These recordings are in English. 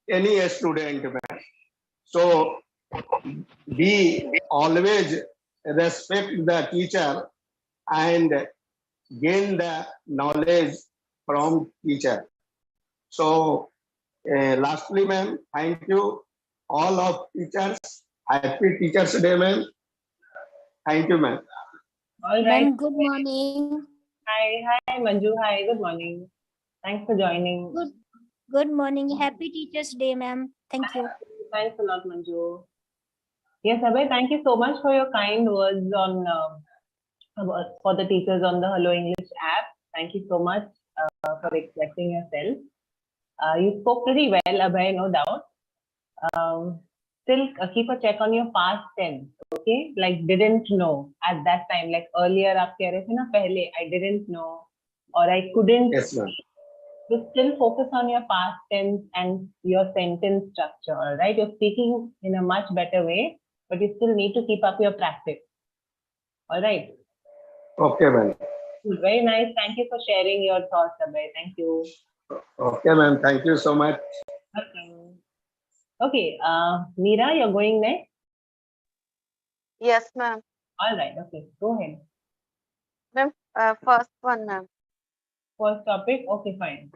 any student. So we always respect the teacher and gain the knowledge from teacher. So lastly, ma'am, thank you all of teachers. Happy Teachers Day, ma'am. Thank you, ma'am. All right. Ma'am, good morning. Hi, Manju. Hi, good morning. Thanks for joining. Good morning. Happy Teachers Day, ma'am. Thank you. Thanks a lot, Manju. Yes, Abhay, thank you so much for your kind words on for the teachers on the Hello English app. Thank you so much for expressing yourself. You spoke pretty well, Abhay, no doubt. Still keep a check on your past tense, okay? Like didn't know at that time, like earlier आप कह रहे थे ना पहले I didn't know or I couldn't. Yes, ma'am. You still focus on your past tense and your sentence structure, all right? You're speaking in a much better way, but you still need to keep up your practice. All right. Okay, ma'am. Very nice. Thank you for sharing your thoughts, Abhay. Thank you. Okay, ma'am. Thank you so much. Welcome. Okay, Meera, you're going next. Yes, ma'am. All right. Okay, go ahead. Ma'am, first one, ma'am. First topic. Okay, fine.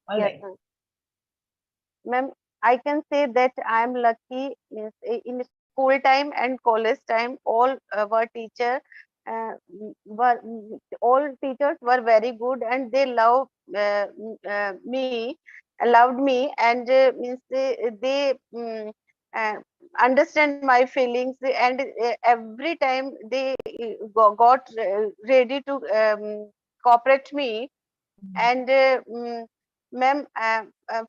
All Yes, right. ma'am. Ma'am, I can say that I am lucky means in school time and college time, all were teacher, were all teachers were very good and they me, loved me, and means they understand my feelings, and every time they got ready to cooperate me, and ma'am,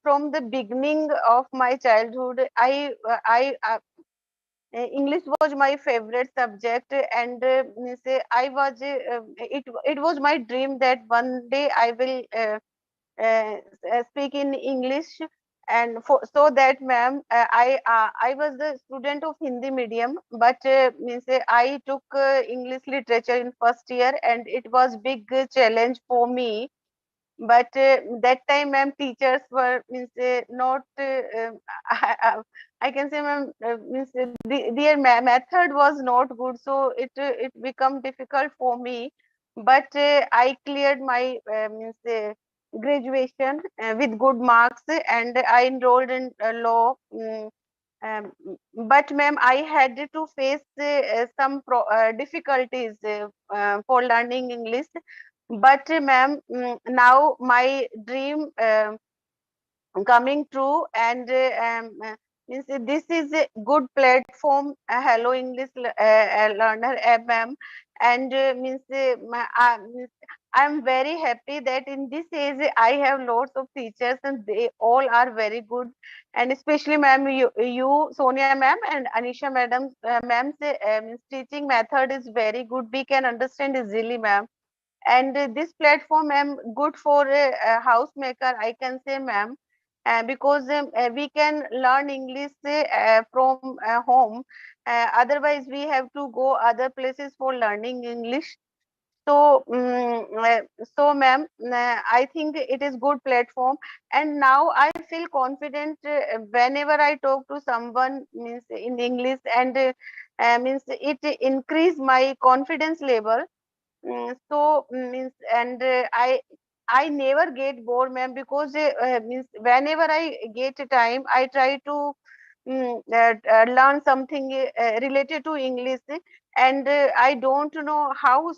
from the beginning of my childhood, English was my favorite subject, and means, I was it was my dream that one day I will speak in English, and so that, ma'am, I was the student of Hindi medium, but means I took English literature in first year, and it was big challenge for me, but that time, ma'am, teachers were means not I can say, ma'am, means their method was not good, so it become difficult for me, but I cleared my means graduation with good marks, and I enrolled in law. Um, but, ma'am, I had to face some difficulties for learning English, but ma'am, now my dream coming true, and means this is a good platform, Hello English Learner app, ma'am, and means I'm very happy that in this age I have lots of teachers and they all are very good, and especially, ma'am, you Sonia ma'am and Anisha madam, ma'am's means teaching method is very good. We can understand easily, ma'am, and this platform, ma'am, good for a housemaker, I can say, ma'am, because we can learn English from home. Otherwise, we have to go other places for learning English. So, ma'am, I think it is good platform, and now I feel confident whenever I talk to someone means in English, and means it increase my confidence level. Means, and I never get bored, ma'am, because means whenever I get a time, I try to learn something related to English, and I don't know how I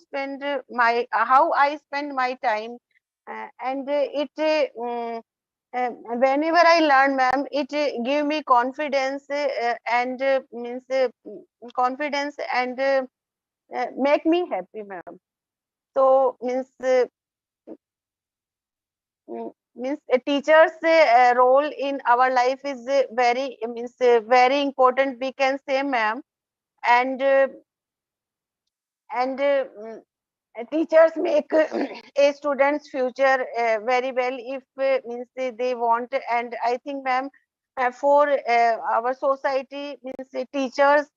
spend my time, and whenever I learn, ma'am, it give me confidence, and means confidence, and make me happy, ma'am. So means a teacher's role in our life is very important, we can say, ma'am, and and teachers make a student's future very well if means they want, and I think, ma'am, for our society, means teachers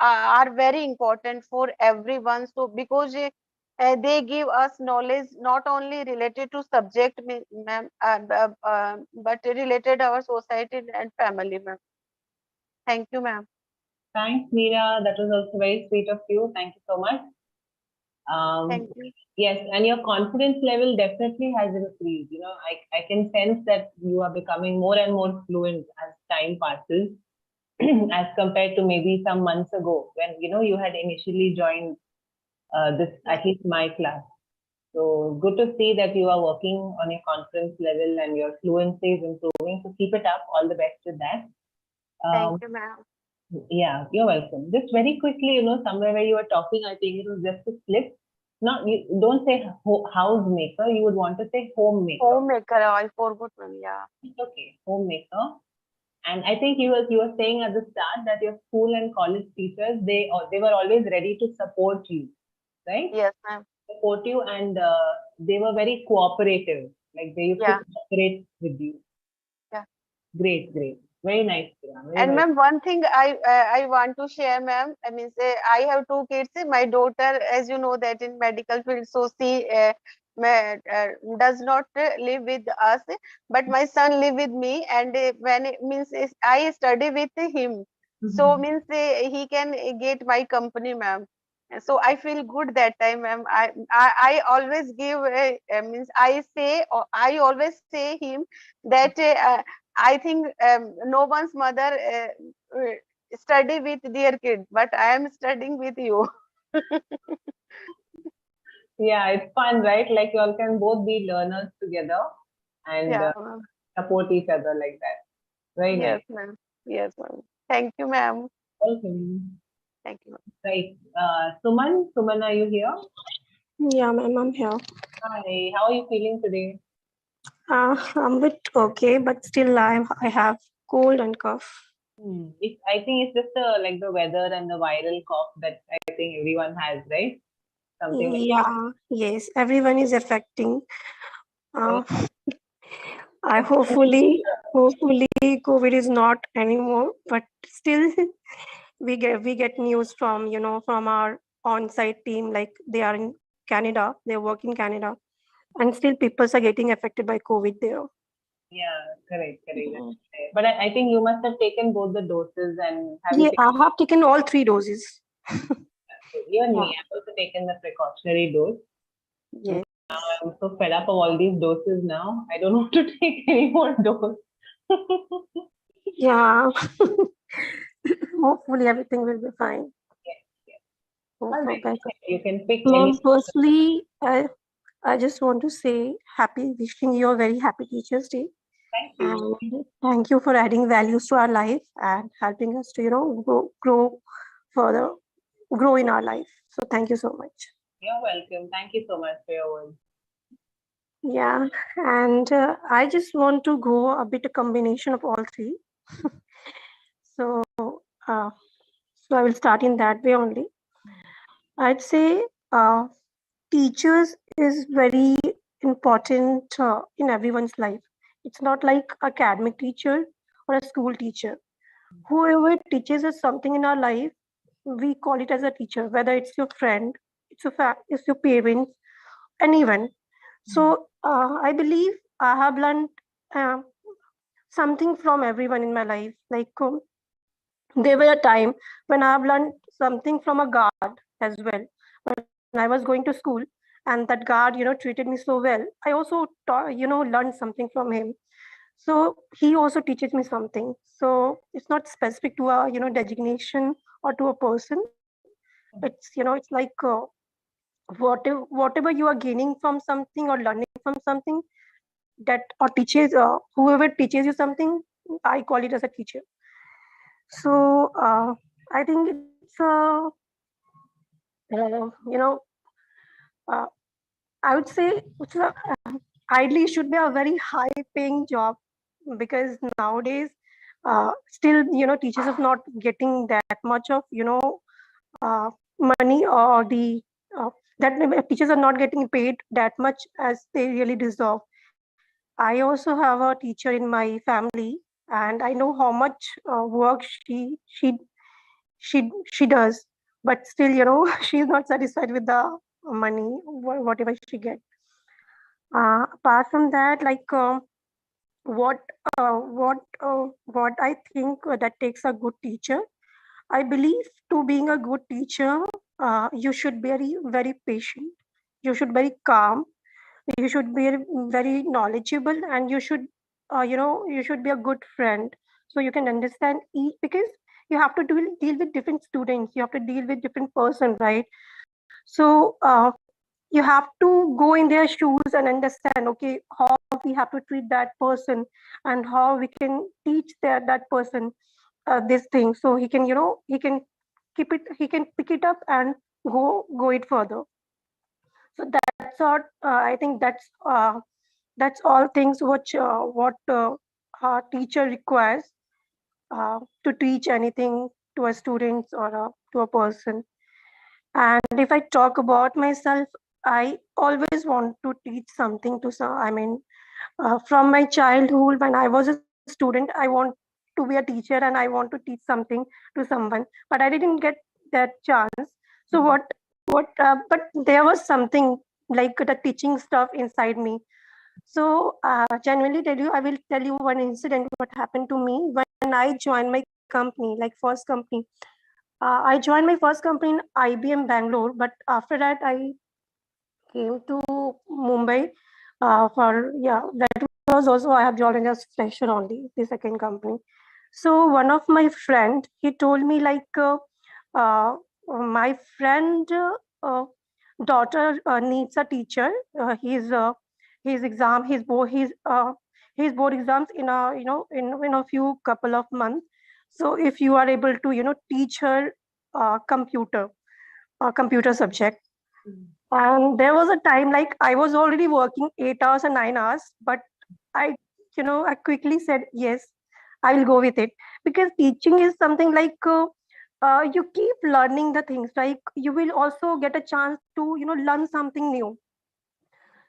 are very important for everyone, so because they give us knowledge not only related to subject, ma'am, but related our society and family, ma'am. Thank you, ma'am. Thanks, Meera. That was also very sweet of you. Thank you so much. Thank you. Yes, and your confidence level definitely has increased. You know, I can sense that you are becoming more and more fluent as time passes, as compared to maybe some months ago when you had initially joined this, at least my class. So good to see that you are working on your confidence level and your fluency is improving. So keep it up. All the best with that. Thank you, ma'am. Yeah, you're welcome. Just very quickly, somewhere where you were talking, I think it was just a slip. Not, you don't say housemaker, you would want to say homemaker. Homemaker, I forgot, ma'am. Yeah. It's okay, homemaker. And I think you were saying at the start that your school and college teachers, they were always ready to support you, right? Yes, ma'am. Support you, and they were very cooperative. Like they used Yeah. to cooperate with you. Yeah. Great, great. Very nice. Priya. Very And nice. ma'am, one thing I want to share, ma'am. I mean, say I have two kids. My daughter, as you know, that in medical field, so she does not live with us, but my son live with me. And when it means I study with him, so means he can get my company, ma'am. So I feel good that time, ma'am. I always give means I say, or I always say him that. I think no one's mother study with their kid, but I am studying with you. Yeah, it's fun, right? Like you all can both be learners together and Yeah. support each other like that. Very Yes, nice. ma'am. Yes, ma'am. Thank you, ma'am. Welcome. Thank you. Right. Suman, are you here? Yeah, ma'am, I'm here. Hi, how are you feeling today? I'm a bit okay, but still I have cold and cough. I think it's just like the weather and the viral cough that I think everyone has, right? Something like Yeah, yes, everyone is affecting. Uh, I hopefully COVID is not anymore, but still we get news from from our on-site team, like they are in Canada, they work in Canada, and still people are getting affected by COVID there. Yeah, correct. Mhm. But I think you must have taken both the doses and have Yeah, you taken, I have taken all 3 doses. even Yeah. me, I've also taken the precautionary dose. Yes. I'm so fed up of all these doses now. I don't want to take any more dose. Yeah. Hopefully everything will be fine. All Hope so, right. guys. You can pick Ma'am, any. firstly, I just want to say wishing you a very happy Teachers' Day. Thank you. And thank you for adding values to our life and helping us to, grow further, grow in our life. So thank you so much. You're welcome. Thank you so much for your words. Yeah, and I just want to go a bit a combination of all 3. So, so I will start in that way only. I'd say teachers is very important in everyone's life. It's not like academic teacher or a school teacher. Whoever teaches us something in our life, we call it as a teacher, whether it's your friend, it's your parents, anyone. So I believe I have learned uh, something from everyone in my life. Like there were a time when I have learned something from a guard as well. When I was going to school, and that guard, treated me so well, I also learned something from him. So he also teaches me something. So it's not specific to a designation or to a person. It's it's like whatever you are gaining from something or learning from something, that or teaches whoever teaches you something, I call it as a teacher. So I think it's uh, I would say it's ideally it should be a very high paying job, because nowadays still teachers are not getting that much of uh, money, or the that teachers are not getting paid that much as they really deserve. I also have a teacher in my family, and I know how much work she does, but still she's not satisfied with the money, whatever she gets. Apart from that, like what I think that takes a good teacher. I believe to being a good teacher, you should be very patient. You should be very calm. You should be very knowledgeable, and you should, you should be a good friend. So you can understand each, because you have to deal with different students. You have to deal with different person, right? So you have to go in their shoes and understand, okay, how we have to treat that person and how we can teach that person this thing, so he can, he can he can pick it up and go it further. So that's what I think that's all things which what our teacher requires to teach anything to a student or to a person. And if I talk about myself, I always want to teach something to some. I mean, from my childhood, when I was a student, I want to be a teacher and I want to teach something to someone, but I didn't get that chance. So but there was something like the teaching stuff inside me. So genuinely tell you, I will tell you one incident what happened to me when I joined my company, like first company. I joined my first company in IBM Bangalore, but after that I came to Mumbai for, yeah, that was also I have joined as fresher only, the second company. So one of my friend, he told me like my friend daughter needs a teacher. His exam, his board exams in a, in a few couple of months. So if you are able to, teach her computer subject. And there was a time like I was already working 8 hours and 9 hours, but I, I quickly said, yes, I will go with it, because teaching is something like you keep learning the things, like you will also get a chance to, learn something new.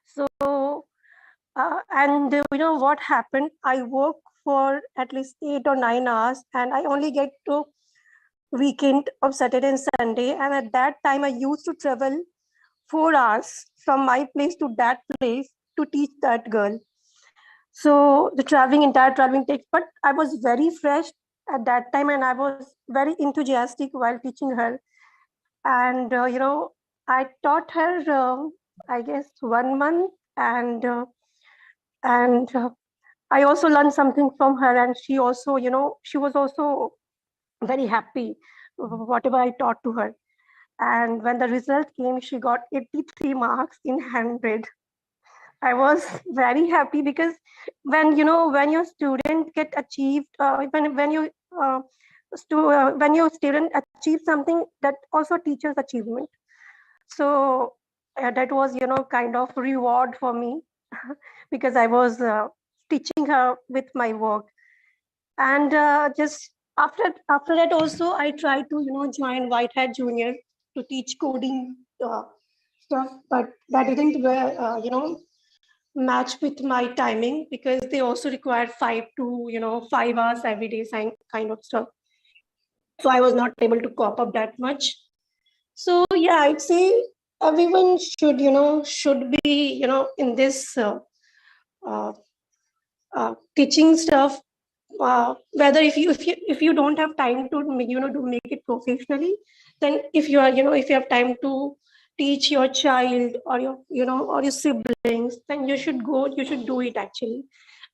So, and what happened? I work for at least 8 or 9 hours, and I only get to weekend of Saturday and Sunday. And at that time, I used to travel 4 hours from my place to that place to teach that girl. So the entire traveling takes, but I was very fresh at that time and I was very enthusiastic while teaching her. And, I taught her, I guess, 1 month, and I also learned something from her. And she also, she was also very happy whatever I taught to her. And when the result came, she got 83 marks in 100. I was very happy, because when, when your student get achieved, uh, when your student achieve something, that also teaches achievement. So that was, kind of reward for me because I was teaching her with my work. And just after that also, I tried to, join White Hat Junior to teach coding stuff, but that didn't match with my timing, because they also required 5 hours every day kind of stuff. So I was not able to cope up that much. So yeah, I'd say everyone should be, in this uh, teaching stuff. Whether if you don't have time to, to make it professionally, then if you are, if you have time to teach your child or your, or your siblings, then you should do it actually.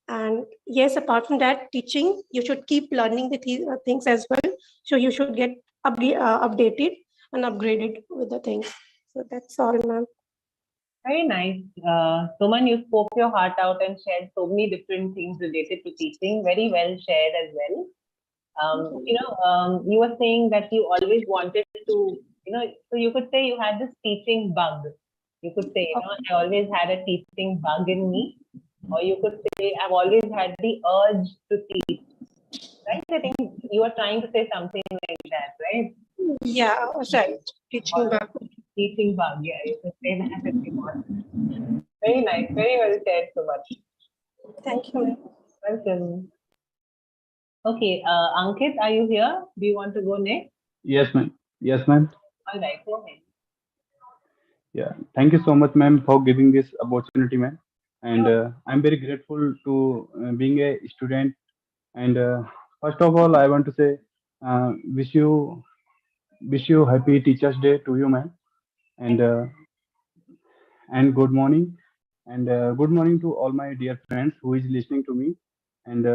And yes, apart from that teaching, you should keep learning the things as well. So you should get updated and upgraded with the things. So that's all, ma'am. Very nice. Suman, you spoke your heart out and shared so many different things related to teaching. Very well shared as well. You were saying that you always wanted to, so you could say you had this teaching bug. You could say, I always had a teaching bug in me. Or you could say, I've always had the urge to teach. Right? I think you are trying to say something like that, right? Yeah, right. Teaching bug. Teaching bug, yeah, you could say that if you want. Very nice, very well said, so much. Thank you, ma'am. Welcome. Okay, Ankit, are you here? Do you want to go next? Yes, ma'am. Yes, ma'am. All right, go ahead. Yeah, thank you so much, ma'am, for giving this opportunity, ma'am. And I'm very grateful to being a student. And first of all, I want to say, uh, wish you wish you happy Teachers Day to you, ma'am. And good morning, and good morning to all my dear friends who is listening to me. And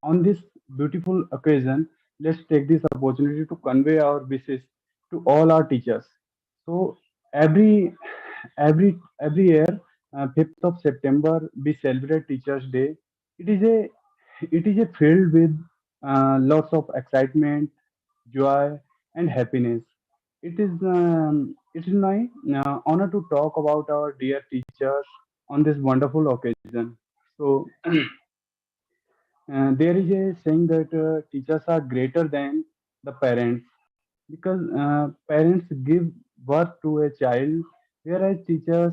on this beautiful occasion, let's take this opportunity to convey our wishes to all our teachers. So every every year, 5th of September, we celebrate Teachers Day. It is a filled with lots of excitement, joy, and happiness. It is my honor to talk about our dear teachers on this wonderful occasion. So there is a saying that teachers are greater than the parents because parents give birth to a child, whereas teacher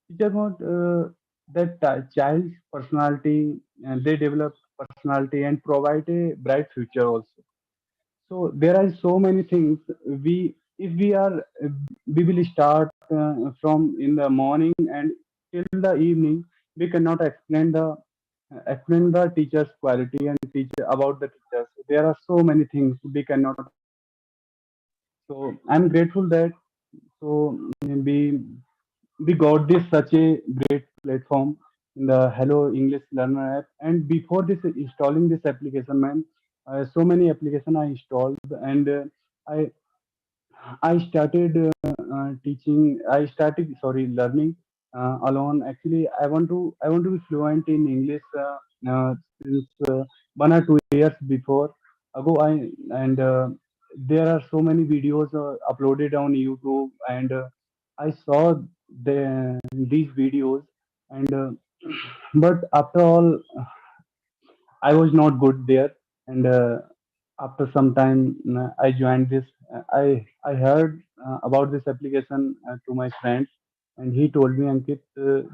want that child's personality, and they develop personality and provide a bright future also. So there are so many things we if we are we will start from in the morning and till the evening. We cannot explain the teacher's quality and teach about the teachers. There are so many things we cannot. So I'm grateful that we got this such a great platform in the Hello English Learner app. And before this installing this application, man, so many application I installed, and I I started teaching. I started learning alone. Actually, I want to be fluent in English since 1 or 2 years before ago. There are so many videos uploaded on YouTube, and I saw these videos, and but after all, I was not good there, and after some time, I joined this. I heard about this application to my friend, and he told me, Ankit,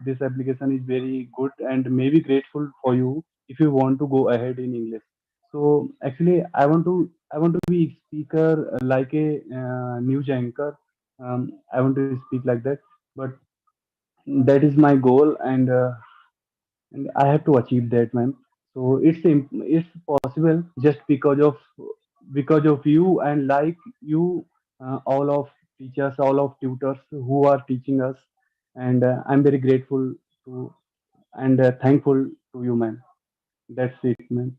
this application is very good and maybe grateful for you if you want to go ahead in English. So actually, I want to be speaker like a news anchor. I want to speak like that, but that is my goal, and I have to achieve that, man. So it's possible just because of you, and like you, all of teachers, all of tutors who are teaching us, and I'm very grateful to and thankful to you, man. That's it, man.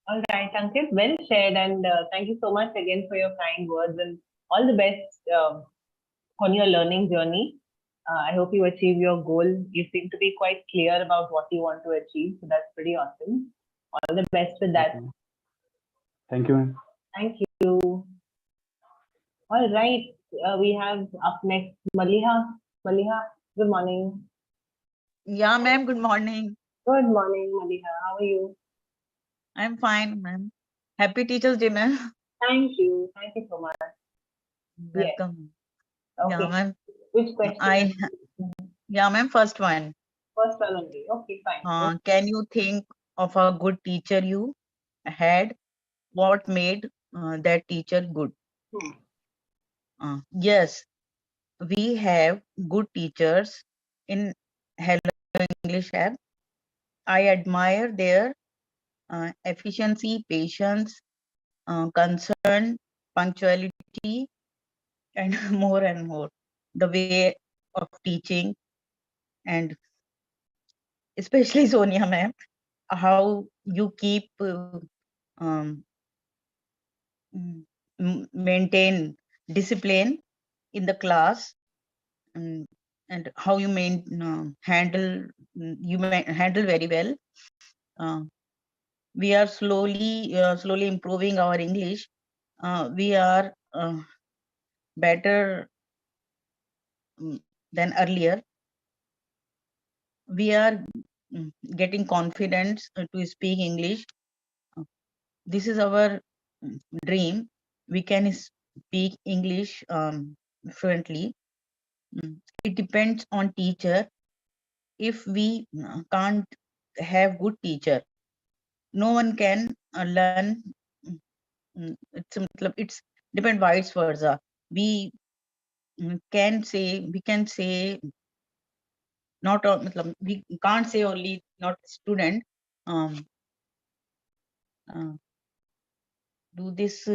All right, Ankit, well shared, and thank you so much again for your kind words and all the best on your learning journey. I hope you achieve your goal. You seem to be quite clear about what you want to achieve, so that's pretty awesome. All the best with that. Okay. Thank you, man. Thank you. All right, we have up next Maliha. Maliha, good morning. Yeah, ma'am. Good morning. Good morning, Maliha. How are you? I'm fine, ma'am. Happy Teachers Day, ma'am. Thank you. Thank you so much. Yes. Welcome. Okay. Yeah, ma'am. Which question? Yeah, ma'am. First one. First one only. Okay, fine. Can you think of a good teacher you had? What made that teacher good? Yes, we have good teachers in Hello English app. I admire their efficiency, patience, concern, punctuality, and more and more. The way of teaching, and especially Sonia ma'am, how you keep maintain discipline in the class, and how you handle handle very well. We are slowly improving our English. We are better than earlier. We are getting confidence to speak English. This is our dream. We can speak English fluently. It depends on teacher. If we can't have good teacher, no one can learn. It's depend vice versa. We can say not all, matlab, we can't say only not student uh, do this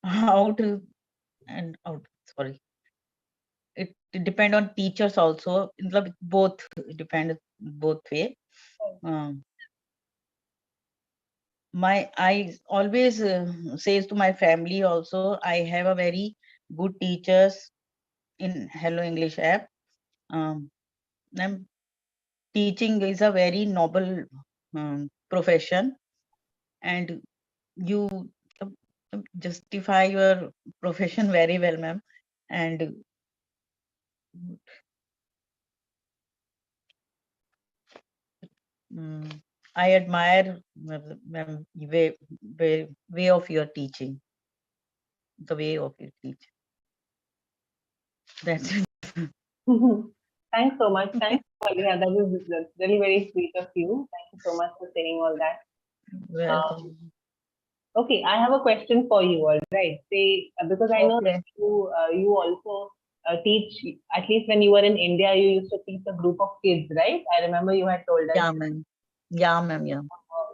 out and out. Sorry, it depend on teachers also. Matlab, both depend both way. I always says to my family also, I have a very good teachers in Hello English app. I'm teaching is a very noble profession, and you justify your profession very well, ma'am. And I admire ma'am, way of your teaching, the way of your teach. That's it. Thanks so much. Thanks, Maliha. That's really very sweet of you. Thank you so much for saying all that. Welcome. Okay, I have a question for you. All right, say because I know that you also teach. At least when you were in India, you used to teach a group of kids, right? I remember you had told us. Yeah, ma'am. Yeah, ma'am. Yeah.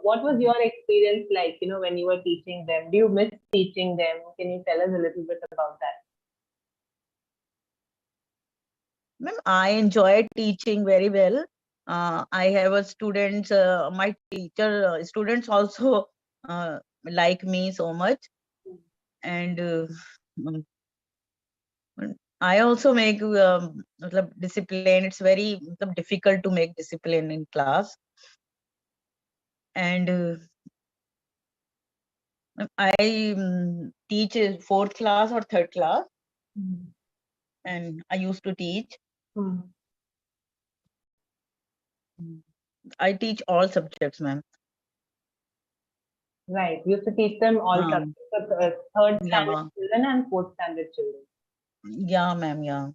What was your experience like? You know, when you were teaching them, do you miss teaching them? Can you tell us a little bit about that? Ma'am, I enjoy teaching very well. I have a students, my teacher, students also like me so much. And I also make discipline. It's very difficult to make discipline in class. And I teach 4th class or 3rd class. And I used to teach. I teach all subjects, ma'am. Right. You used to teach them all subjects, third standard children and fourth standard children. Yeah, ma'am. Yeah.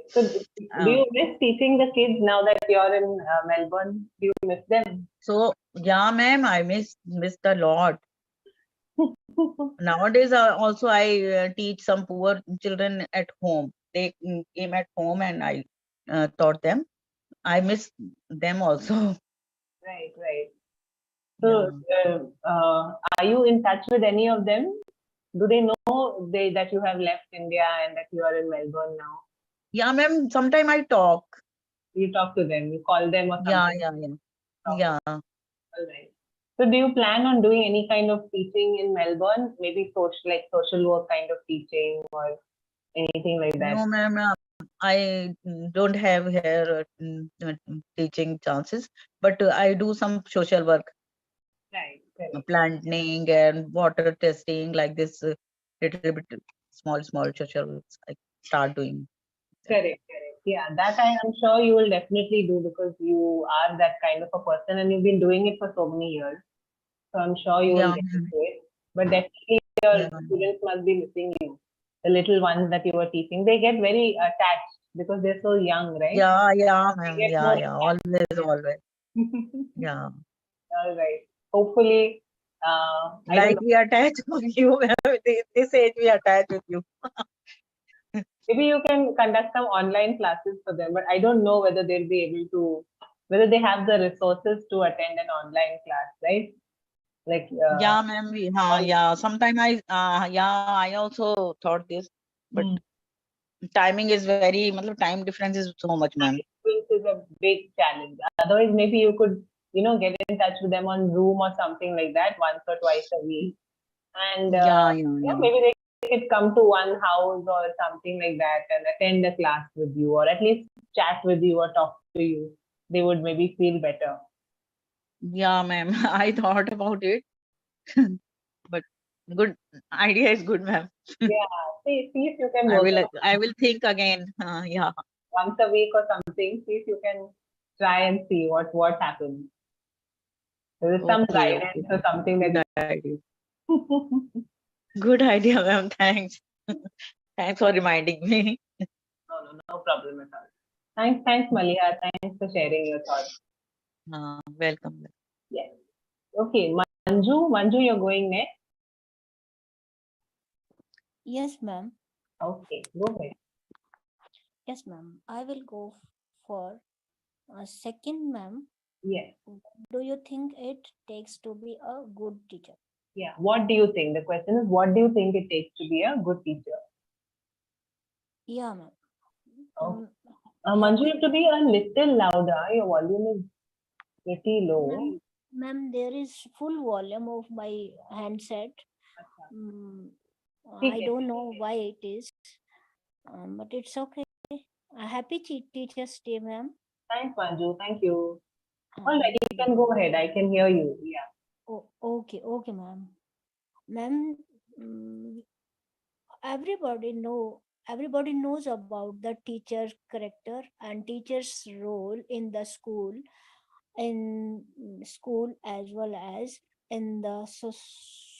So, do you miss teaching the kids now that you're in Melbourne? Do you miss them? So, yeah, ma'am, I missed a lot. Nowadays, also I teach some poor children at home. They came at home and I taught them. I miss them also. Right, right. So, are you in touch with any of them? Do they know that you have left India and that you are in Melbourne now? Yeah, ma'am. Sometime I talk. You talk to them, you call them or something? Yeah. All right. So, do you plan on doing any kind of teaching in Melbourne? Maybe social work kind of teaching or anything like that? No, ma'am. I don't have here teaching chances, but I do some social work. Right. Correct. Planting and water testing, like this little bit small social works I start doing. Correct. Yeah, that I am sure you will definitely do because you are that kind of a person and you've been doing it for so many years. So I'm sure you will get into it. But definitely your students must be missing you. The little ones that you were teaching, they get very attached because they're so young, right? Yeah, ma'am. Yeah. Always. Yeah. All right. Hopefully, Like we attach with you. This age we attach with you. maybe you can conduct some online classes for them, but I don't know whether they'll be able to, whether they have the resources to attend an online class, right? Like Yeah, ma'am. Yeah. Sometime I also thought this, but timing is very, time difference is so much, ma'am. This is a big challenge. Otherwise, maybe you could, get in touch with them on Zoom or something like that once or twice a week. And maybe they could come to one house or something like that and attend a class with you, or at least chat with you or talk to you. They would maybe feel better. Yeah, ma'am. I thought about it, but good idea is good, ma'am. Yeah, see if you can work I will think again. Yeah. once a week or something. See if you can try and see what happens. There is some guidance or something that Good idea, ma'am. Thanks. Thanks for reminding me. No problem at all. Thanks, Maliha. Thanks for sharing your thoughts. Welcome. Yes. Okay, Manju, you're going next. Yes, ma'am. Okay, go ahead. Yes, ma'am. I will go for a second, ma'am. Yes. Do you think it takes to be a good teacher? Yeah. What do you think? The question is, what do you think it takes to be a good teacher? Yeah, ma'am. Oh. Um, Manju, you happy, have to be a little louder. Your volume is pretty low. ma'am, there is full volume of my handset. Mm, ठीक I है, don't ठीक know है. why it is, but it's okay. A happy Teachers Day, ma'am. Thanks, Manju. Thank you. All Um, right, you can go ahead. I can hear you. Yeah. okay, ma'am. Ma'am, mm, everybody knows about the teacher character and teacher's role in the school, in school as well as in the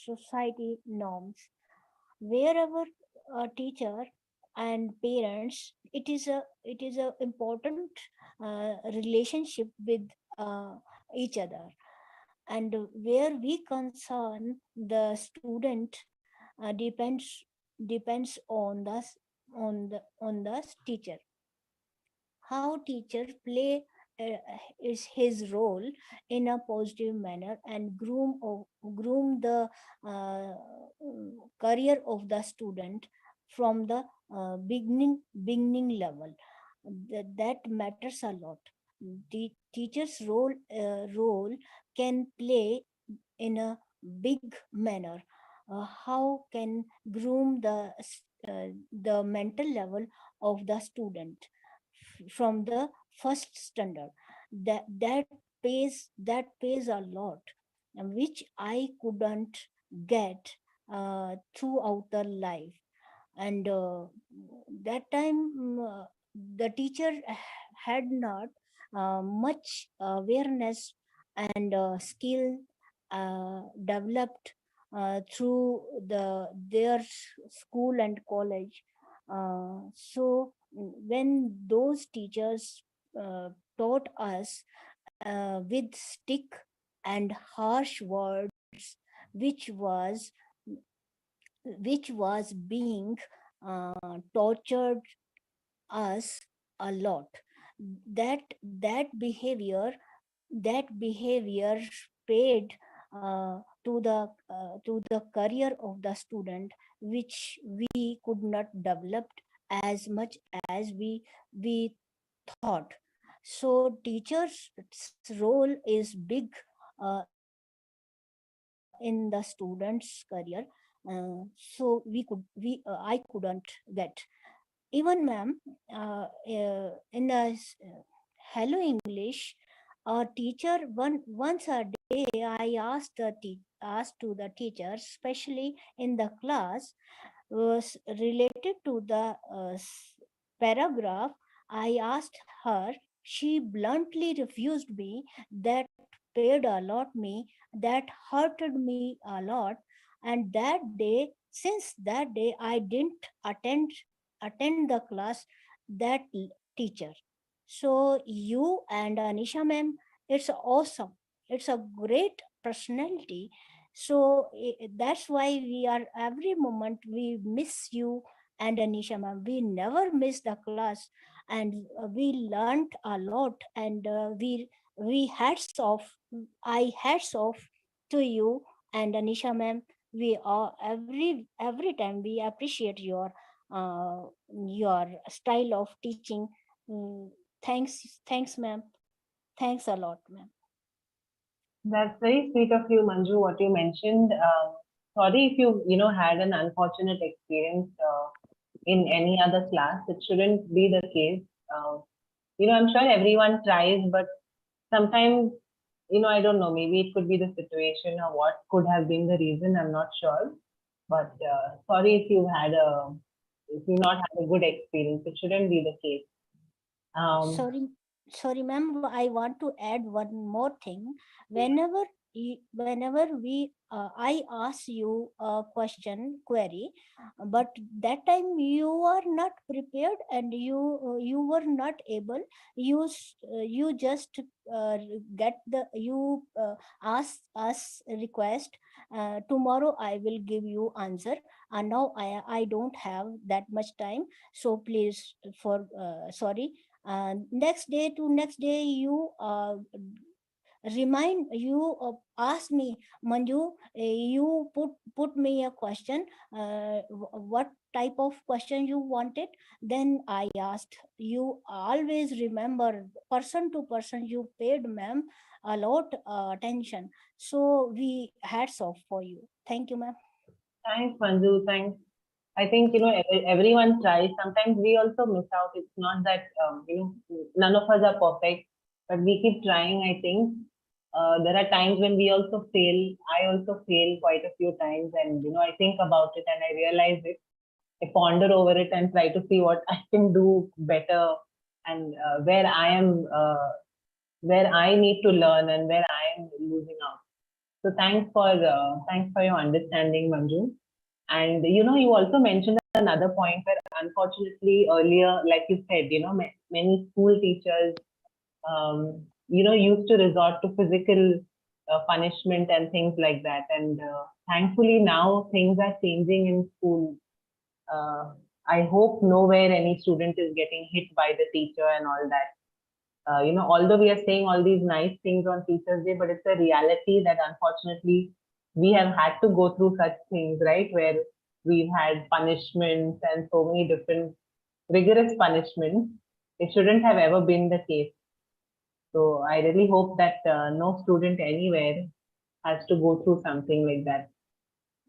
society norms. Wherever a teacher and parents, it is a important relationship with uh, each other, and where we concern the student depends on the teacher. How teacher play uh, is his role in a positive manner and groom the uh, career of the student from the beginning level. That matters a lot. The teacher's role can play in a big manner. How can groom the mental level of the student from the first standard. That pays a lot, which I couldn't get throughout the life. And that time, the teacher had not much awareness and skill developed through their school and college. So when those teachers taught us with stick and harsh words, which was which was being tortured us a lot. That behavior paid to the career of the student, which we could not develop as much as we thought. So teachers role is big in the students career. So I couldn't get. Even ma'am, in the Hello English, a teacher once a day I asked to the teacher, especially in the class, was related to the paragraph. I asked her. She bluntly refused me. That paid a lot me. That hurted me a lot. And since that day, I didn't attend the class that teacher. So you and Anisha ma'am, it's awesome. It's a great personality. So that's why we are every moment we miss you and Anisha ma'am. We never miss the class, and we learned a lot. And we hats off to you and Anisha ma'am. We are every time we appreciate your style of teaching. Mm, thanks, ma'am. Thanks a lot, ma'am. That's very sweet of you, Manju, what you mentioned. Sorry if you had an unfortunate experience in any other class. It shouldn't be the case. I'm sure everyone tries, but sometimes, I don't know, maybe it could be the situation or what could have been the reason. I'm not sure. But sorry if you not had a good experience. It shouldn't be the case. Sorry, ma'am. I want to add one more thing. Whenever whenever I ask you a query, but that time you are not prepared and you were not able. You just get the you ask us request. Tomorrow I will give you answer, and now I don't have that much time. So please, for sorry. Next day to next day, you remind you ask me, Manju, you put me a question, what type of question you wanted. Then I asked. You always remember, person to person you paid ma'am a lot attention. So we hats off for you. Thank you, ma'am. Thanks, Manju. Thanks. I think, everyone tries. Sometimes we also miss out. It's not that, none of us are perfect, but we keep trying, I think. There are times when we also fail. I also fail quite a few times, and, I think about it and I realize it. I ponder over it and try to see what I can do better, and where I need to learn and where I am losing out. So thanks for your understanding, Manju. And you also mentioned another point where, unfortunately, earlier, like you said, many school teachers, used to resort to physical punishment and things like that. And thankfully, now things are changing in school. I hope nowhere any student is getting hit by the teacher and all that. Although we are saying all these nice things on Teachers' Day, but it's a reality that, unfortunately, we have had to go through such things, right? Where we've had punishments and so many different rigorous punishments. It shouldn't have ever been the case. So I really hope that no student anywhere has to go through something like that.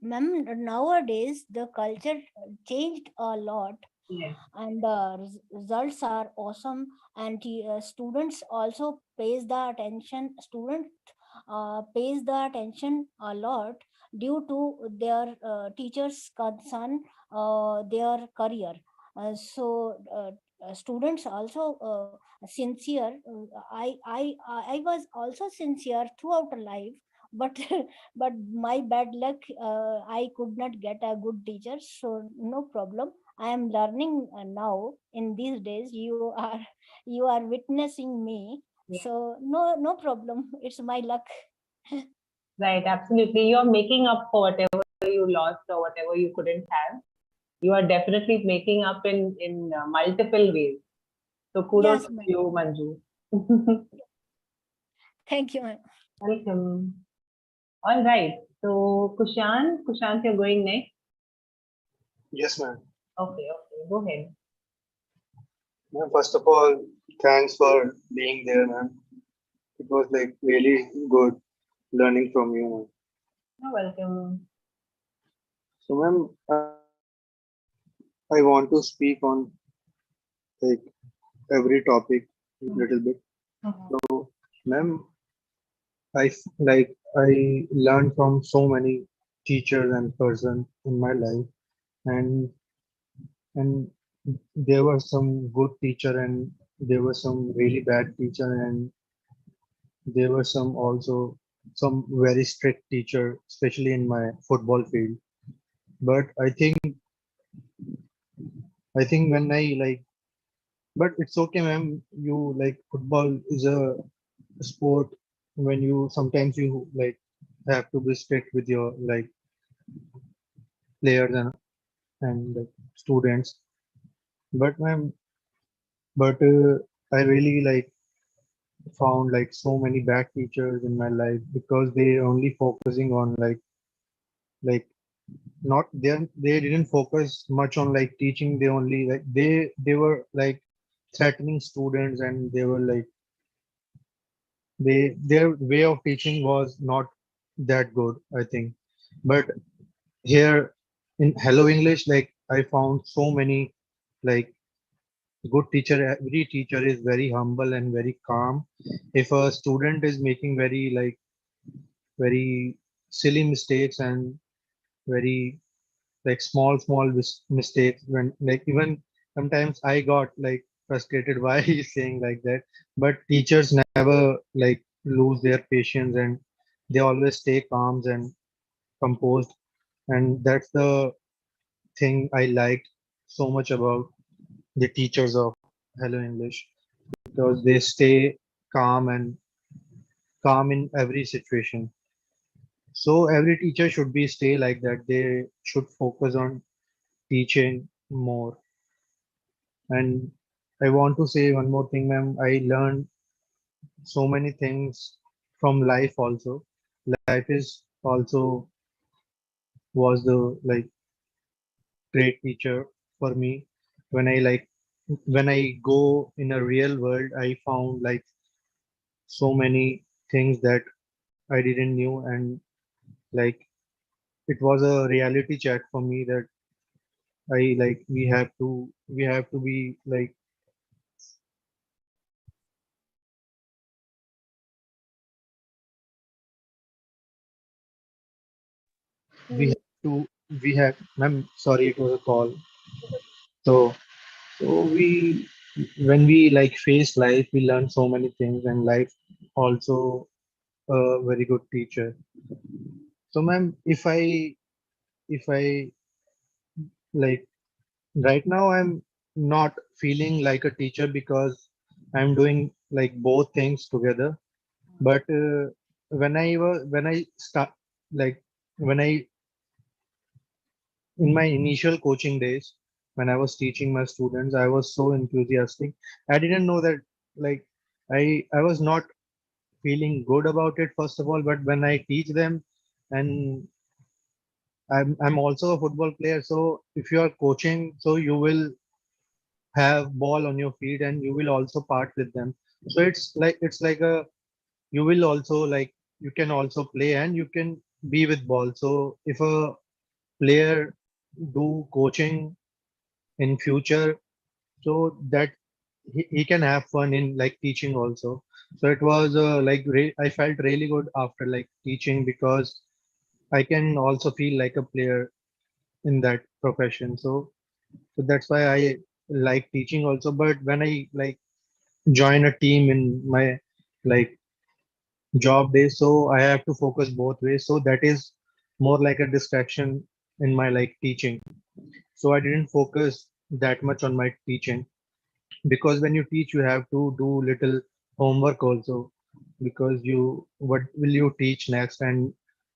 Ma'am, nowadays the culture changed a lot, Yes. and the results are awesome, and students also pays the attention. Student pays the attention a lot due to their teachers concern their career. Students also sincere. I was also sincere throughout life, but but my bad luck, I could not get a good teacher. So no problem, I am learning now. In these days, you are witnessing me. Yeah. So no problem. It's my luck. Right, absolutely. You're making up for whatever you lost or whatever you couldn't have. You are definitely making up in multiple ways. So kudos Yes, to ma'am. you, Manju. Thank you, ma'am. Welcome. All right. So Kushant, you're going next. Yes, ma'am. Okay, go ahead. Ma'am, first of all, thanks for being there, ma'am. It was like really good learning from you, ma'am. You're welcome. So, ma'am, I want to speak on like every topic a little bit. So, ma'am, I learned from so many teachers and persons in my life, and and there were some good teacher and there were some really bad teacher, and there were some also some very strict teacher, especially in my football field. But I think when I like, but it's okay, ma'am. You like football is a sport when you sometimes you like have to be strict with your like players and like, students. But ma'am, but I really like found like so many bad teachers in my life because they only focusing on like not they didn't focus much on like teaching. They only like they were like threatening students, and they were like their way of teaching was not that good, I think. But here in Hello English, like I found so many like good teacher. Every teacher is very humble and very calm. If a student is making very silly mistakes and very like small mistakes, when like even sometimes I got like frustrated why he's saying like that, but teachers never like lose their patience, and they always stay calm and composed, and that's the thing I liked so much about the teachers of Hello English, because they stay calm and calm in every situation. So every teacher should be stay like that. They should focus on teaching more. And I want to say one more thing, ma'am. I learned so many things from life also. Life is also was the like great teacher for me. When I like when I go in a real world, I found like so many things that I didn't knew, and like it was a reality check for me that I like we have to be like we have to we have ma'am, sorry, it was a call. So we when we like face life, we learn so many things, and life also a very good teacher. So ma'am, if I like right now I'm not feeling like a teacher because I'm doing like both things together. But when I start like when I in my initial coaching days, when I was teaching my students, I was so enthusiastic. I didn't know that like I was not feeling good about it first of all, but when I teach them, and I'm also a football player, so if you are coaching, so you will have ball on your feet and you will also part with them. So it's like a you will also like you can also play and you can be with ball. So if a player do coaching in future, so that he can have fun in like teaching also. So it was I felt really good after like teaching because I can also feel like a player in that profession. So that's why I like teaching also. But when I like join a team in my like job days, so I have to focus both ways, so that is more like a distraction in my like teaching. So I didn't focus that much on my teaching, because when you teach you have to do little homework also, because you what will you teach next, and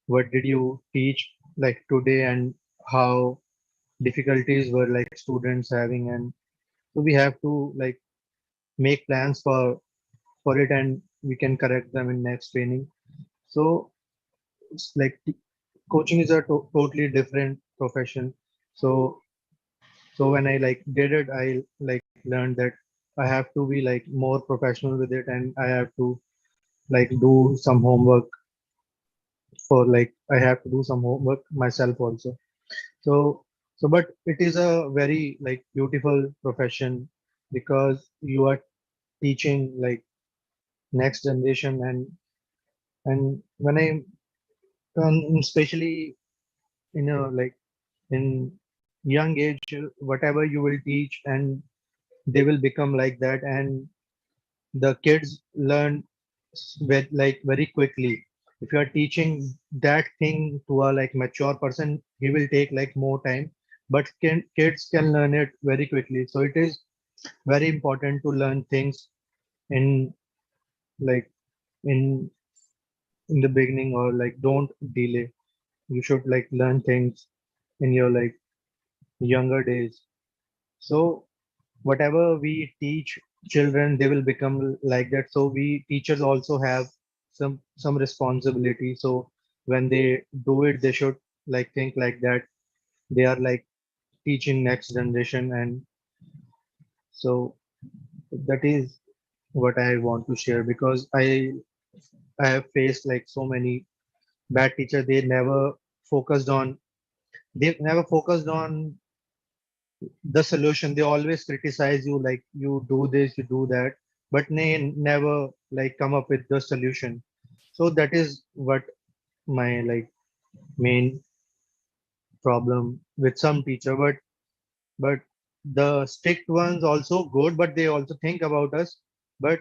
what did you teach like today, and how difficulties were like students having, and so we have to like make plans for it, and we can correct them in next training. So it's like coaching is a totally different profession. So so when I like did it, I like learned that I have to be like more professional with it, and I have to like do some homework for like I have to do some homework myself also. So so but it is a very like beautiful profession, because you are teaching like next generation. And when I especially in a like in young age, whatever you will teach, and they will become like that, and the kids learn like very quickly. If you are teaching that thing to a like mature person, he will take like more time, but kids can learn it very quickly. So it is very important to learn things in like in in the beginning, or like don't delay. You should like learn things in your like younger days. So whatever we teach children, they will become like that. So we teachers also have some responsibility. So when they do it, they should like think like that. They are like teaching next generation, and so that is what I want to share, because I have faced like so many bad teachers. They never focused on the solution. They always criticize you, like you do this, you do that, but they never like come up with the solution. So that is what my like main problem with some teacher. But the strict ones also good, but they also think about us, but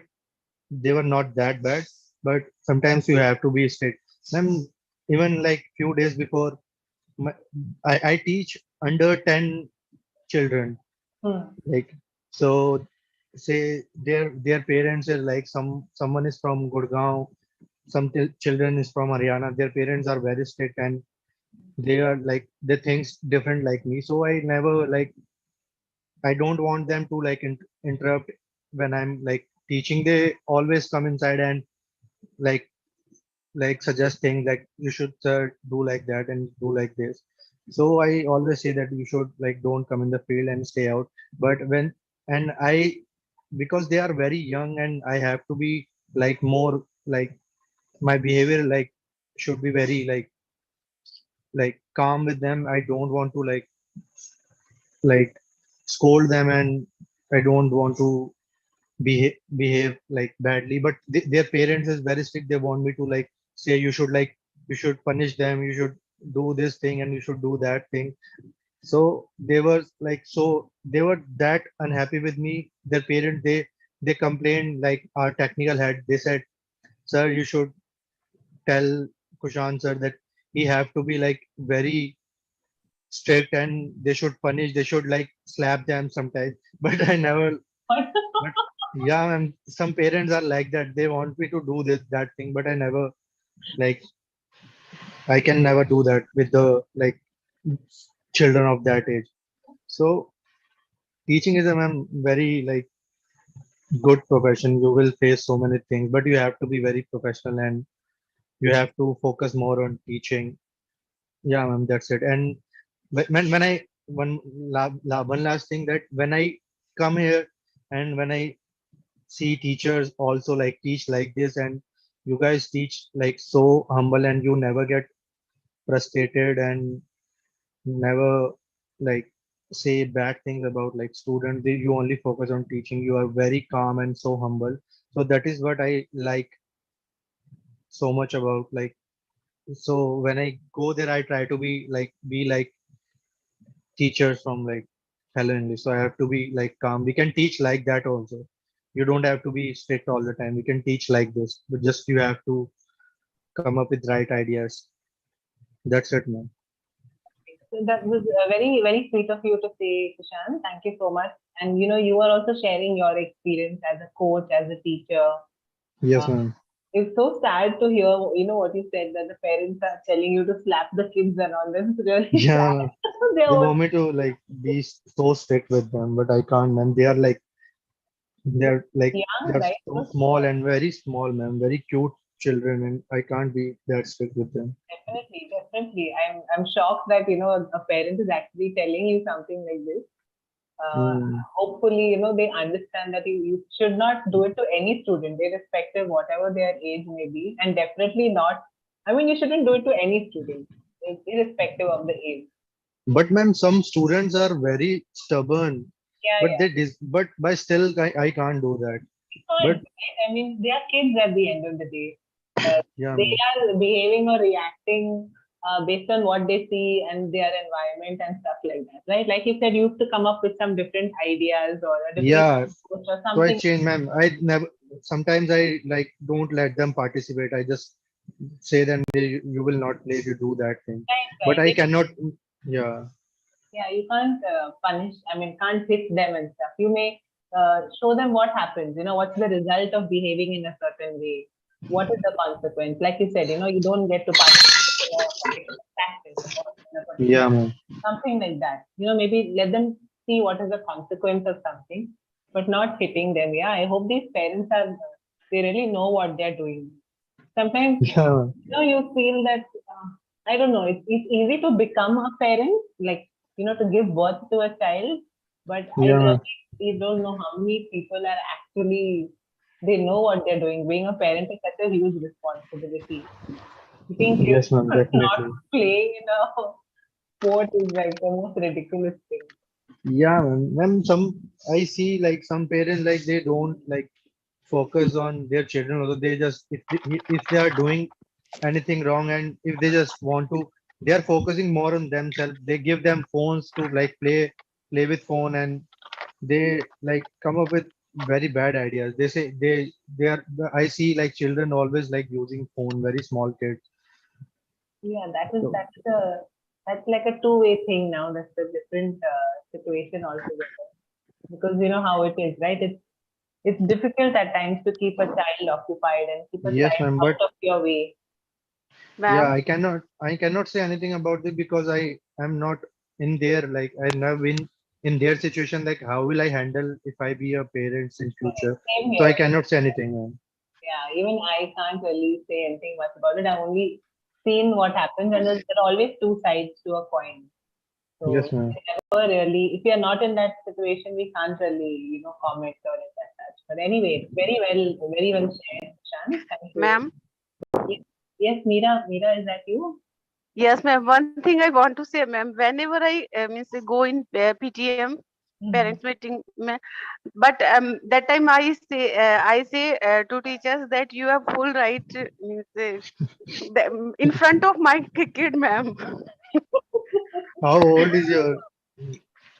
they were not that bad. But sometimes you have to be strict. Ma'am, even like few days before, my, I teach under 10 children. Hmm. Like, so say their parents are like someone is from Gurgaon, some children is from Haryana. Their parents are very strict and they are like they think different like me. So I never like I don't want them to like interrupt when I'm like teaching. They always come inside and like suggest things like you should do like that and do like this. So I always say that you should like don't come in the field and stay out. But when and I because they are very young and I have to be like more like my behavior like should be very like calm with them. I don't want to like scold them and I don't want to behave like badly. But their parents is very strict. They want me to like say you should punish them. You should do this thing and you should do that thing. So they were like they were that unhappy with me. Their parents they complained like our technical head. They said, "Sir, you should tell Kushan sir that he have to be like very strict and they should punish. They should like slap them sometimes." But I never. But yeah, and some parents are like that. They want me to do this that thing, but I never like I can never do that with the like children of that age. So teaching is a very like good profession. You will face so many things, but you have to be very professional and you have to focus more on teaching. Yeah, ma'am, that's it. And when I one last thing that when I come here and when I see teachers also like teach like this and you guys teach like so humble and you never get frustrated and never like say bad things about like students. You only focus on teaching. You are very calm and so humble. So that is what I like so much about like. So when I go there, I try to be like teachers from like Hello English. So I have to be like calm. We can teach like that also. You don't have to be strict all the time. We can teach like this, but just you have to come up with right ideas. That's it, man. So that was very, very sweet of you to say, Kushan. Thank you so much. And you are also sharing your experience as a coach, as a teacher. Yes, Uh, ma'am. it's so sad to hear, what you said that the parents are telling you to slap the kids and all. That's really Yeah, sad. ma'am. They're They only, want me to like be so strict with them, but I can't, man. They're right? so So small and very small, man. Very cute children, and I can't be that strict with them. definitely, definitely. I'm shocked that a parent is actually telling you something like this. Mm. Hopefully, they understand that you should not do it to any student, irrespective whatever their age may be, and definitely not. I mean, you shouldn't do it to any student, irrespective of the age. But ma'am, some students are very stubborn, Yeah, but yeah. but by still I can't do that. You can't, But right? I mean, they are kids at the end of the day. yeah, They ma'am. are behaving or reacting based on what they see and their environment and stuff like that, right? Like you said, you have to come up with some different ideas or a different Yeah. approach or So I something. change, ma'am. I never. Sometimes I like don't let them participate. I just say them you will not play if you do that thing. Right, But right. I cannot. Yeah. Yeah, you can't punish, I mean, can't hit them and stuff. You may show them what happens, what's the result of behaving in a certain way. What is the consequence? Like you said, you don't get to participate in a particular practice or in a Yeah, particular ma'am. something like that. Maybe let them see what is the consequence of something, but not hitting them. Yeah, I hope these parents they really know what they're doing. Sometimes, Yeah. you feel that, I don't know, it's easy to become a parent, like, to give birth to a child, but I Yeah. really don't know how many people are actually, they know what they're doing. Being a parent is such a huge responsibility. Keeping kids Yes, ma'am. not Definitely. playing in a sport is like the most ridiculous thing. Yeah, ma'am. Some I see like some parents like they don't like focus on their children. Although they just if they are doing anything wrong and if they just want to, they are focusing more on themselves. They give them phones to like play with phone and they like come up with very bad ideas. They say they are. I see like children always like using phone. Very small kids. Yeah, So- that's like a two-way thing now. That's a different situation altogether. Because you know how it is, right? It's difficult at times to keep a child occupied and keep a Yes, child ma'am, but out of your way. yeah, Ma'am, I cannot say anything about it because I am not in there. Like I never been in their situation. Like how will I handle if I be a parents in future? Same So I here. cannot say anything, ma'am. Yeah, even I can't really say anything much about it. I've only seen what happens, and there are always two sides to a coin. So Yes, ma'am. never really, if we are not in that situation, we can't really, comment on it as such. But anyway, very well shared, Shan. Thank you. ma'am. Yes, yes, Meera. Meera, is that you? Yes, ma'am. One thing I want to say, ma'am, whenever I means go in PTM, parents meeting, but that time I say to teachers that you have full right in front of my kid, ma'am. How old is your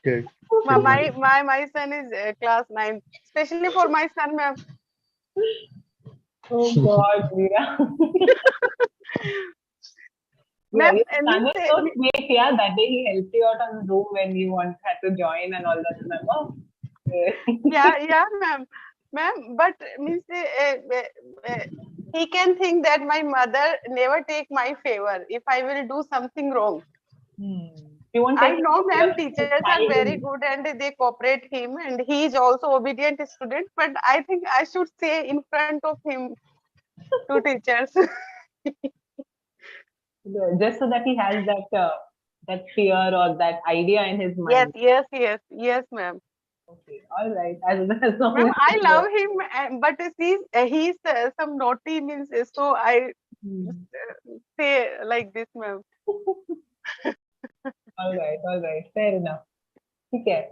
kid? My Children? my my my son is class 9, especially for my son, ma'am. Oh God, Meera. Yeah, Ma'am, your son means is so sweet. Yeah, that day he helped you out on Zoom when you had to join and all that. Remember? yeah, ma'am, but means he can think that my mother never take my favor if I will do something wrong. You won't I take it know, as your ma'am, teachers are very child. good and they cooperate him, and he is also obedient student. But I think I should say in front of him to teachers. Just so that he has that fear or that idea in his Yes, mind. yes, ma'am. Okay, all right. As long Ma'am, as I love him, but he's some naughty means. So I Hmm. say like this, ma'am. All right. Fair enough. Okay.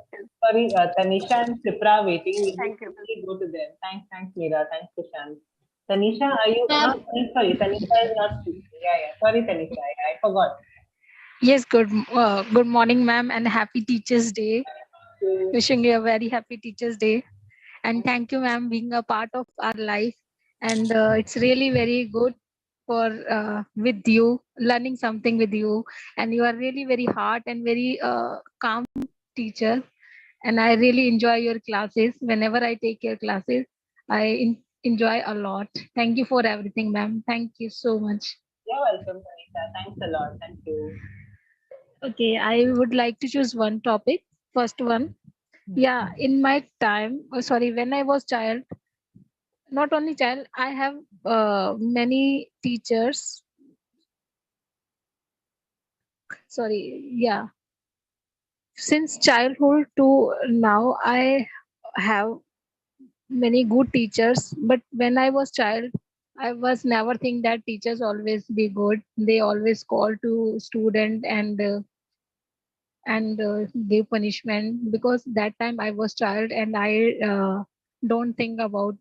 Sorry, Tanisha and Sipra waiting. We'll just Thank you, ma'am. quickly go to them. Thanks, Meera. Thanks, Prashant. Tanisha, are you? Ma'am. Sorry, Tanisha is not speaking. Yeah. Sorry, Tanisha. I forgot. Yes, good morning, ma'am, and happy Teachers' Day. Wishing you a very happy Teachers' Day. And thank you, ma'am, being a part of our life. And it's really very good for with you, learning something with you. And you are really very hard and very calm teacher. And I really enjoy your classes. Whenever I take your classes, enjoy a lot. Thank you for everything, ma'am. Thank you so much. You're welcome, Tanisha. Thanks a lot. Thank you. Okay, I would like to choose one topic. First one. Yeah, in my time, when I was child, not only child, I have many teachers. Sorry, yeah. Since childhood to now, I have many good teachers. But when I was child, I was never think that teachers always be good. They always call to student and give punishment because that time I was child and I don't think about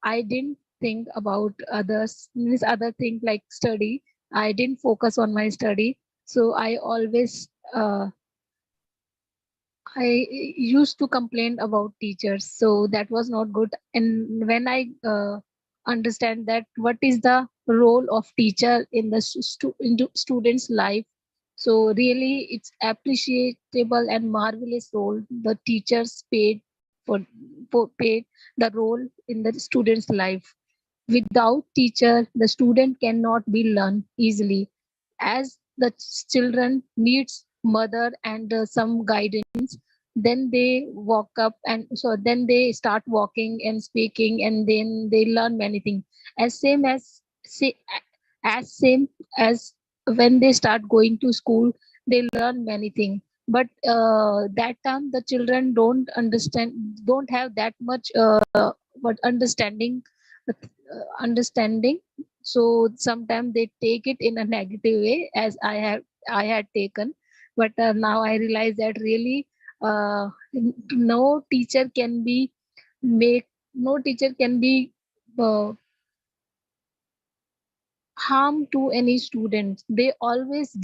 I didn't think about others means other things like study. I didn't focus on my study, so I used to complain about teachers, so that was not good. And when I understand that what is the role of teacher in the student's life, so really it's appreciable and marvelous role the teachers for, paid the role in the student's life. Without teacher, the student cannot be learned easily, as the children needs mother and some guidance. Then they walk up and so then they start walking and speaking, and then they learn many things. As same as say, as same as when they start going to school, they learn many things. But that time the children don't have that much but understanding, so sometimes they take it in a negative way as I had taken. But now I realize that really no teacher can be make no teacher can be uh, harm to any students. They always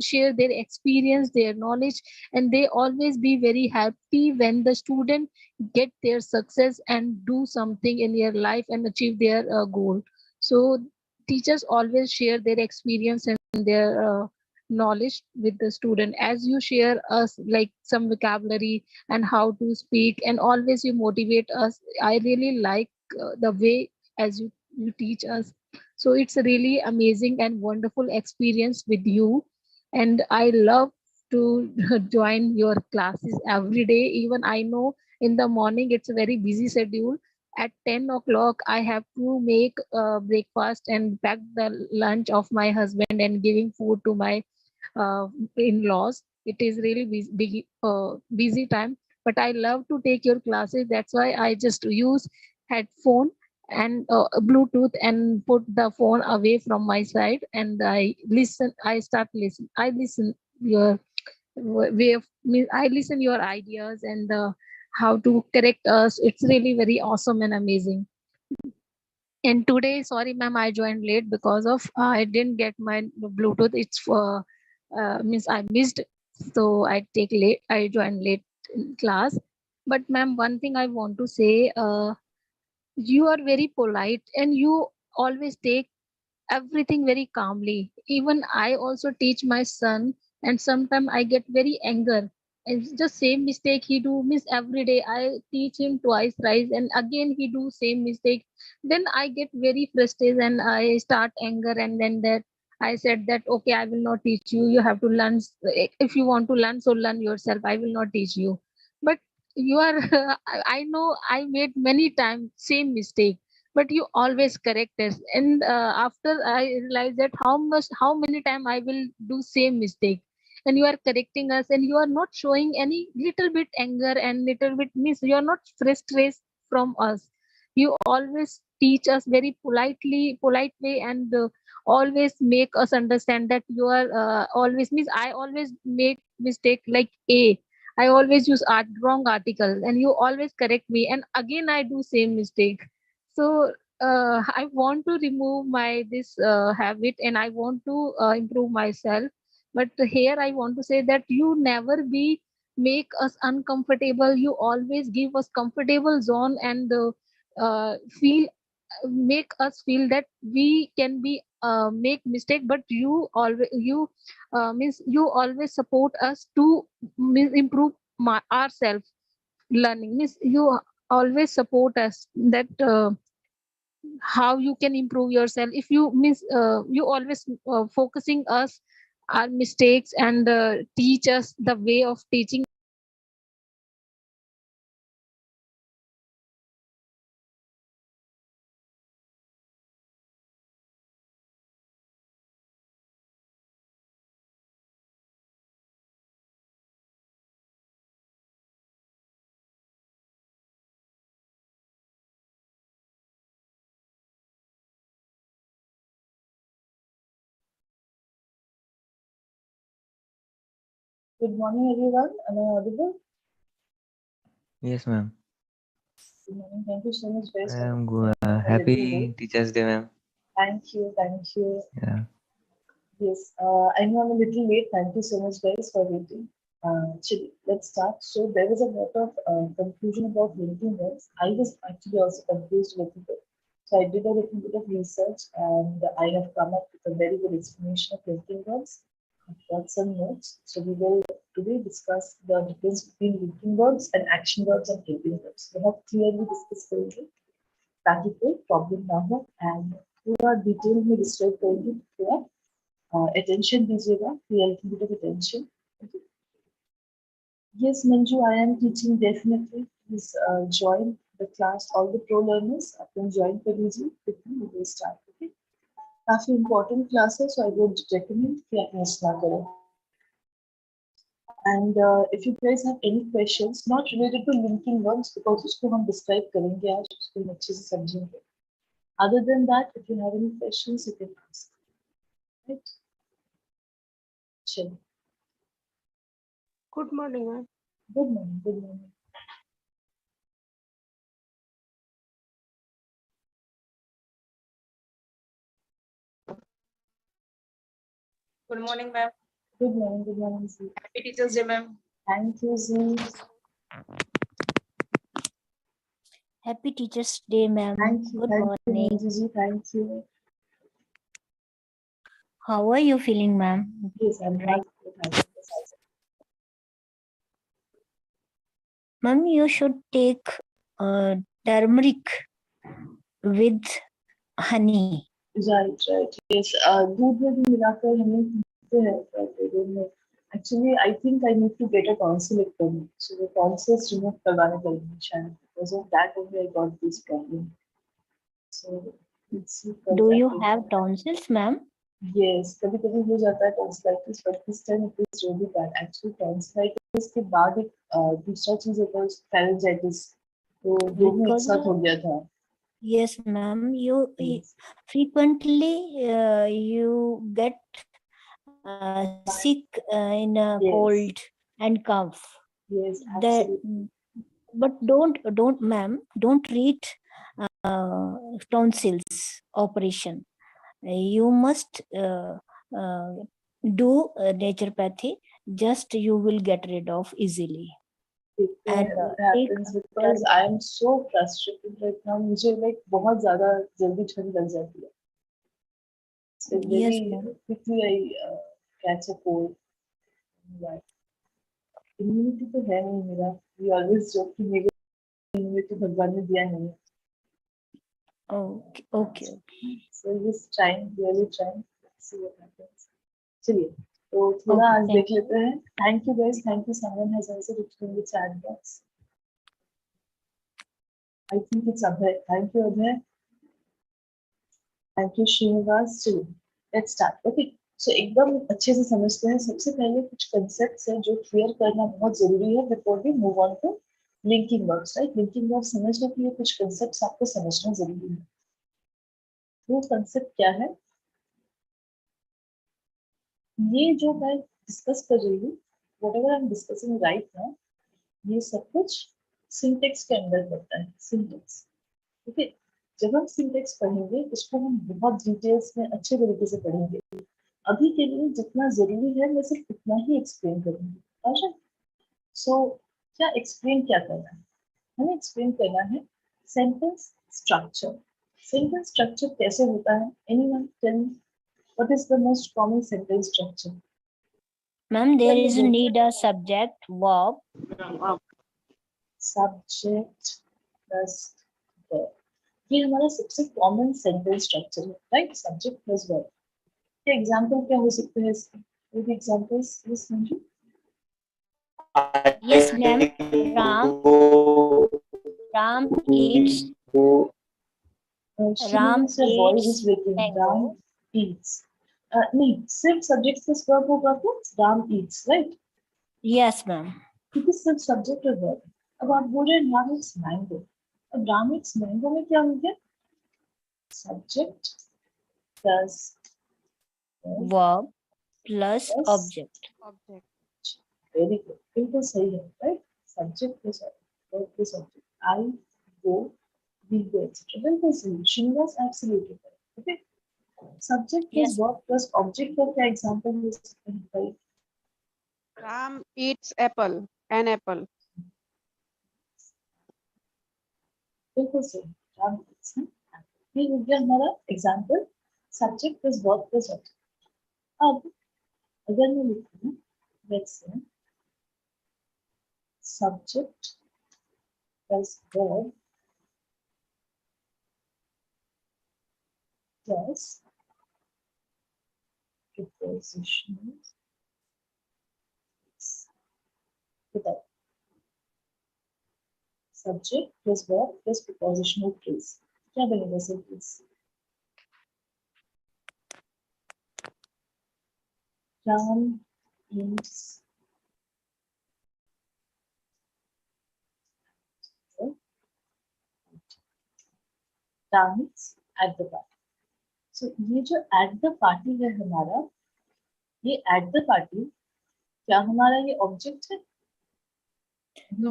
share their experience, their knowledge, and they always be very happy when the student get their success and do something in their life and achieve their goal. So teachers always share their experience and their knowledge with the student. As you share us like some vocabulary and how to speak, and always you motivate us. I really like the way as you teach us. So it's a really amazing and wonderful experience with you. And I love to join your classes every day. Even I know in the morning it's a very busy schedule. At 10 o'clock, I have to make breakfast and pack the lunch of my husband and giving food to my in-laws. It is really busy time, but I love to take your classes. That's why I just use headphone and Bluetooth and put the phone away from my side, and I listen. I start listen. I listen your way of. I listen your ideas and how to correct us. It's really very awesome and amazing. And today, sorry, ma'am, I joined late because of I didn't get my Bluetooth. It's for means I missed, so I take late. I joined late in class. But ma'am, one thing I want to say, you are very polite and you always take everything very calmly. Even I also teach my son, and sometimes I get very anger. And it's the same mistake he do miss every day. I teach him twice, thrice, and again he do same mistake. Then I get very frustrated and I start anger, and then that I said that okay, I will not teach you. You have to learn. If you want to learn, so learn yourself. I will not teach you. But you are. I know I made many times same mistake, but you always correct us. And after I realized that how many time I will do same mistake, and you are correcting us, and you are not showing any little bit anger and little bit miss. You are not frustrated from us. You always teach us very polite way, and always make us understand that you are always miss. I always make mistake like I always use wrong article, and you always correct me, and again I do same mistake. So I want to remove my this habit, and I want to improve myself. But here I want to say that you never be make us uncomfortable. You always give us comfortable zone, and feel make us feel that we can be make mistake, but you always you means you always support us to improve ourselves. Learning means you always support us that how you can improve yourself. If you miss you always focusing us our mistakes, and teach us the way of teaching. Good morning, everyone. Am I audible? Yes, ma'am. Good morning. Thank you so much, guys. I am For a little happy late. Teachers Day, ma'am. Thank you. Thank you. Yeah. Yes, I know I'm a little late. Thank you so much, guys, for waiting. Actually, let's start. So there was a lot of confusion about linking words. I was actually also confused a little bit. So I did a little bit of research, and I have come up with a very good explanation of linking words. I've got some notes. So we will today discuss the difference between linking verbs and action verbs and helping verbs. We have clearly discussed already. Practical problem now and पूरा detail में describe करेंगे पूरा attention दीजिएगा a little bit of attention. Okay. Yes, Manju, I am teaching definitely. Please join the class. All the pro learners, आप लोग join कर लीजिए. We will start. Okay. काफी important class है, so I would recommend कि आप miss ना करें. And if you guys have any questions not related to linking verbs, because उसको हम describe करेंगे आज, उसको हम अच्छे से समझेंगे. Other than that, if you have any questions, you can ask. Right? Sure. Good morning, ma'am. Good morning. Good morning. Good morning, ma'am. Good morning. Good morning, Zee. Happy Teachers Day, ma'am. Thank you, Zee. Happy Teachers Day, ma'am. Thank you. Good Thank morning. you, Gigi. Thank you. How are you feeling, ma'am? Yes, I'm Right. right. Ma'am, you should take turmeric with honey. Right, right. Yes, दूध में भी मिलाकर हम लोग पीते हैं, but I don't know. Actually, I think I need to get a tonsillectomy. So the tonsils remove करवाने पड़ेंगे शायद. Because of that only I got this problem. So let's see. कब Do you जाके- have tonsils, ma'am? Yes, कभी कभी हो जाता है tonsillitis, but this time it is really bad. Actually, tonsillitis के बाद एक दूसरा चीज होता है pharyngitis. तो दोनों एक Because साथ हो गया था. yes, ma'am, you Yes. frequently you get sick in a Yes. cold and cough. Yes, That, absolutely. but don't, ma'am, don't treat tonsils operation. You must do naturopathy. Just you will get rid of easily. And What happens because I am so frustrated right now. मुझे like बहुत ज़्यादा जल्दी ठंड लग जाती है. So Yes, very ma'am. quickly I catch a cold. But immunity तो है नहीं मेरा. We always joke कि मेरे immunity भगवान ने दिया नहीं. Okay, okay. So just trying, really trying. Let's see what happens. चलिए, तो थोड़ा Okay, आज thank देख लेते हैं. Thank you guys. Thank you. Someone has also written in the chat box. I think it's Abhay. Thank you, Abhay. Thank you, Srinivas. चलिए, let's start. Okay. So एकदम अच्छे से समझते हैं. सबसे पहले कुछ concepts हैं जो clear करना बहुत जरूरी है before we move on to linking verbs, right? Linking verbs समझने के लिए कुछ concepts आपको समझना जरूरी है. वो concept क्या है? ये जो मैं डिस्कस कर रही हूँ, whatever I'm discussing right now, ये सब कुछ सिंटेक्स के अंदर पड़ता है. सिंटेक्स, ठीक है. जब हम सिंटेक्स पढ़ेंगे इसको हम बहुत डिटेल्स में अच्छे तरीके से पढ़ेंगे. अभी के लिए जितना जरूरी है मैं सिर्फ उतना ही एक्सप्लेन करूंगी. अच्छा, सो क्या एक्सप्लेन क्या करना है? हमें एक्सप्लेन करना है सेंटेंस स्ट्रक्चर. सेंटेंस स्ट्रक्चर कैसे होता है? Anyone tell me what is the most common sentence structure? Ma'am, there is a need a subject, verb. Subject plus verb. ये हमारा सबसे कॉमन सेंटेंस स्ट्रक्चर है, right? Subject plus verb. Example क्या हो सकते हैं इसके? कोई एग्जाम्पल्स प्लीज समझो. Yes, ma'am. Ram eats. Ram voice eats is breaking. mango. Ram eats. नहीं, सिर्फ सब्जेक्ट प्लस वर्ब होगा तो Ram Yeats, right? Yes, ma'am. क्योंकि सिर्फ सब्जेक्ट और वर्ब. अब आप बोल रहे हैं राम ईट्स मैंगो. अब राम ईट्स मैंगो में क्या हो गया? Subject plus Verb plus Yes. object. Very good, बिल्कुल सही है, right? Subject plus verb plus object. I go, we go, etcetera. बिल्कुल सही. Srinivas absolutely correct. Okay. Subject plus Yes. Verb plus object का क्या एग्जांपल हो सकते हैं भाई? Ram eats apple, an apple. बिल्कुल सही. Ram eats an apple. ये हो गया हमारा example. Subject plus verb plus object. अब अगर मैं लिखूं, let's say subject plus verb plus prepositional. बताओ. Subject plus verb plus prepositional phrase क्या बनेगा sir please? Ram eats Ram is at the party. So ये जो at the party है हमारा, ये at the party क्या हमारा ये ऑब्जेक्ट है?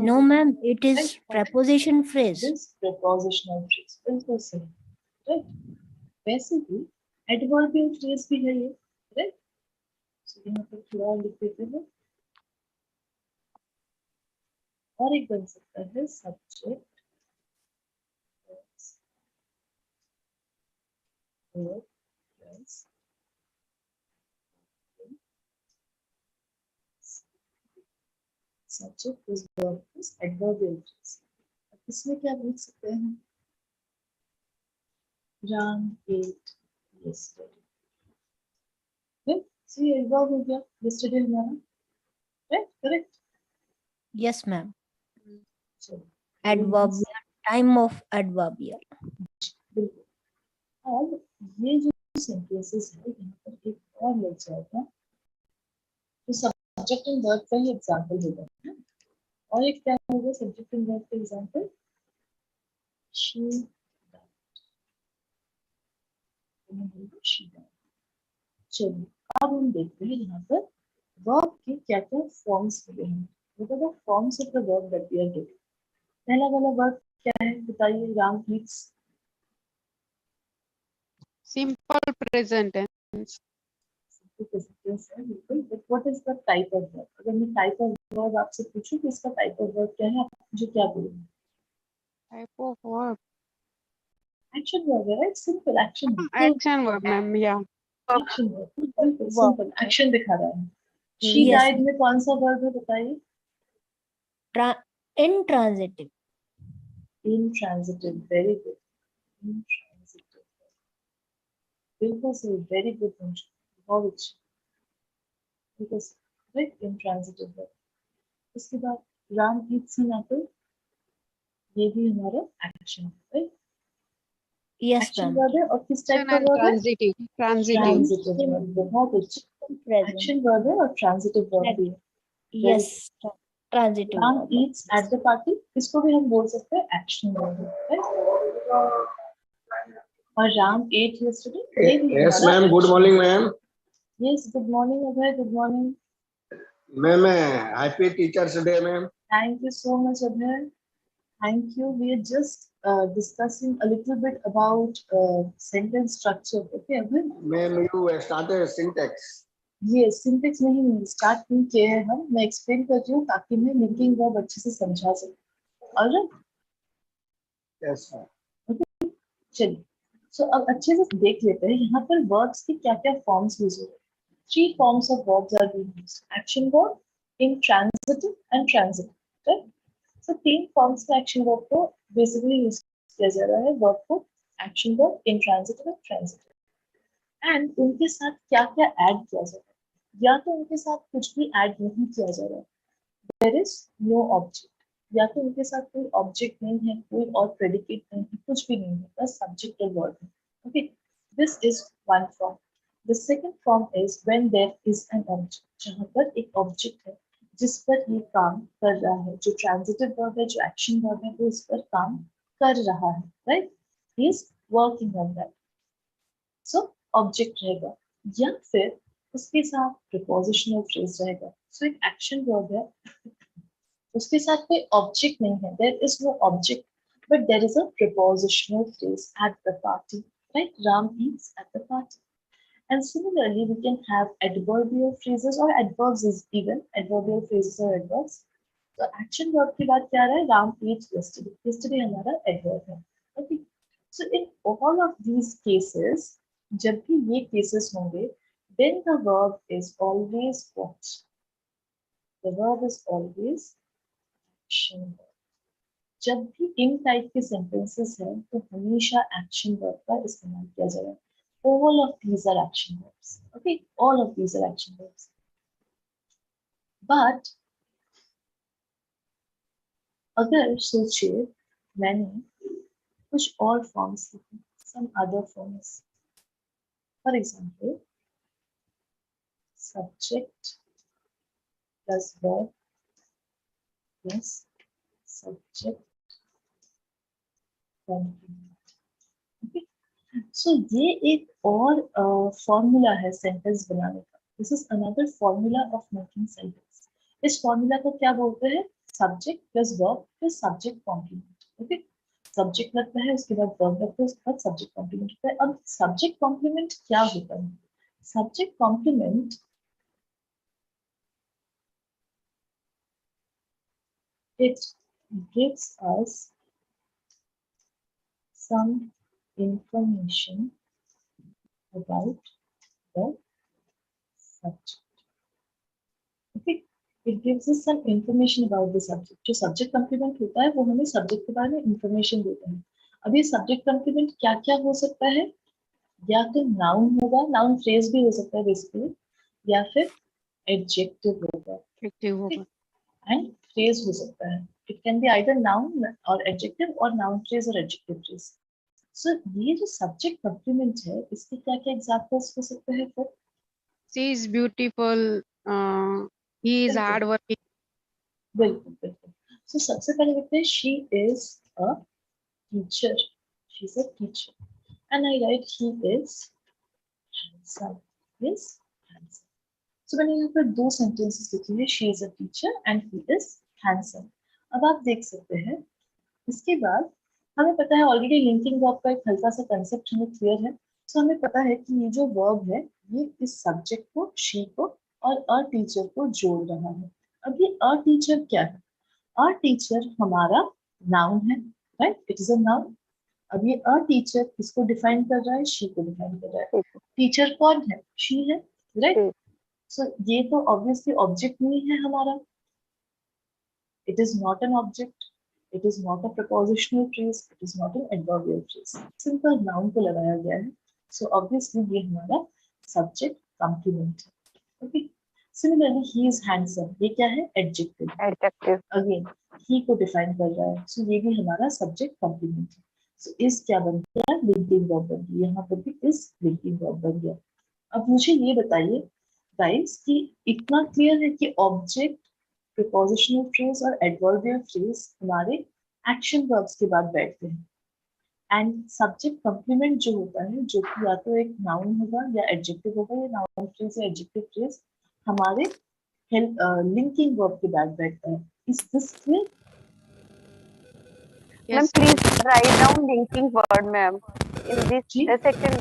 No, ma'am. It is preposition phrase. This prepositional phrase. बिल्कुल सही, राइट? वैसे ही adverbial phrase भी है ये, राइट? So यहाँ पर थोड़ा और लिख देते हैं. और एक बन सकता है subject plus subject plus verb plus adverbial phrase. अब इसमें क्या लिख सकते हैं? Ram ate yesterday. Okay, so ये adverb हो गया yesterday हमारा, right? Correct. Yes, ma'am. चलो Adverbial, time of adverbial. बिल्कुल. अब ये जो सेंटेंसेस है यहाँ पर एक और लग जाएगा तो सब्जेक्ट एंड वर्ब का ही एग्जांपल होगा है? और एक क्या होगा सब्जेक्ट एंड वर्ब का एग्जांपल? she died. चलिए अब हम देखते हैं यहाँ पर वर्ब के क्या क्या फॉर्म्स मिले हैं. What are the forms of the verb that we are getting? पहला वाला वर्ब क्या है बताइए Ram please. Simple present tense. बिल्कुल. But what is the type of verb? अगर मैं टाइप ऑफ वर्ब आपसे पूछूं कि इसका टाइप ऑफ वर्ब क्या है आप मुझे क्या बोलोगे? Type of verb. Action verb है right. Simple action. Action verb, ma'am. Yeah. Action verb. बिल्कुल सिंपल एक्शन दिखा रहा है. शी Yes, डाइड में कौन सा वर्ब है बताइए? intransitive. Intransitive. Very good. Intransitive. बिल्कुल सही. Very good function. बहुत अच्छी. Because right intransitive verb. इसके बाद राम ईट्स एन एप्पल. ये भी हमारा एक्शन है. Yes, action ma'am. वर्ब है और किस टाइप का And वर्ब है? transitive. Transitive. Transitive verb. बहुत अच्छी. Present. एक्शन वर्ब है और ट्रांजिटिव वर्ब भी है. Yes, transitive Ram verb. Yeats at the party. इसको भी हम बोल सकते हैं एक्शन वर्ब है. और राम एट यस्टरडे. ये भी Yes, ma'am. Good morning, ma'am. Yes good morning Abhay. Good morning. Ma'am, happy Teachers Day, ma'am. Thank you so much, Abhay. Thank you. We are just discussing a little bit about sentence structure. Okay, Abhay? Ma'am, you started syntax. Yes, syntax नहीं start नहीं किए हैं हम. मैं explain कर रही हूँ ताकि मैं linking verb अच्छे से समझा सकूँ. Alright? Yes, ma'am. चलिए. So अब अच्छे से देख लेते हैं यहाँ पर verbs की क्या-क्या forms यूज हो रहे हैं. 3 forms of verbs are being used. Action verb, intransitive and transitive. Right? So 3 forms का action verb को basically यूज किया जा रहा है verb को. Action verb, intransitive and transitive. And उनके साथ क्या-क्या ऐड किया जा रहा है या तो उनके साथ कुछ भी ऐड नहीं किया जा रहा है. There is no object. या तो उनके साथ कोई ऑब्जेक्ट नहीं है, कोई और प्रेडिकेट नहीं है, कुछ भी नहीं है, बस सब्जेक्ट और वर्ब है. Okay, this is one form. The second form is when there is an object. जहां पर एक ऑब्जेक्ट है जिस पर ये काम कर रहा है. जो ट्रांजिटिव वर्ब है, जो एक्शन वर्ब है, वो इस पर काम कर रहा है. Right? He is working on that. So object रहेगा या फिर उसके साथ प्रीपोजिशनल फ्रेज रहेगा. सो एक एक्शन वर्ब है, उसके साथ कोई ऑब्जेक्ट नहीं है. There is no object but there is a prepositional phrase at the party. Right? Ram eats at the party. And similarly, we can have adverbial phrases or adverbs is even adverbial phrases or adverbs. So action verb की बात क्या रहा है? Ram ate yesterday. Yesterday हमारा adverb है. Okay. So in all of these cases, जब भी ये cases होंगे, then the verb is always what? The verb is always action verb. जब भी इन टाइप के sentences हैं, तो हमेशा action verb का इस्तेमाल किया जाएगा. All of these are action verbs. Okay, all of these are action verbs. But अगर सोचिए मैंने कुछ और forms लिखे, some other forms. For example, subject plus verb plus subject complement. Okay. So ये एक और फॉर्मूला है सेंटेंस बनाने का. This is another formula of making sentence. इस फॉर्मूला को क्या बोलते हैं? Subject plus verb plus subject complement. Okay, subject लगता है, उसके बाद वर्ब लगता है, उसके बाद सब्जेक्ट कॉम्प्लीमेंट होता है. अब सब्जेक्ट कॉम्प्लीमेंट क्या होता है? Subject complement it gives us some information about the subject. Okay, It gives us some information about the subject. जो subject complement होता है वो हमें subject के बारे में information देता है. अब ये subject complement क्या क्या हो सकता है? या तो noun होगा, noun phrase भी हो सकता है basically, या फिर adjective होगा. And phrase हो सकता है. It can be either noun or adjective or noun phrase or adjective phrase. So ये जो subject complement है इसके क्या क्या examples हो सकते हैं फिर? She is beautiful. He is बिल्कुल. hardworking. बिल्कुल बिल्कुल. So सबसे पहले देखते हैं she is a teacher. She is a teacher. And I write he is handsome. Yes, handsome. So मैंने यहाँ पर दो sentences लिखी है she is a teacher and he is handsome. अब आप देख सकते हैं इसके बाद हमें पता है ऑलरेडी लिंकिंग वर्ब का एक हल्का सा कंसेप्ट हमें क्लियर है. सो हमें पता है कि ये जो वर्ब है ये इस सब्जेक्ट को शी को और अ टीचर को जोड़ रहा है. अब ये अ टीचर क्या है? अ टीचर हमारा नाउन है, right? It is a noun. अब ये अ टीचर किसको डिफाइन कर रहा है? शी को डिफाइन कर रहा है. टीचर कौन है? शी है, राइट? सो ये तो ऑब्वियसली ऑब्जेक्ट नहीं है हमारा. It is not an object. It is not a prepositional phrase. It is not an adverbial phrase. Simple noun को लगाया गया है. So obviously ये हमारा subject complement है. Okay. Similarly, he is handsome. ये क्या है? Adjective. Adjective. Again, he को define कर रहा है. So ये भी हमारा subject complement है. So is क्या बन गया? Linking verb बन गया. यहाँ पर भी is linking verb बन गया. अब मुझे ये बताइए, guys, कि इतना clear है कि object prepositional phrase और adverbial phrase हमारे action verbs के बाद बैठते हैं. And subject complement जो होता है, जो कि या तो एक noun होगा या adjective होगा या noun phrase या adjective phrase हमारे linking verb के बाद बैठता है. Is this clear? Ma'am, please write down linking word, ma'am. In this section,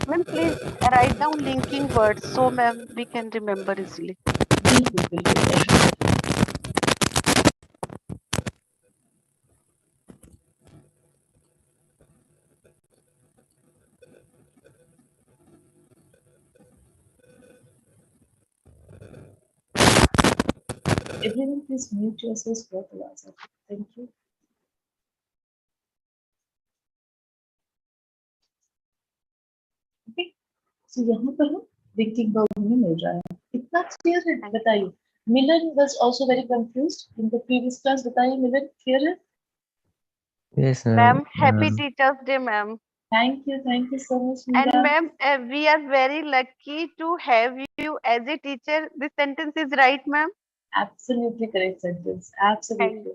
ma'am, please write down linking words so, ma'am, we can remember easily. बिल्कुल बिल्कुल. Everyone, please mute yourselves for the last. Thank you. Okay. So यहाँ पर हम linking verb हमें मिल रहा है. इतना clear है? बताइए. Milan was also very confused in the previous class. बताइए Milan, clear है? Yes, Ma'am, happy Teachers Day, ma'am. Thank you so much, And Mira. ma'am, we are very lucky to have you as a teacher. This sentence is right, ma'am. Absolutely correct sentence. Absolutely.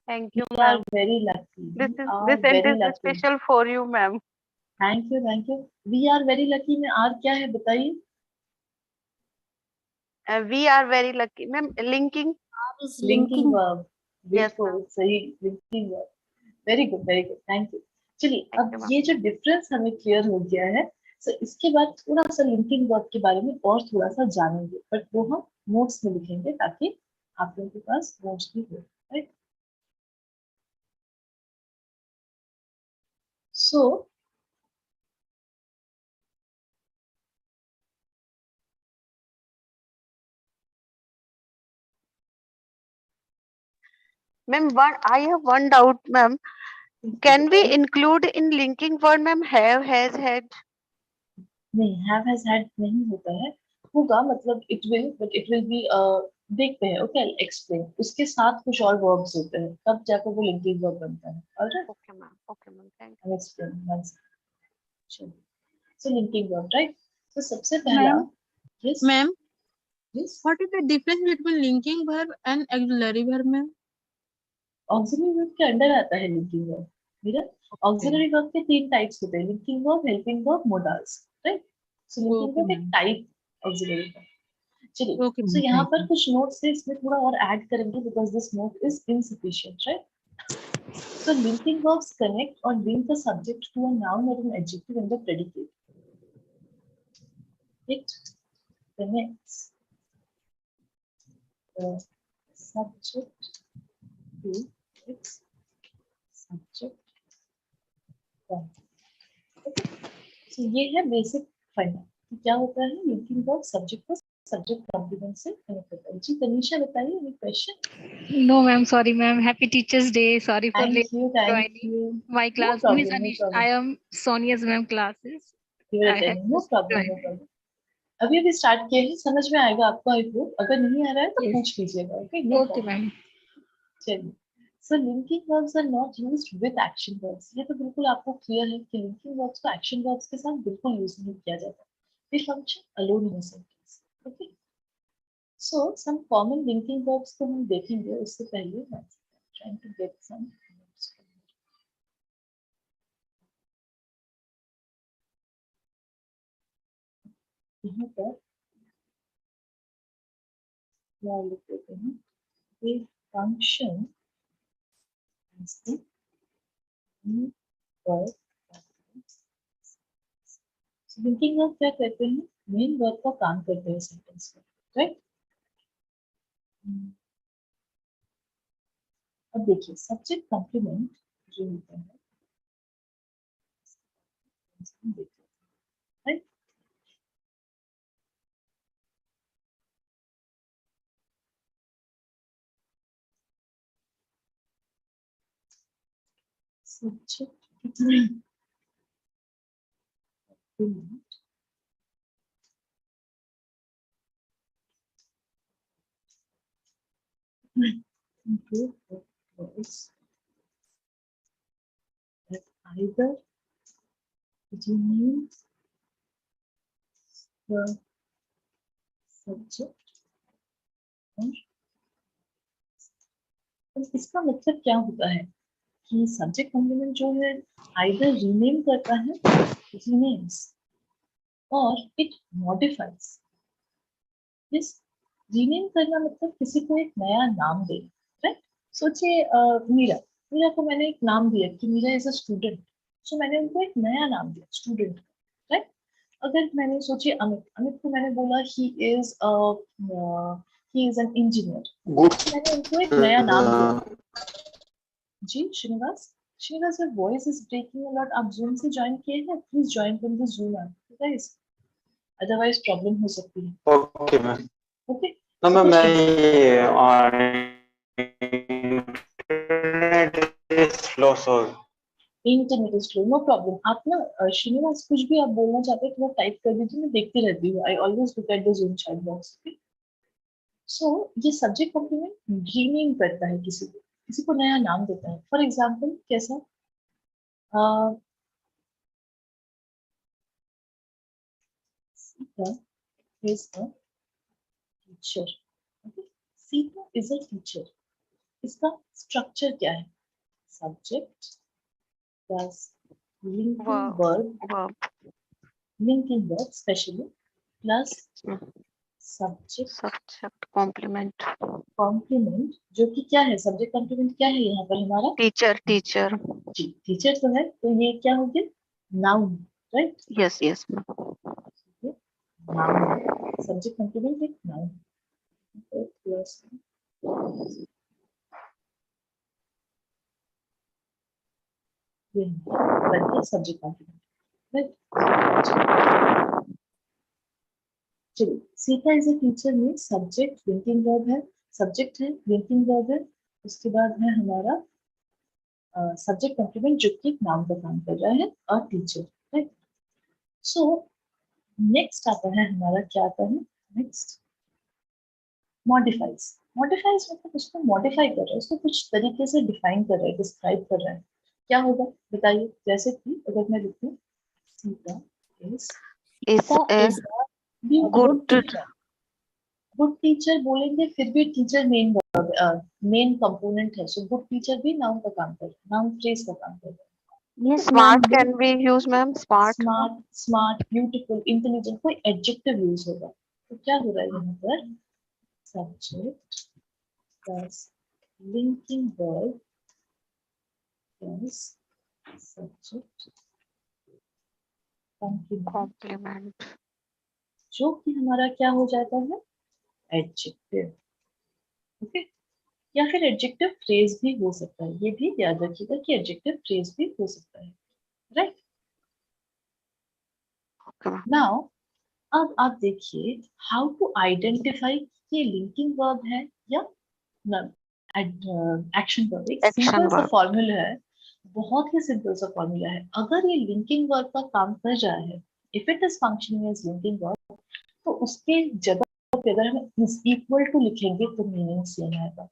Thank you, We are ma'am. very lucky. This very sentence is lucky. special for you, ma'am. Thank you, thank you. We are very lucky में are क्या है बताइए? We are very lucky, ma'am. Linking. Linking verb. Yes, बिल्कुल सही. Linking verb. Very good, very good. Thank you. चलिए अब ये जो डिफरेंस हमें क्लियर हो गया है, so इसके बाद थोड़ा सा लिंकिंग वर्ब के बारे में और थोड़ा सा जानेंगे, बट वो हम नोट्स में लिखेंगे ताकि आप लोगों के पास नोट्स भी हो, right? So Ma'am, I have one doubt, ma'am. Can we include in linking word, ma'am, have, has, had? नहीं, have has had नहीं होता है. होगा मतलब it will, but it will be देखते हैं. Okay, I'll explain. उसके साथ कुछ और verbs होते हैं, तब जाकर वो linking verb बनता है. Alright? Okay, ma'am. Okay, ma'am. Thank you. I'll explain once. चलिए. So linking verb, right? So सबसे पहला. Yes. Ma'am. Yes. What is the difference between linking verb and auxiliary verb, ma'am? Auxiliary verb के under आता है linking verb. मेरा auxiliary verb के तीन types होते हैं: linking verb, helping verb, modals, right? So linking verb एक type auxiliary verb. चलिए, so यहाँ पर कुछ notes है, इसमें थोड़ा और add करेंगे because this note is insufficient, right? So linking verbs connect or link the subject to a noun or an adjective in the predicate. It connects the subject to its subject verb. Okay. So ये है basic फंडा. क्या होता है? Linking verb subject को subject complement से connect करता है। जी तनीषा बताइए, any question? No, ma'am. Sorry, ma'am. Happy Teachers Day. Sorry for thank late you, thank joining you. my no class. Miss problem, no Anish, I problem, am Sonia's ma'am classes. You are I have attending, no just problem, no joined. Problem. अभी अभी start किए हैं, समझ में आएगा आपको I hope. अगर नहीं आ रहा है तो Yes. पूछ लीजिएगा, okay? No Okay, problem. ma'am. चलिए, so linking verbs are not used with action verbs. ये तो बिल्कुल आपको क्लियर है कि लिंकिंग वर्ब्स को एक्शन वर्ब्स के साथ बिल्कुल यूज नहीं किया जाता। They function alone in a sentence, okay? So some common linking verbs को हम देखेंगे, उससे पहले ट्राइंग टू गेट सम यहाँ पर क्या लिख देते हैं, they function as the main verb। Linking verb क्या कहते हैं? मेन वर्ब का काम करते हैं सेंटेंस में, राइट? अब देखिए सब्जेक्ट कॉम्प्लीमेंट जो होता है, right? Subject complement include words that either demean the subject और इसका मतलब क्या होता है कि सब्जेक्ट कॉम्प्लीमेंट जो है आइदर रीनेम करता है, रीनेम्स, और इट मॉडिफाइज। दिस रीनेम करना मतलब किसी को एक नया नाम देना, राइट? सोचिए मीरा को मैंने एक नाम दिया कि मीरा इज अ स्टूडेंट, सो मैंने उनको एक नया नाम दिया स्टूडेंट, राइट? अगर मैंने सोचिए अमित को मैंने बोला ही इज एन इंजीनियर, मैंने उनको एक नया नाम दिया। जी Srinivas your voice is breaking a lot। आप जूम से ज्वाइन किए हैं, please join from the Zoom app guys, otherwise problem हो सकती है। Okay ma'am. ओके तो मैम मैं internet slow so internet is slow, no problem. आप ना श्रीनिवास कुछ भी आप बोलना चाहते हैं तो वो टाइप कर दीजिए, मैं देखती रहती हूँ। I always look at the Zoom chat box. So ये सब्जेक्ट कॉम्प्लीमेंट रीनेम करता है, किसी को नया नाम देता है। फॉर एग्जाम्पल कैसा, Sita is a teacher, okay? Sita is a teacher। इसका स्ट्रक्चर क्या है? Subject plus linking verb specially plus subject complement जो कि क्या है? सब्जेक्ट कॉम्प्लीमेंट क्या है यहाँ पर हमारा? टीचर जी, टीचर तो है, तो ये क्या हो गया? Noun, right? Yes noun, subject complement एक noun plus subject complement, right? चलिए, सीता इज अ टीचर में सब्जेक्ट लिंकिंग वर्ब है, सब्जेक्ट है लिंकिंग वर्ब है, उसके बाद है हमारा सब्जेक्ट कॉम्प्लीमेंट जो कि नाउन का काम कर रहा है, और टीचर, राइट? सो नेक्स्ट आता है हमारा, क्या आता है नेक्स्ट? मॉडिफाइज। मॉडिफाइज मतलब उसको मॉडिफाई कर रहा है, उसको कुछ तरीके से डिफाइन कर रहा है, डिस्क्राइब कर रहा है। क्या होगा बताइए? जैसे कि अगर मैं लिखूं Sita is good teacher, good teacher बोलेंगे फिर भी टीचर मेन कंपोनेंट है, सो गुड टीचर भी नाउन का काम कर रहा है, नाउन फ्रेज का काम कर रहा है। Yes, Smart ma'am. can be used, ma'am. Smart, beautiful, intelligent, कोई एडजेक्टिव यूज होगा। तो क्या हो रहा है यहाँ पर? Subject plus linking verb plus subject complement, जो कि हमारा क्या हो जाता है? Adjective, okay? या फिर एडजेक्टिव फ्रेज भी हो सकता है, ये भी याद रखिएगा कि एडजेक्टिव फ्रेज भी हो सकता है, राइट? नाउ अब आप देखिए हाउ टू आइडेंटिफाई ये लिंकिंग वर्ब है या एक्शन वर्ब। एक Action सिंपल सा verb. फॉर्मूला है, बहुत ही सिंपल सा फॉर्मूला है। अगर ये लिंकिंग वर्ब का काम कर रहा है, if it is functioning as linking verb, तो उसके जगह पे अगर हम इज इक्वल टू लिखेंगे तो मीनिंग सेम आएगा।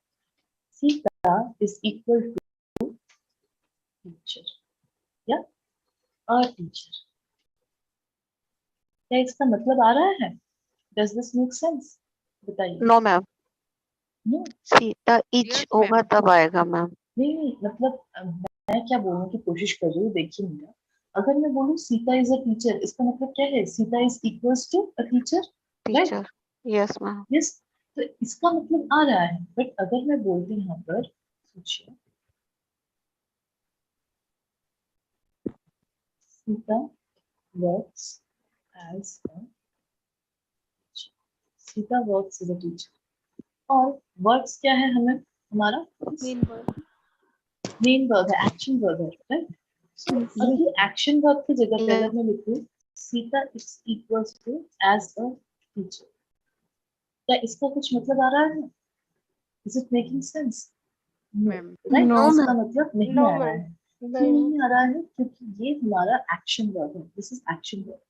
Sita is equal to teacher या अ टीचर। क्या इसका मतलब आ रहा है? Does this make sense? बताइए। No, ma'am. नो, सीता इच होगा तब आएगा मैम। नहीं मतलब मैं क्या बोलने की कोशिश कर रही हूँ, देखिए मेरा, अगर मैं बोलूँ सीता इज अ टीचर, इसका मतलब क्या है? Sita is equals to a teacher, right? Teacher, yes ma'am. Yes, तो इसका मतलब आ रहा है। बट अगर मैं बोलती यहाँ पर, सोचिए, Sita works as a, Sita works as a teacher, और वर्क्स क्या है हमें, हमारा Main verb. मेन वर्ब है, एक्शन वर्ब है, राइट? सो अब ये एक्शन वर्ब की जगह पे अगर मैं लिखूं Sita is equals to as a teacher, क्या इसका कुछ मतलब आ रहा है? Is it making sense? Right, No, इसका ma'am. मतलब नहीं No, आ रहा ma'am. है। क्यों नहीं आ रहा है? क्योंकि ये हमारा एक्शन वर्ब है, this is action verb.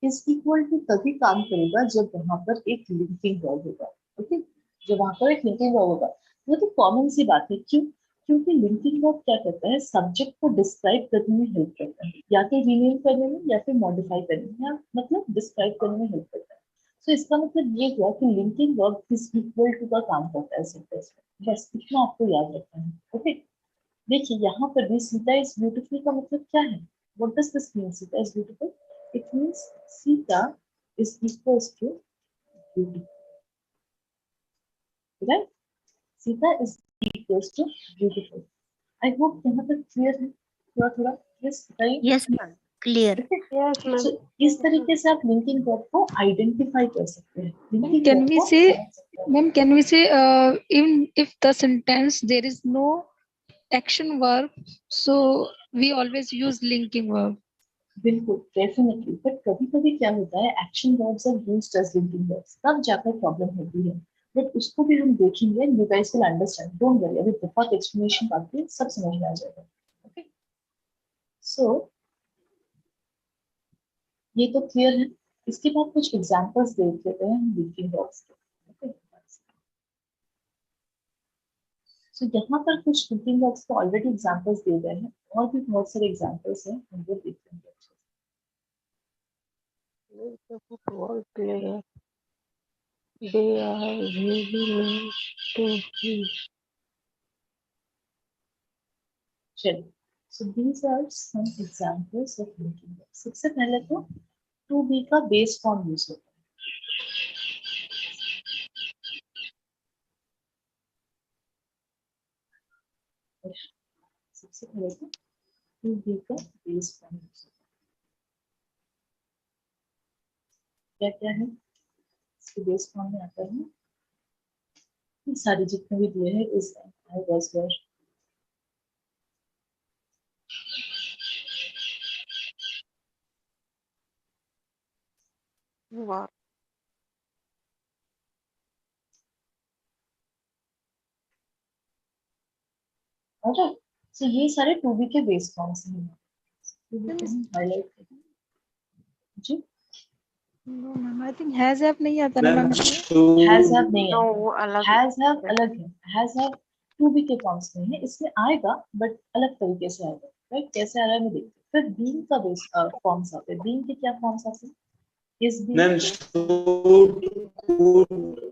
Is equal to तभी काम करेगा जब वहां पर एक लिंकिंग वर्ब होगा। ओके, जब वहां पर एक लिंकिंग वर्ब होगा, वो तो कॉमन सी बात है। क्यों? क्योंकि लिंकिंग वर्ब क्या करता है, सब्जेक्ट को डिस्क्राइब करने में हेल्प करता है, या तो रीनेम करने में या फिर मॉडिफाई करने में, या मतलब डिस्क्राइब करने में हेल्प करता है। तो इसका मतलब ये हुआ कि linking verb is equal to का काम करता है सेंटेंस में। बस इतना आपको याद रखना है। ओके, देखिए यहाँ पर भी सीता इज ब्यूटीफुल का मतलब क्या है? What does this mean, Sita is beautiful? It means Sita is equals to beauty, right? Sita is equals to beautiful. I hope यहाँ तक क्लियर है, थोड़ा थोड़ा। यस, बताइए। Yes, ma'am. Clear. Yes, So, ma'am. इस तरीके से आप लिंकिंग वर्ब को आइडेंटिफाई कर सकते हैं, लिंकिंग Can वर्ब we को say, समझ सकते हैं। ma'am, can we say, even if the sentence there is no action verb, so we always use linking verb. बिल्कुल, डेफिनेटली। बट कभी कभी क्या होता है, action verbs are used as linking verbs, तब जाकर प्रॉब्लम होती है। बट उसको भी हम देखेंगे, you guys will understand, don't worry, अभी बहुत एक्सप्लेनेशन बाकी है, सब समझ में आ जाएगा। ओके, सो ये तो क्लियर है। इसके बाद कुछ एग्जांपल्स देख लेते हैं हम लिंकिंग वर्ब्स के। ओके, सो यहाँ पर कुछ लिंकिंग वर्ब्स को ऑलरेडी एग्जांपल्स दे गए हैं, और भी बहुत सारे एग्जांपल्स हैं, हम वो देख लेंगे अच्छे All clear. They are really meant to be. से। चलिए, so these are some examples of linking verbs. सबसे पहले तो टू बी का बेस फॉर्म यूज होता है। सबसे पहले तो टू बी का बेस फॉर्म यूज होता है। क्या क्या है इसके बेस फॉर्म में आता है? ये सारे जितने भी दिए हैं, is, I, was, were. Wow. Alright, so ये सारे टू बी के बेस फॉर्म्स हैं। टू बी को हम हाईलाइट करें। जी, No, ma'am. I think has have नहीं आता ना मैम ma'am इसमें. हैज हैव नहीं No, है, वो अलग हैज हैव है. अलग है। हैज हैव टू बी के फॉर्म्स में है, इसमें आएगा बट अलग तरीके से आएगा, राइट? कैसे आ रहा है मैं देखते हैं। फिर बीइंग का बेस फॉर्म्स आते हैं। बीइंग के क्या फॉर्म्स आते हैं? Is ma'am being, should could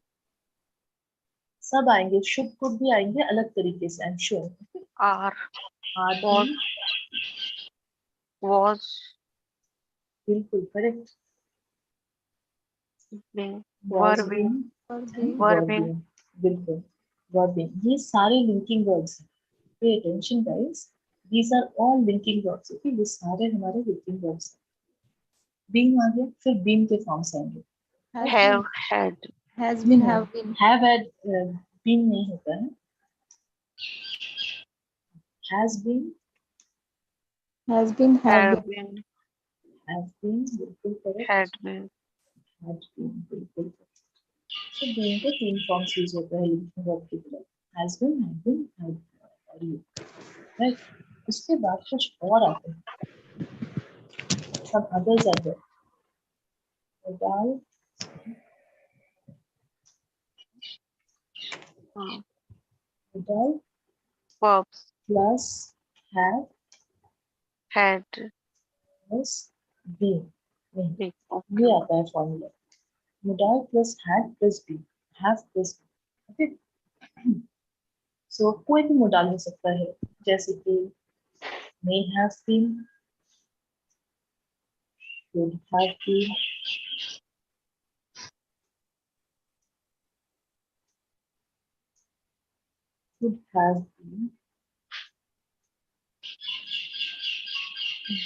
सब आएंगे, शुड कुड भी आएंगे अलग तरीके से, I am sure. Are, are was, being, was, बिल्कुल correct. being, was were being, being, were were being. Being, बिल्कुल, वर बीइंग, ये सारे लिंकिंग वर्ब्स हैं। Pay attention guys, these are all linking verbs. Okay, ये सारे हमारे linking verbs हैं। Being आ गया, फिर बीइंग के फॉर्म्स आएंगे। Has Have, been, had. has been, have been. Have had, been नहीं होता है। Has been, Has been, have Have been. been, have been, बिल्कुल correct. had been. had been, बिल्कुल. So being के 3 forms use होता है लिखने वर्ब की तरह. Has been, had been, had और you. Right? उसके बाद कुछ और आते हैं. Some others are there. Modal, modal verbs plus have had plus been. नहीं, been. ये आता है formula. Modal plus had plus been. Have plus been. Okay. So कोई भी modal हो सकता है, जैसे कि may have been, should have been, should have been,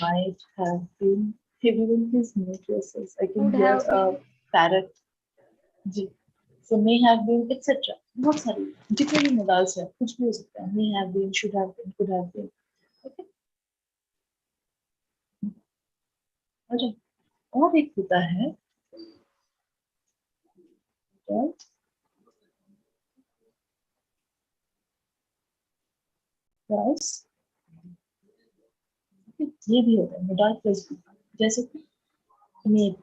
might have been. Everyone please mute yourselves. I can Would hear have a been. parrot. Ji. So may have been, etc. बहुत सारी जितने भी modals हैं, कुछ भी हो सकता है. May have been, should have been, could have been. Okay. अच्छा. और एक होता है modal plus, ये भी होता है modal plus be. जैसे कि made,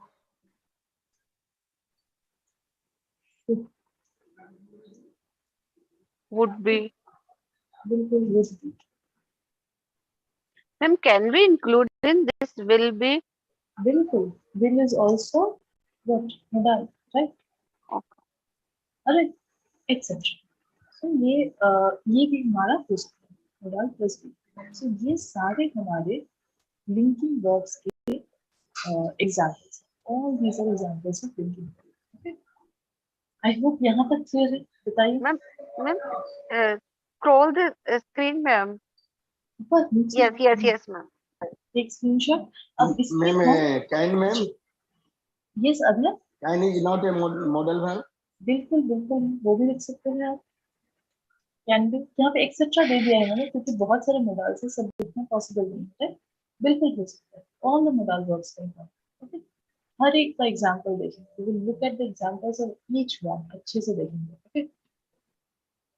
should, Would be. बिल्कुल would be. Ma'am, can we include in this will be? बिल्कुल. Will is also what? Modal, right? Okay. अरे etc. So ये भी हमारा हो सकता है modal plus be. So ये सारे हमारे linking verbs के examples. All these are examples of linking verbs. Okay. I hope यहाँ तक clear है. बताइए. Ma'am, scroll the screen, ma'am. ऊपर नीचे. Yes, ma'am. Take screenshot. अब इसमें Ma'am, kind ma'am, yes अगला. kind is not a model verb. बिल्कुल बिल्कुल वो भी लिख सकते हैं आप. कैन भी यहाँ पे एक्सेट्रा दे दिया है मैंने क्योंकि बहुत सारे मोडाल से सब लिखना पॉसिबल नहीं है. बिल्कुल हो सकता है. All the modal verbs can come. Okay. हर एक का एग्जांपल देखेंगे. We will look at the examples of each one. अच्छे से देखेंगे. Okay.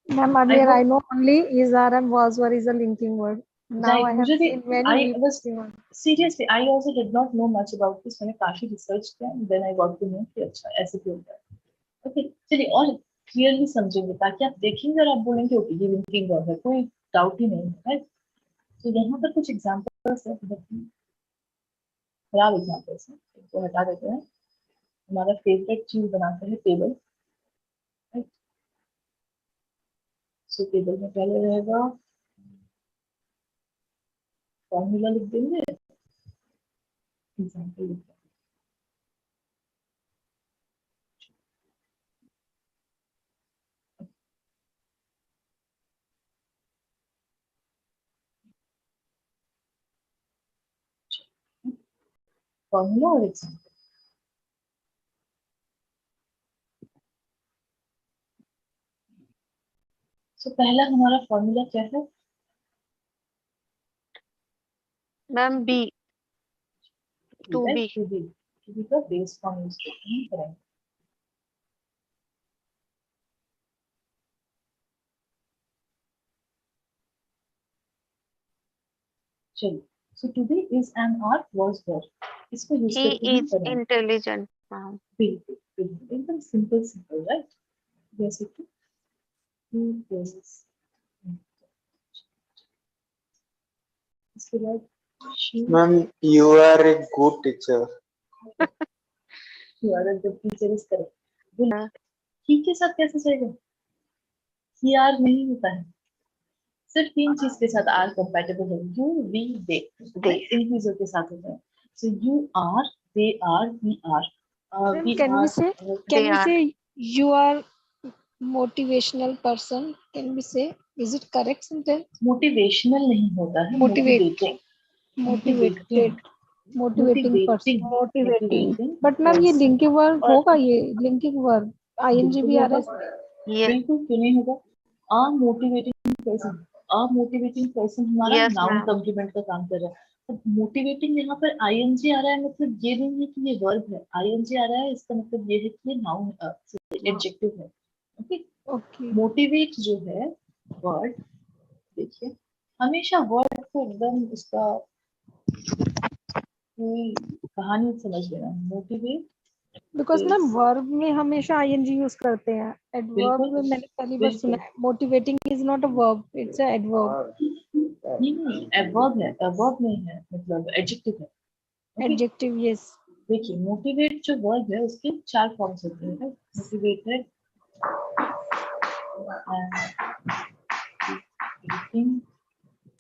Ma'am, earlier I know only is, are, and was, were is a linking word. Now Right. I have seen many linking words. Seriously, I also did not know much about this. मैंने काफी research किया. Then I got to know कि अच्छा ऐसे भी होता है. Okay. चलिए और क्लियरली समझेंगे ताकि आप देखेंगे और आप बोलेंगे ओके ये लिंकिंग वर्ब है. कोई डाउट ही नहीं है. राइट. तो यहाँ पर कुछ एग्जांपल्स है. खराब एग्जांपल्स हैं. इनको हटा देते हैं. हमारा फेवरेट चीज बनाते हैं टेबल. राइट. सो टेबल में पहले रहेगा फॉर्मूला लिख देंगे. एग्जांपल लिख देंगे. फॉर्मूला और एग्जांपल. सो पहला हमारा फॉर्मूला क्या है. Ma'am, be. To be. To be का बेस फॉर्म यूज करेंगे. चलिए. So to be is an art was verb. इसको यूज He करके हम is करेंगे. intelligent. Ma'am. बिल्कुल बिल्कुल एकदम सिंपल. राइट. जैसे कि he is. इसके बाद she. Ma'am, you are a good teacher. You are a good teacher is correct. बिल्कुल. he के साथ कैसे जाएगा. he are नहीं होता है. सिर्फ तीन चीज के साथ आर कंपैटिबल है. You we they. इन चीजों के साथ होता है. So you are, they are, we are. Then can we say you are motivational person? Can we say, is it correct sentence? Motivational नहीं होता है. Motivating person. Motivating. But ma'am ये linking verb होगा. ये linking verb ing भी आ रहा है. बिल्कुल क्यों नहीं होगा. आ मोटिवेटिंग पर्सन हमारा नाउन कॉम्प्लीमेंट का काम कर रहा है. मोटिवेटिंग यहाँ पर आईएनजी आ रहा है, मतलब ये नहीं है कि ये वर्ब है, आईएनजी आ रहा है इसका मतलब ये है कि ये नाउन एडजेक्टिव है। Okay, Okay. मोटिवेट जो है वर्ड, देखिए हमेशा वर्ड को एकदम उसका पूरी कहानी समझ लेना। मोटिवेट बिकॉज मैम वर्ब में हमेशा आईएनजी यूज करते हैं, एडवर्ब बिल्कुल, में मैंने पहली बार सुना है। Motivating is not a verb, it's a adverb. नहीं एडवर्ब है, एडवर्ब नहीं है, मतलब एडजेक्टिव है। Okay, adjective, yes. देखिए मोटिवेट जो वर्ब है उसके 4 फॉर्म्स होते हैं, मोटिवेटेड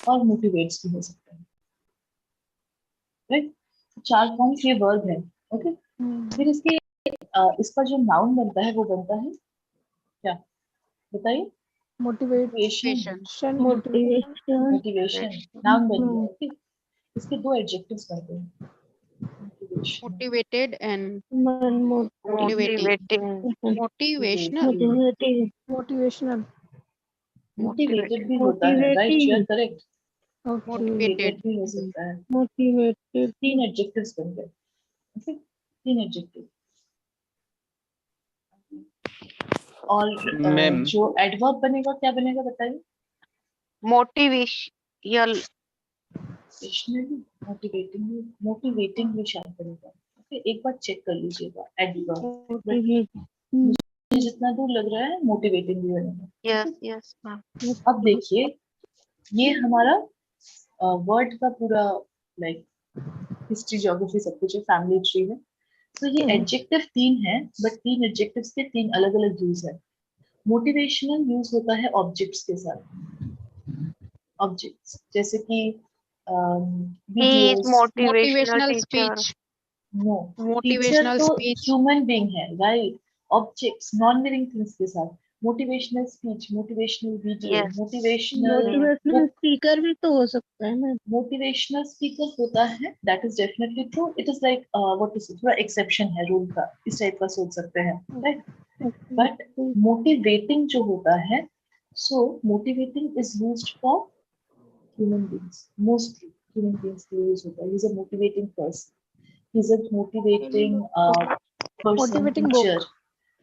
और मोटिवेट्स भी हो सकते हैं, राइट। 4 फॉर्म्स ये वर्ब है। ओके, फिर इसके इसका जो नाउन बनता है वो बनता है क्या, बताइए। मोटिवेशन, मोटिवेशन नाउन बन गया। ओके, इसके 2 एडजेक्टिव्स बनते हैं, motivation, Motivated and Motivating. motivational. Motivational. Motivated भी होता है, right, you are correct. Okay. Motivated भी हो सकता है। मोटिवेटेड। 3 एडजेक्टिव्स बन गए। Okay, 3 adjective. और मैम जो एडवर्ब बनेगा क्या बनेगा बताइए। Motivational. मोटिवेटिंग, मोटिवेटिंग भी शायद बनेगा। ओके, एक बार चेक कर लीजिएगा एडवर्ब, मुझे जितना दूर लग रहा है मोटिवेटिंग भी बनेगा। Yes, yes, ma'am. अब देखिए ये हमारा वर्ड का पूरा लाइक हिस्ट्री, ज्योग्राफी सब कुछ है, फैमिली ट्री है। तो ये एडजेक्टिव 3 है, बट 3 एडजेक्टिव्स के 3 अलग अलग यूज है। मोटिवेशनल यूज होता है ऑब्जेक्ट्स के साथ, ऑब्जेक्ट्स जैसे कि He is videos. motivational Motivational teacher. speech. नो, टीचर Motivational तो speech. ह्यूमन बीइंग है, right. Objects non living things के साथ motivational speech, motivational video, Yes. Motivational book. Speaker भी तो हो सकता है ना। मोटिवेशनल स्पीकर होता है, that is definitely true. It is like what is थोड़ा एक्सेप्शन है रूल का, इस टाइप का सोच सकते हैं, राइट। बट मोटिवेटिंग जो होता है, so motivating is used for human beings, mostly human beings के लिए यूज होता है। He is a motivating person, he is a motivating person, motivating teacher. Book.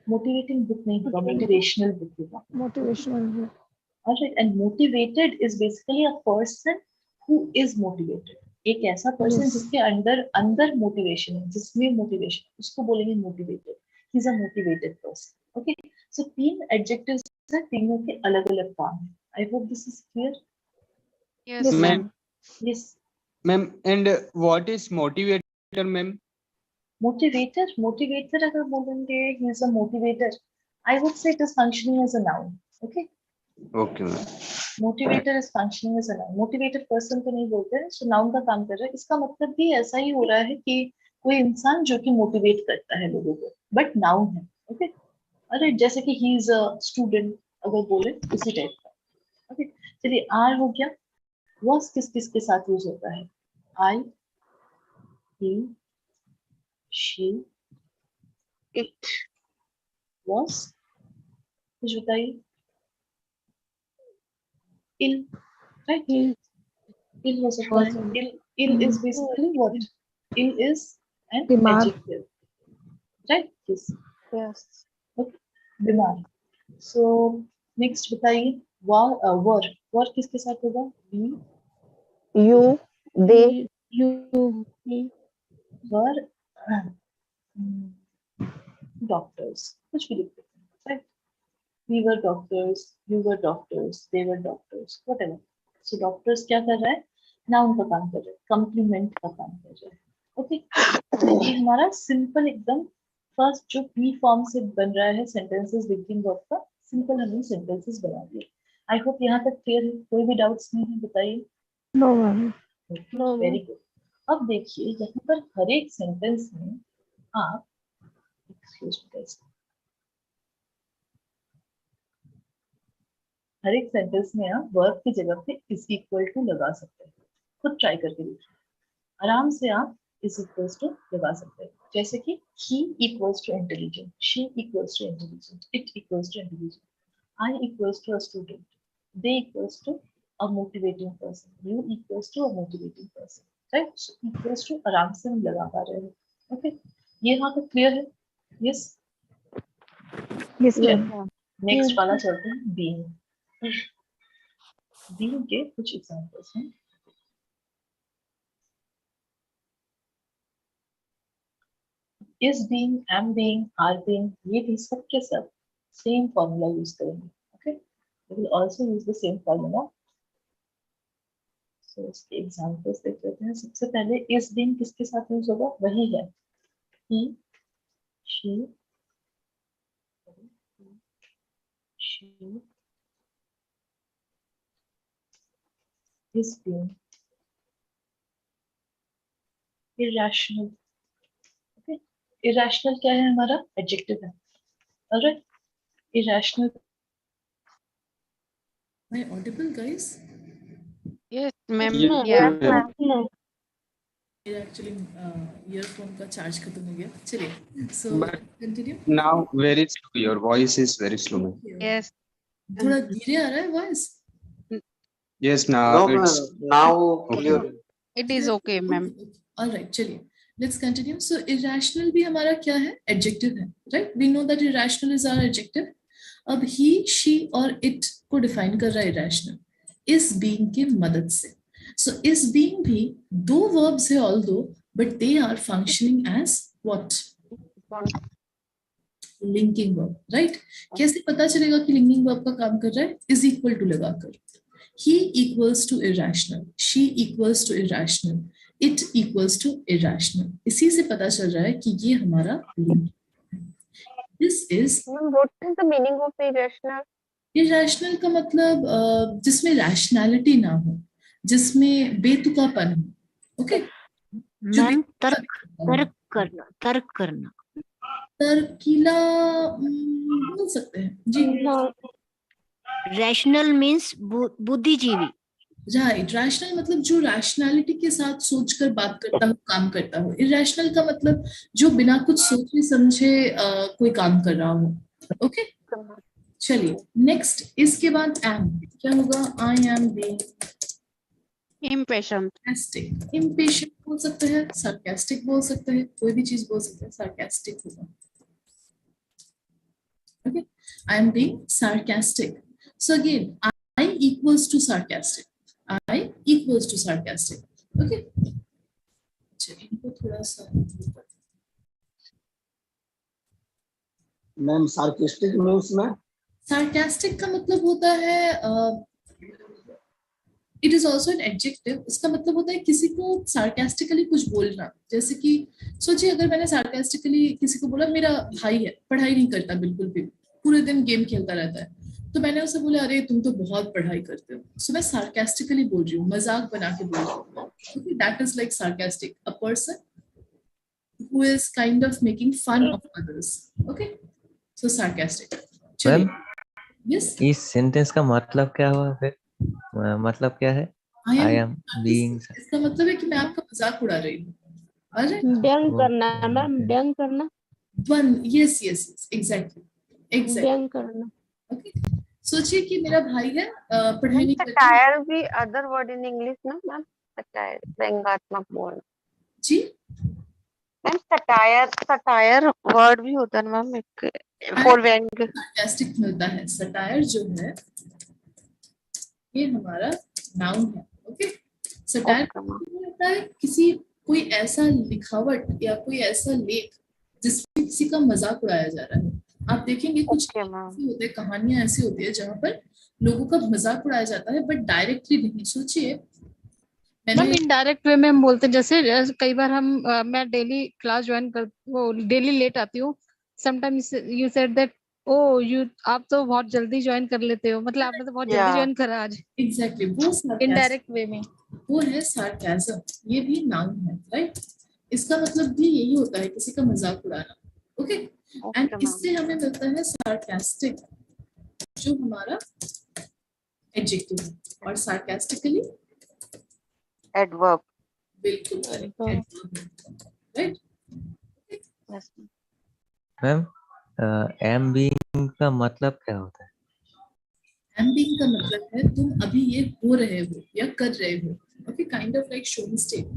Motivating book नहीं होगा, मोटिवेशनल बुक होगा। Motivational. Alright, and motivated is basically a person who is motivated. एक ऐसा person Yes. जिसके अंदर अंदर मोटिवेशन है, जिसमें मोटिवेशन, उसको बोलेंगे motivated. He is a motivated person. Okay, so 3 adjectives हैं, तीनों के अलग अलग काम है। I hope this is clear. Yes, Yes, ma'am ma'am. Yes, ma'am and what is motivator ma'am? Motivator, motivator अगर बोलेंगे he is a motivator, I would say it is functioning as a noun. Okay, okay ma'am. Motivator is functioning as a noun. Motivated person को नहीं बोलते हैं, सो noun का काम कर रहा है। इसका मतलब भी ऐसा ही हो रहा है कि कोई इंसान जो कि मोटिवेट करता है लोगों को, बट नाउन है। ओके, अरे जैसे कि ही इज अ स्टूडेंट अगर बोले, उसी टाइप का। ओके, चलिए आर हो गया। वॉस किस किस के साथ यूज होता है? I, he, she, it, was. कुछ बताइए। इल, राइट, इल हो सकता है। Ill is basically what? Ill is an बीमार। Adjective, right. Yes, Yes. Okay, बीमार। सो नेक्स्ट बताइए, वर, वर किसके साथ होगा? We, You, they. Were, doctors, कुछ भी लिख सकते हैं, right. We were doctors, you were doctors, they were doctors, whatever. So doctors क्या कर रहा है? नाउन का काम कर रहा है, कम्प्लीमेंट का काम कर रहा है। ओके, ये हमारा सिंपल एकदम फर्स्ट जो बी फॉर्म से बन रहा है सेंटेंसेस बिगिनिंग वर्ब का, सिंपल हमने सेंटेंसेस बना दिए। आई होप यहाँ तक क्लियर है, कोई भी डाउट्स नहीं है, बताइए। No ma'am. Very good. अब देखिए यहाँ पर हर एक सेंटेंस में आप, एक्सक्यूज मी गाइस, हर एक सेंटेंस में आप वर्ब की जगह पे इज इक्वल टू लगा सकते हैं। खुद ट्राई करके देखिए, आराम से आप इज इक्वल्स टू लगा सकते हैं। जैसे कि he equals to intelligent, she equals to intelligent, it equals to intelligent, I equals to a student, they equals to a motivating person, you equals to a motivating person. Right, equals to आराम से हम लगा पा रहे हैं। Okay, ये यहाँ तक क्लियर है? Yes, Yes, clear. ma'am. Next वाला चलते हैं, बीइंग। बीइंग के कुछ एग्जांपल्स हैं। Is being, am being, are being, ये भी सब के सब सेम फॉर्मूला यूज करेंगे। Okay, we will also use the same formula. So इसके एग्जांपल्स देख लेते हैं। सबसे पहले इज बीइंग किसके साथ यूज होगा? वही है, he, she, she is being irrational। Okay, irrational क्या है हमारा? एडजेक्टिव है। Alright, irrational। Am I audible, guys? Yes, ma'am. Yes, Yeah. ma'am. मेरा एक्चुअली ईयरफोन का चार्ज खत्म हो गया। चलिए, सो But continue. now very slow. Your voice is very slow, ma'am. Yes. थोड़ा धीरे आ रहा है voice. Yes, now No, it's now okay. clear. It is okay, ma'am. Alright, चलिए लेट्स कंटिन्यू। सो इरेशनल भी हमारा क्या है? एडजेक्टिव है, right? We know that irrational is our adjective. अब ही, शी और इट को डिफाइन कर रहा है इरेशनल इस बीइंग की मदद से। सो इस बीइंग भी दो वर्ब्स है although, but they are functioning as what? Linking verb, right? कैसे पता चलेगा कि लिंकिंग वर्ब का काम कर रहा है? इज इक्वल टू लगाकर। he equals to irrational, she equals to irrational, it equals to irrational। इसी से पता चल रहा है कि ये हमारा link है। This is Ma'am, what is the meaning of irrational? irrational का मतलब जिसमें rationality ना हो, जिसमें बेतुकापन हो। ओके, मैम तर्क करना तर्कीला बोल सकते हैं जी। रैशनल मीन्स बुद्धिजीवी। राइट, रैशनल मतलब जो रैशनैलिटी के साथ सोचकर बात करता हो, काम करता हो। इरेशनल का मतलब जो बिना कुछ सोचे समझे कोई काम कर रहा हो। ओके, चलिए नेक्स्ट, इसके बाद एम क्या होगा? आई am being Impatient. sarcastic। impatient बोल सकते हैं, sarcastic बोल सकते हैं, कोई भी चीज बोल सकते हैं, sarcastic होगा। Okay, I am being sarcastic। So again, I equals to sarcastic, I equals to sarcastic। okay, चलिए इनको थोड़ा सा मैम सार्केस्टिक मीन्स में sarcastic का मतलब होता है it is also an adjective. इसका मतलब होता है किसी को sarcastically कुछ बोलना। जैसे कि सोचिए अगर मैंने sarcastically किसी को बोला मेरा भाई है, पढ़ाई नहीं करता बिल्कुल भी, पूरे दिन गेम खेलता रहता है, तो मैंने उसे बोला अरे तुम तो बहुत पढ़ाई करते हो। सो मैं sarcastically बोल रही हूँ, मजाक बना के बोल रही हूँ। That is like sarcastic, a person who is kind of making fun of others। okay, so sarcastic। Ma'am, yes, इस सेंटेंस का मतलब क्या हुआ फिर? मतलब क्या है? आई एम बीइंग। इसका मतलब है कि मैं आपका मजाक उड़ा रही हूँ। अरे व्यंग करना मैम, व्यंग करना, वन, यस यस एग्जैक्टली व्यंग करना। ओके, सोचिए कि मेरा भाई है पढ़ाई नहीं करता Satire भी other word in English ना मैम? Satire, व्यंग्यात्मक बोलना। जी। मैम satire word भी होता है ना मैम, एक for व्यंग। sarcastic मिलता है। सटायर जो है ये हमारा नाउन है। ओके, सटायर होता है किसी कोई ऐसा लिखावट या कोई ऐसा लेख जिसमें किसी का मजाक उड़ाया जा रहा है। आप देखेंगे कुछ ऐसे होते हैं, कहानियां ऐसी होती है जहाँ पर लोगों का मजाक उड़ाया जाता है, बट डायरेक्टली नहीं। सोचिए मैम इनडायरेक्ट वे में हम बोलते हैं, जैसे कई बार हम मैं डेली क्लास ज्वाइन कर, वो डेली लेट आती हूँ। Sometimes you said that oh you, आप तो बहुत जल्दी ज्वाइन कर लेते हो, मतलब आपने तो बहुत जल्दी ज्वाइन करा आज। एग्जैक्टली, वो इनडायरेक्ट वे में वो है सार्केज्म। ये भी नाउन है, राइट? इसका मतलब भी यही होता है किसी का मजाक उड़ाना। ओके, एंड इससे हमें मिलता है सार्कास्टिक, जो हमारा एडजेक्टिव है, और सार्कास्टिकली एडवर्ब। बिल्कुल राइट। मैम, एम बीइंग का मतलब क्या होता है? am being का मतलब है तुम अभी ये हो रहे हो या कर रहे हो. Okay, kind of like showing state.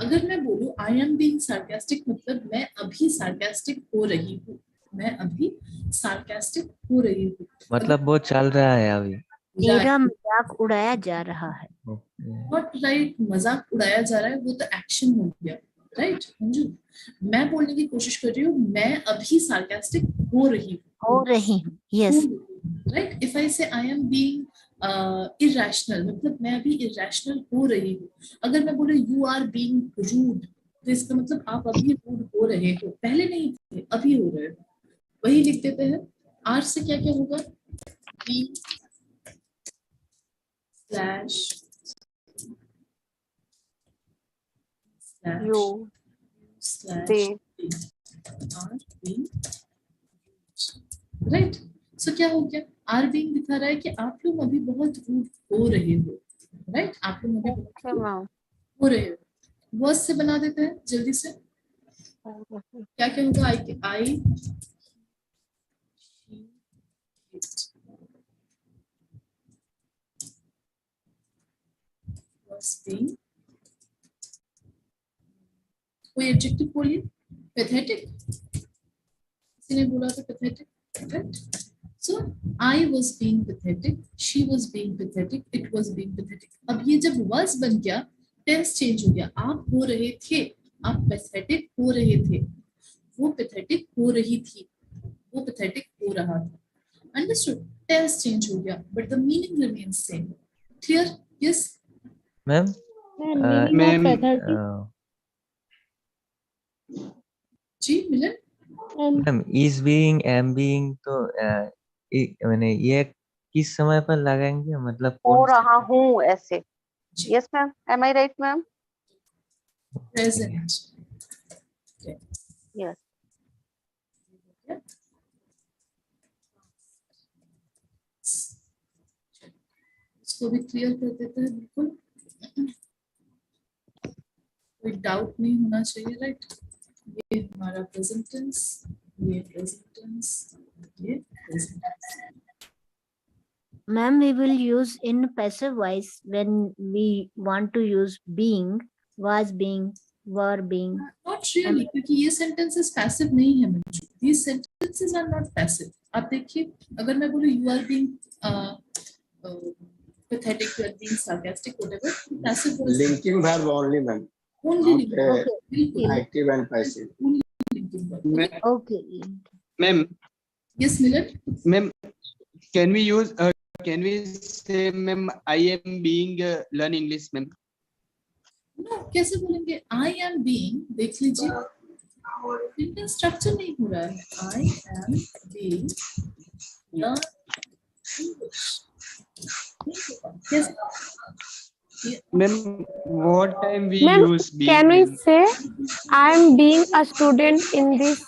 अगर मैं बोलूँ I am being sarcastic मतलब मैं अभी sarcastic हो रही हूँ. मैं अभी sarcastic हो रही हूँ. मतलब वो चल रहा है अभी. मेरा मजाक उड़ाया जा रहा है. Not right, मजाक उड़ाया जा रहा है वो तो एक्शन हो गया. राइट मंजू, मैं बोलने की कोशिश कर रही हूँ मैं अभी sarcastic हो रही हूँ. यस. राइट, इफ आई से आई एम बीइंग irrational मतलब मैं अभी irrational हो रही हूँ. अगर मैं बोले you are being rude तो इसका मतलब आप अभी rude हो रहे हो, पहले नहीं थे अभी हो रहे हो. वही लिख देते हैं. R से क्या क्या होगा? be slash You, slash they. are being right. So क्या हो गया? आर बीइंग दिखा रहा है कि आप लोग अभी बहुत रूड हो रहे हो. राइट, आप लोग अभी बहुत Okay, ma'am. हो रहे हो. वर्ड से बना देते हैं जल्दी से. क्या क्या होगा? आई कोई एडजेक्टिव बोलिए. पैथेटिक, किसी ने बोला था pathetic. Right. So I was being pathetic, she was being pathetic, it was being pathetic. अब ये जब was बन गया टेंस चेंज हो गया. आप हो रहे थे, आप pathetic हो रहे थे, वो pathetic हो रही थी, वो pathetic हो रहा था. Understood? Tense change हो गया but the meaning remains same. Clear? Yes? Ma'am. Ma'am ji Milan. Ma'am is being am being तो मैंने ये किस समय पर लगाएंगे मतलब हो रहा हूँ ऐसे. Yes, ma'am. Am I right, ma'am? Present. Yes. इसको भी क्लियर कर देते हैं बिल्कुल. कोई डाउट नहीं होना चाहिए. राइट. ये हमारा प्रेजेंट टेंस, ये प्रेजेंट टेंस, ये present tense. Ma'am, we will use in passive voice when we want to use being, was being, were being. Not really, क्योंकि ये sentences passive नहीं है Manju. These sentences are not passive. आप देखिए, अगर मैं बोलूँ you are being pathetic, you are being sarcastic, whatever, passive voice. Linking verb only, ma'am. Only Not, linking. बिल्कुल. active and passive. Only linking verb. Okay. Ma'am. Yes, Milan. Ma'am, can we say ma'am I am being learn English ma'am? No, कैसे बोलेंगे? I am being, देख लीजिए sentence structure नहीं हो रहा है. I am being learn English. Yes. Ma'am, what time we Ma'am, use being? can we ma'am? say I am being a student in this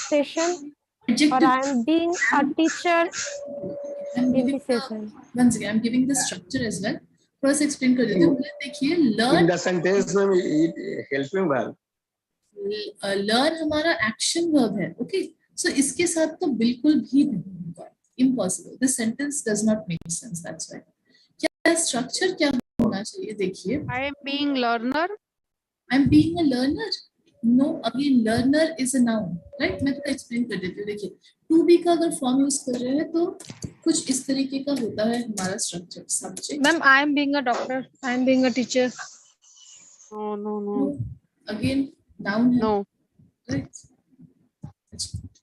session, or Adjective. I am being a teacher I'm in giving this session? once again I'm giving the structure as well. First explain कर देते हैं. देखिए learn. In the sentence, ma'am, it helping verb. learn हमारा action verb है. Okay. So इसके साथ तो बिल्कुल भी नहीं होगा. Impossible. This sentence does not make sense. That's why. क्या structure क्या होना चाहिए? देखिए. I am being learner. I'm being a learner. No, again learner is a noun. Right? मैं थोड़ा explain कर देती हूँ. देखिए. To be का अगर form use कर रहे हैं तो कुछ इस तरीके का होता है हमारा structure. Subject. Ma'am, I am being a doctor. I am being a teacher. No, no, no. No. Again noun है. No. Right?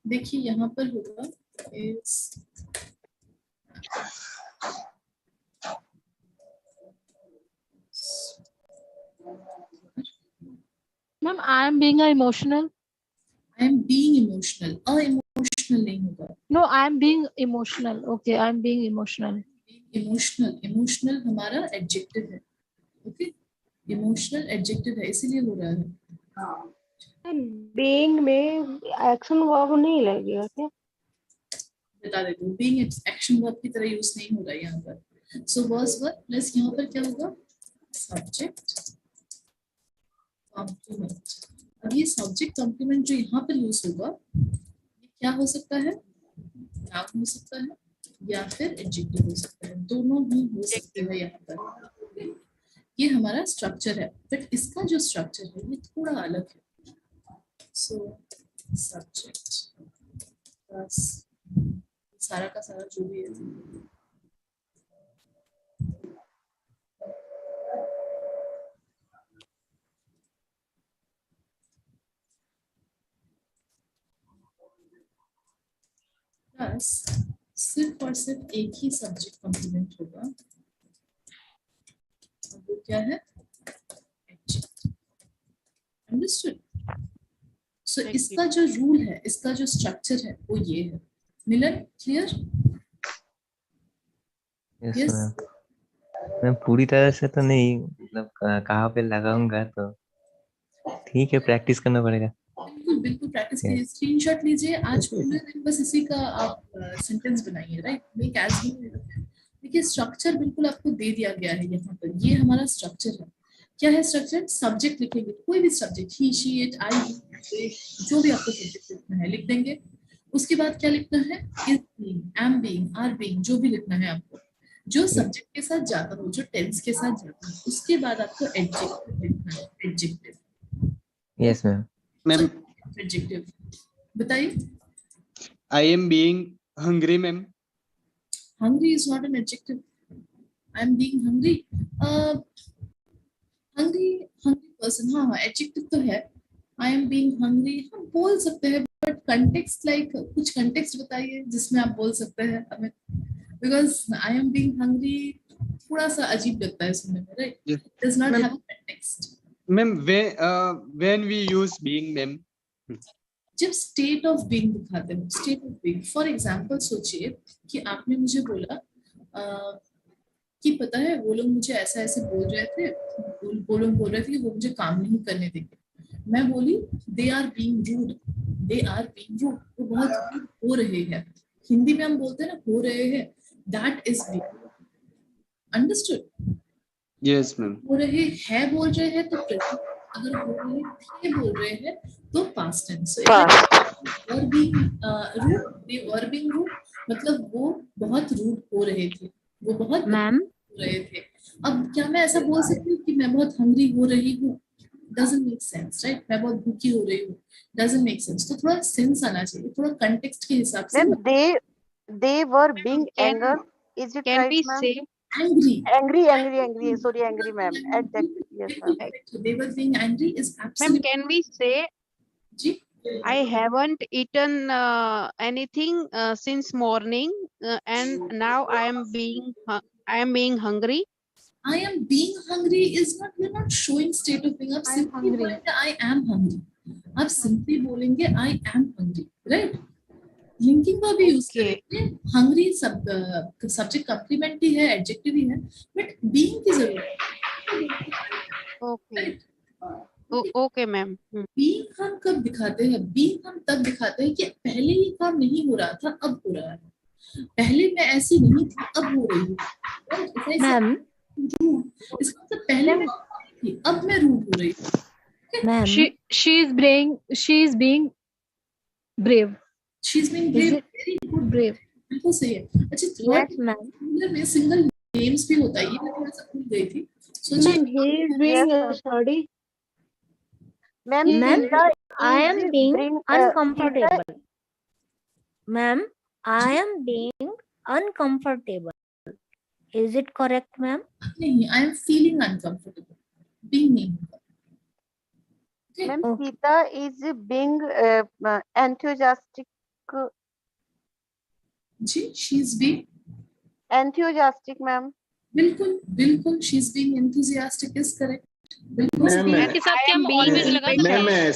देखिए यहाँ पर होगा is Ma'am, I am being a emotional. I am being emotional. Emotional नहीं होगा. No, I am being emotional. Okay, I am being emotional. Emotional हमारा adjective है. Okay? Emotional adjective है इसीलिए हो रहा है. Being में action verb नहीं लगेगा क्या? बता देती हूँ. Being action verb की तरह use नहीं हो रहा है यहाँ पर. So was verb plus यहाँ पर क्या होगा? Subject complement. अब ये subject complement जो यहाँ पर use होगा ये क्या हो सकता है? Noun हो सकता है, या फिर एडजेक्टिव हो सकता है, दोनों ही हो सकते हैं यहाँ पर। ये हमारा स्ट्रक्चर है, बट इसका जो स्ट्रक्चर है ये थोड़ा अलग है। सो सब्जेक्ट प्लस सारा का सारा जो भी है, प्लस सिर्फ और सिर्फ एक ही सब्जेक्ट कॉम्प्लीमेंट होगा, वो क्या है, अंडरस्टूड। सो इसका जो रूल है, इसका जो स्ट्रक्चर है वो ये है। मिलन, क्लियर? Yes Yes. मैम। मैं पूरी तरह से तो नहीं, मतलब कहाँ पे लगाऊंगा तो ठीक है, प्रैक्टिस करना पड़ेगा। बिल्कुल बिल्कुल प्रैक्टिस कीजिए, स्क्रीनशॉट लीजिए, आज पूरे दिन बस इसी का आप सेंटेंस बनाइए, राइट? मेक एज देखिए स्ट्रक्चर बिल्कुल आपको दे दिया गया है यहाँ पर, ये हमारा स्ट्रक्चर है। क्या है स्ट्रक्चर? सब्जेक्ट लिखेंगे, कोई भी subject, he she it I जो भी आपको सब्जेक्ट लिखना है लिख देंगे। उसके बाद क्या लिखना है, is being, am being, are being, जो भी लिखना है आपको, जो सब्जेक्ट के साथ जाता हो, जो टेंस के साथ जाता है। उसके बाद आपको एडजेक्टिव लिखना है, adjective. Yes ma'am. Ma'am adjective बताइए। I am being hungry ma'am. Hungry is not an adjective. I am being hungry. Hungry person. हाँ, adjective तो है। I am being hungry हम बोल सकते हैं, but context like कुछ context बताइए जिसमें आप बोल सकते हैं हमें, because I am being hungry थोड़ा सा अजीब लगता है सुनने में, right? Yes. It does not Ma'am. have a context. Ma'am when we use being ma'am, जब स्टेट ऑफ बीइंग दिखाते हैं, state of being, for example सोचिए कि आपने मुझे बोला कि पता है वो लोग मुझे ऐसा ऐसे बोल रहे थे, वो लोग बोल रहे थे कि वो मुझे काम नहीं करने देंगे। मैं बोली they are being rude, they are being rude, वो बहुत rude हो रहे हैं। हिंदी में हम बोलते हैं ना हो रहे हैं, that is being, understood? Yes ma'am. हो रहे हैं बोल रहे हैं तो present, अगर हो रहे थे बोल रहे हैं तो पास्ट टेंस। और being rude, they were being rude मतलब वो बहुत रूड हो रहे थे, वो बहुत मैम हो रहे थे। अब क्या मैं ऐसा बोल सकती हूँ कि मैं बहुत हंग्री हो रही हूँ? doesn't make sense, right? मैं बहुत भूखी हो रही हूँ, doesn't make sense। तो थोड़ा सेंस आना चाहिए, थोड़ा कंटेक्स्ट के हिसाब से। Then they were being anger. Is it right, ma'am? Angry. Angry. Sorry, angry, ma'am. Adjective. Yes, ma'am. They were being angry is Ma'am, absolutely. can we say जी? I haven't eaten anything since morning, and now I am being hungry. I am being hungry is not, you're not showing state of being. आप simply बोलेंगे I am hungry. आप simply बोलेंगे I am hungry, right? Linking का भी use करेंगे। Hungry subject complement ही है, adjective ही है, but being की जरूरत है। Okay, ma'am. बीइंग हम कब दिखाते हैं? बीइंग हम तब दिखाते हैं कि पहले ये काम नहीं हो रहा था, अब हो रहा है। पहले मैं ऐसी नहीं थी, अब हो रही हूँ। मैम इसका मतलब पहले मैं थी, अब मैं रूड हो रही हूँ। Ma'am she is being brave. She's being Is brave, it very good, brave? बिल्कुल सही है। अच्छा Yes, ma'am. थर्ड में सिंगल नेम्स भी होता है, ये मैं थोड़ा सा भूल गई थी। सोचिए Ma'am, he is being sorry. Ma'am, Ma'am, Sita I is am being bring, uncomfortable. Ma'am, I am being uncomfortable. Is it correct, ma'am? नहीं, I am feeling uncomfortable. Being नहीं होगा। Okay? Ma'am, Okay. Sita is being enthusiastic. Ji, she's being Enthusiastic, ma'am. बिल्कुल बिल्कुल she's being enthusiastic is correct. बिल्कुल ma'am सही। के साथ क्या हम always लगा सकते हैं? Ma'am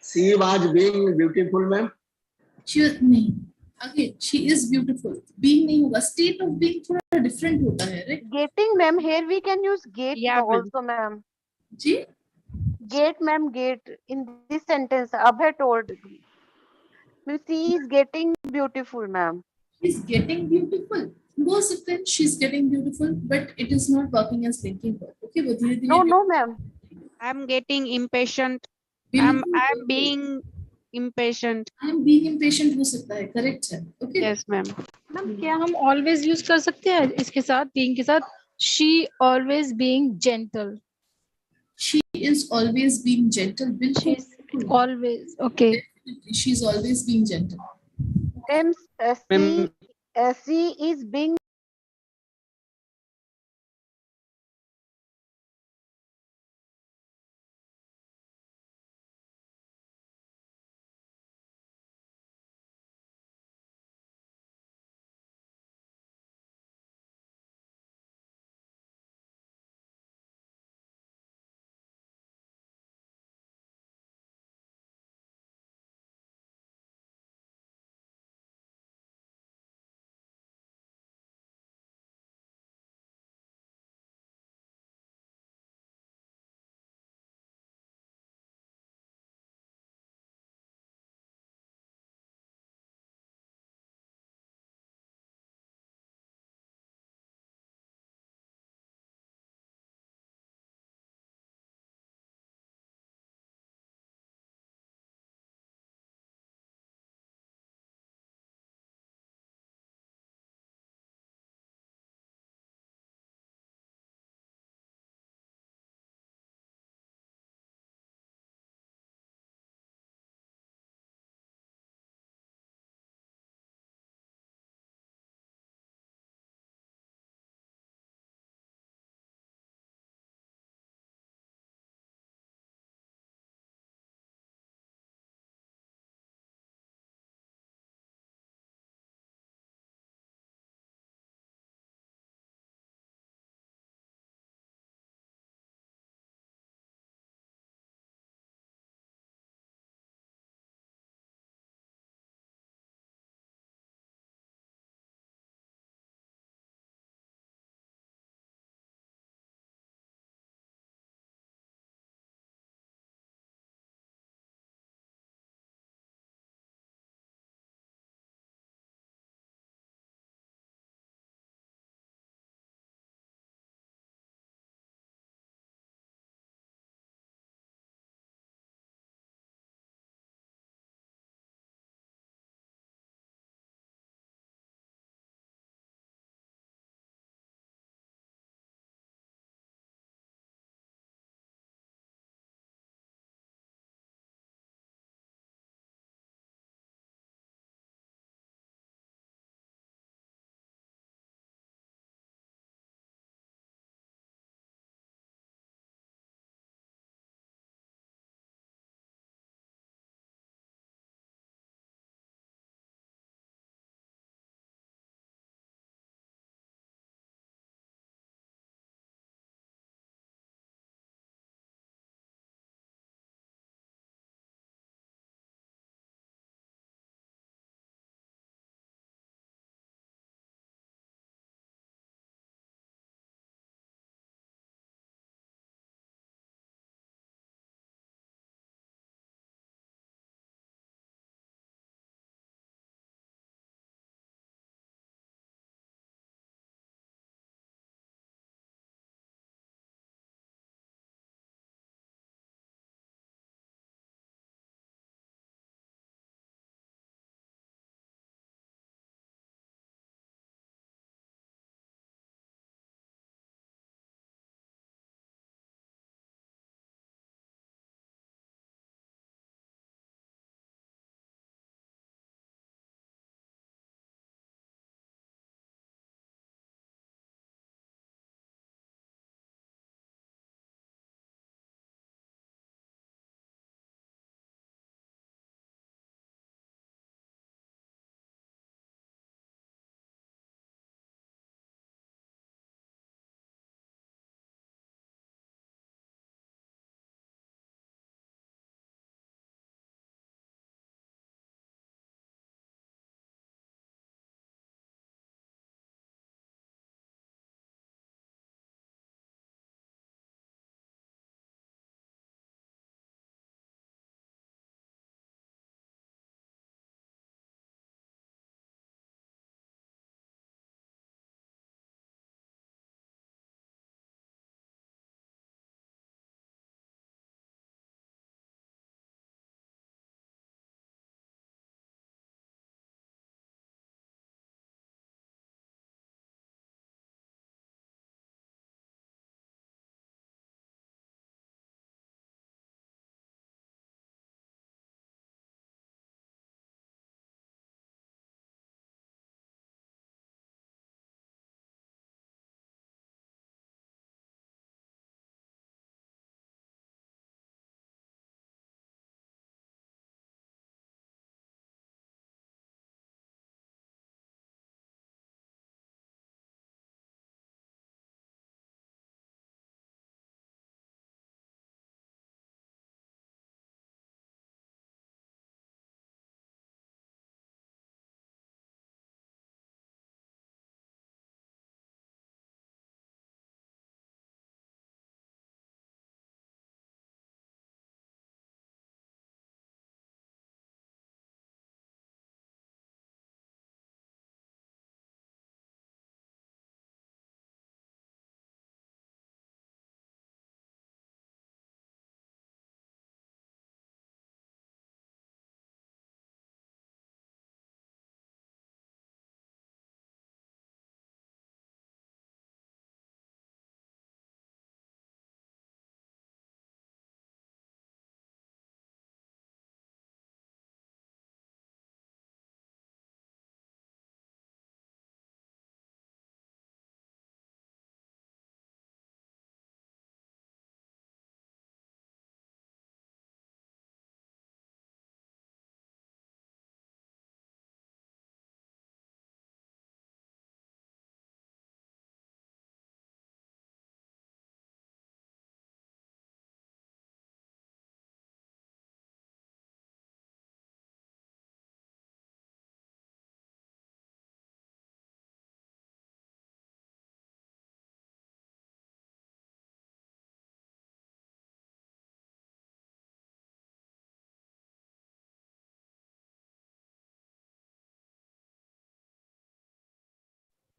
she was being beautiful ma'am. नहीं, again she is beautiful. Being नहीं होगा, state of being थोड़ा different होता है, right? Getting, ma'am. Here we can use get also, ma'am. Ji? Get, ma'am. Get in this sentence. Abhay told. She is getting beautiful, ma'am. She's getting beautiful. बोल सकते हैं she's getting beautiful, but it is not working as linking verb. Okay, वो धीरे-धीरे No, ma'am. I'm getting impatient. I'm being impatient. I am being impatient हो सकता है, correct है। Okay? Yes, ma'am. Ma'am क्या हम always यूज कर सकते हैं इसके साथ being के साथ? She always being gentle. She is always being gentle. बिल्कुल. She's always okay. She's always being gentle. Then Ma'am, she is being